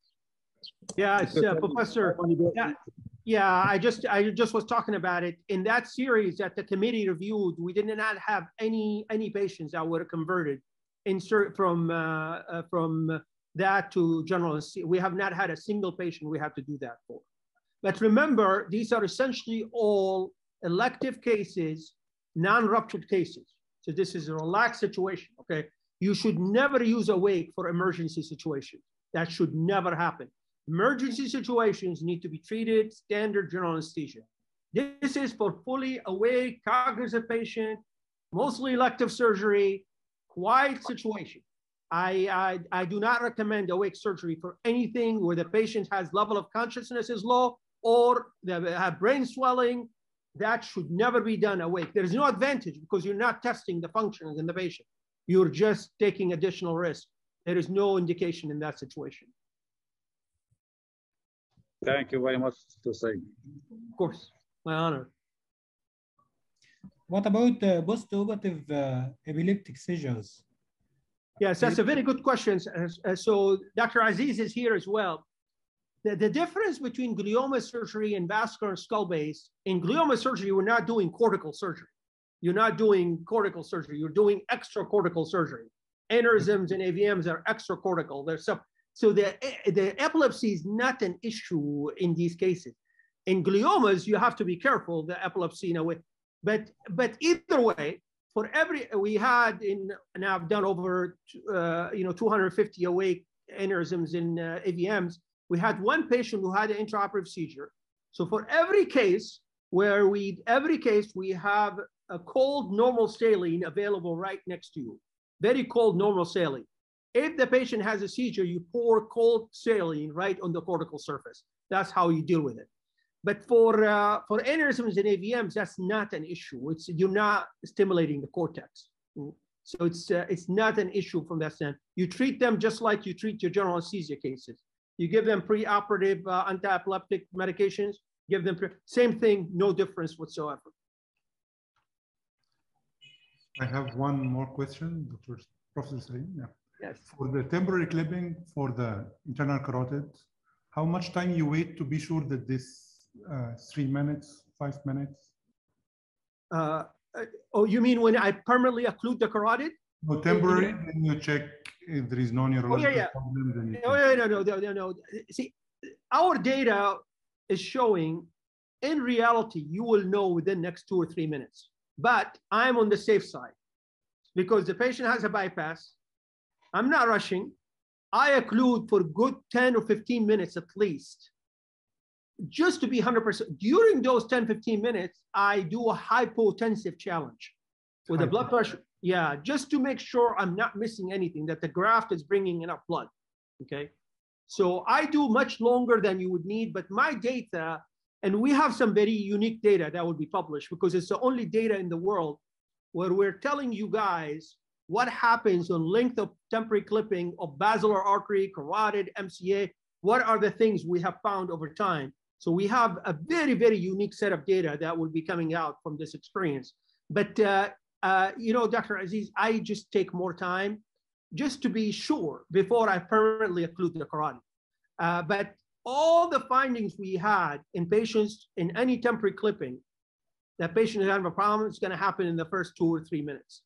Speaker 7: Yeah, it's Professor. Yeah, I just was talking about it. In that series that the committee reviewed, we did not have any patients that were converted from that to general anesthesia. We have not had a single patient we have to do that for. But remember, these are essentially all elective cases, non-ruptured cases. So this is a relaxed situation, okay? You should never use awake for emergency situations. That should never happen. Emergency situations need to be treated standard general anesthesia. This is for fully awake, cognizant patient, mostly elective surgery, quiet situation. I do not recommend awake surgery for anything where the patient has level of consciousness is low or they have brain swelling. That should never be done awake. There's no advantage because you're not testing the functions in the patient. You're just taking additional risk. There is no indication in that situation.
Speaker 16: Thank you very much to say.
Speaker 7: Of course, my honor.
Speaker 4: What about post-operative epileptic seizures?
Speaker 7: Yes, that's a very good question. So Dr. Aziz is here as well. The difference between glioma surgery and vascular and skull base, in glioma surgery, we're not doing cortical surgery. You're not doing cortical surgery. You're doing extracortical surgery. Aneurysms and AVMs are extracortical. So the epilepsy is not an issue in these cases. In gliomas, you have to be careful, the epilepsy in a way. But either way, for every, we had in, and I've done over 250 awake aneurysms in AVMs. We had one patient who had an intraoperative seizure. So for every case we have a cold normal saline available right next to you, very cold normal saline. If the patient has a seizure, you pour cold saline right on the cortical surface. That's how you deal with it. But for aneurysms and AVMs, that's not an issue. You're not stimulating the cortex. So it's not an issue from that standpoint. You treat them just like you treat your general anesthesia cases. You give them preoperative anti-epileptic medications, give them, same thing, no difference whatsoever.
Speaker 12: I have one more question, Dr. Professor Salim. Yeah.
Speaker 7: Yes.
Speaker 12: For the temporary clipping for the internal carotid, how much time you wait to be sure that this 3 minutes, 5 minutes?
Speaker 7: Oh, you mean when I permanently occlude the carotid?
Speaker 12: No, temporary, then you check if there is no neurological problem. Then
Speaker 7: No. See, our data is showing, in reality, you will know within the next 2 or 3 minutes. But I'm on the safe side because the patient has a bypass. I'm not rushing. I occlude for good 10 or 15 minutes at least, just to be 100%. During those 10, 15 minutes, I do a hypotensive challenge with the blood pressure. Yeah, just to make sure I'm not missing anything, that the graft is bringing enough blood, okay? So I do much longer than you would need, but my data, and we have some very unique data that will be published because it's the only data in the world where we're telling you guys what happens on length of temporary clipping of basilar artery, carotid, MCA, what are the things we have found over time. So we have a very, very unique set of data that will be coming out from this experience. But, Dr. Aziz, I just take more time just to be sure before I permanently occlude the carotid. But all the findings we had in patients in any temporary clipping, that patient is having a problem, it's going to happen in the first 2 or 3 minutes.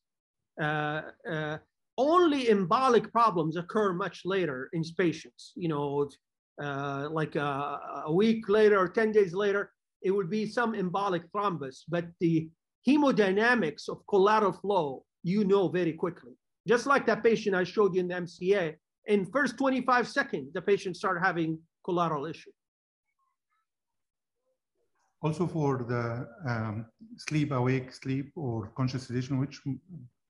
Speaker 7: Only embolic problems occur much later in patients, like a week later or 10 days later, it would be some embolic thrombus, but the hemodynamics of collateral flow, very quickly. Just like that patient I showed you in the MCA, in first 25 seconds, the patient started having collateral issue.
Speaker 12: Also for the sleep, awake, sleep, or conscious sedation,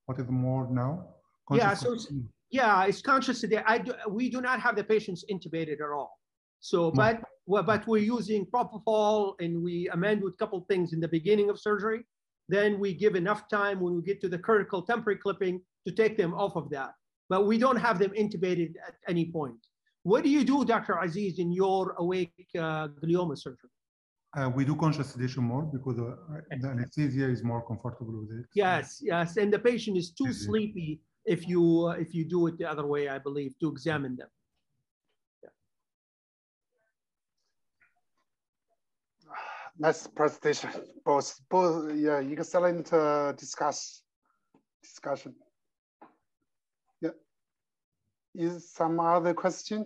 Speaker 12: what is more now?
Speaker 7: It's conscious sedation. We do not have the patients intubated at all. So, but we're using propofol, and we amend with a couple things in the beginning of surgery. Then we give enough time when we get to the critical temporary clipping to take them off of that. But we don't have them intubated at any point. What do you do, Dr. Aziz, in your awake glioma surgery?
Speaker 12: We do conscious sedation more because the anesthesia is more comfortable with it.
Speaker 7: Yes, and the patient is too sleepy if you do it the other way, I believe, to examine them.
Speaker 3: Nice presentation, both excellent discussion. Yeah, is some other question?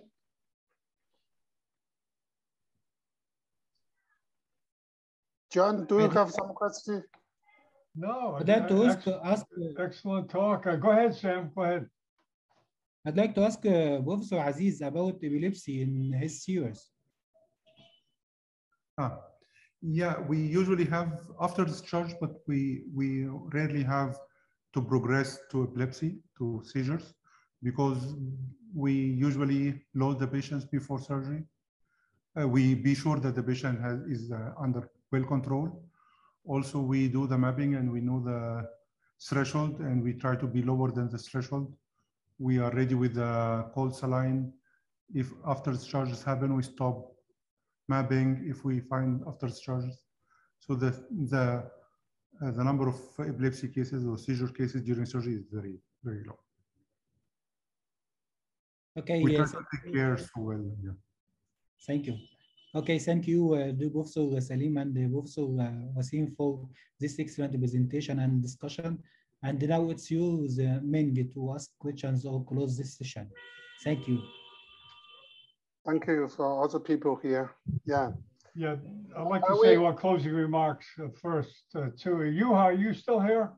Speaker 3: John, do you have some question?
Speaker 1: No,
Speaker 4: I'd like to ask.
Speaker 1: Excellent talk. Go ahead, Sam. Go ahead.
Speaker 4: I'd like to ask Professor Aziz about epilepsy in his series.
Speaker 12: Yeah, we usually have after discharge, but we rarely have to progress to epilepsy, to seizures, because we usually load the patients before surgery. We be sure that the patient is under well control. Also, we do the mapping and we know the threshold, and we try to be lower than the threshold We are ready with the cold saline. If after discharges happen, we stop mapping if we find after discharges. So the number of epilepsy cases or seizure cases during surgery is very, very low.
Speaker 4: Okay,
Speaker 12: we
Speaker 4: yes.
Speaker 12: try to take care so well. Yeah.
Speaker 4: Thank you. Okay, thank you, Professor Salim and Professor Wasim for this excellent presentation and discussion. And now it's you, the Ming, to ask questions or close this session. Thank you.
Speaker 3: Thank you for all the people here. Yeah.
Speaker 1: Yeah, I'd like to say one closing remarks first to Yuha. Are you still here?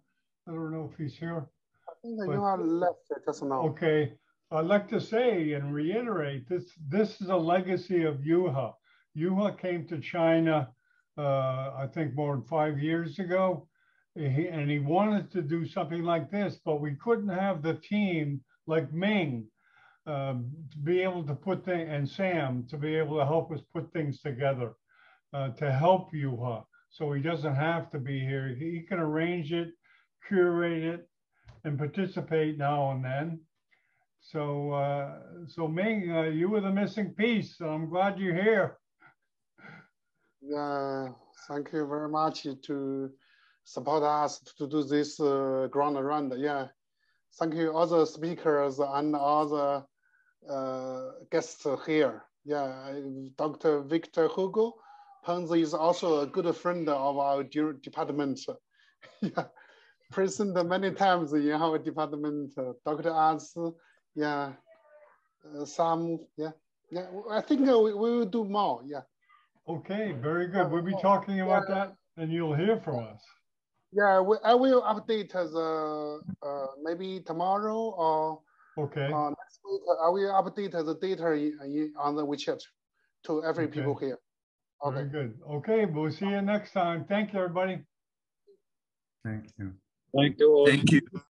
Speaker 1: I don't know if he's here.
Speaker 3: I think you are left just now.
Speaker 1: Okay. I'd like to say and reiterate this is a legacy of Yuha. Yuha came to China, I think more than 5 years ago, and he wanted to do something like this, but we couldn't have the team like Ming to be able to put things, and Sam to be able to help us put things together to help Yuha. So he doesn't have to be here. He can arrange it, curate it, and participate now and then. So, so Ming, you were the missing piece. So I'm glad you're here.
Speaker 3: Yeah, thank you very much to support us to do this ground round. Yeah, thank you all the speakers and all the guests here. Yeah, Dr. Victor Hugo Ponzi is also a good friend of our department. Yeah, present many times in our department. Dr. Arts. Yeah, some, yeah. I think we will do more, yeah.
Speaker 1: Okay, very good. We'll be talking about that and you'll hear from us.
Speaker 3: Yeah, I will update the, maybe tomorrow or next week. I will update the data on the WeChat to every people here.
Speaker 1: Okay. Very good. Okay, we'll see you next time. Thank you, everybody.
Speaker 12: Thank you.
Speaker 16: Thank you.
Speaker 13: Thank you.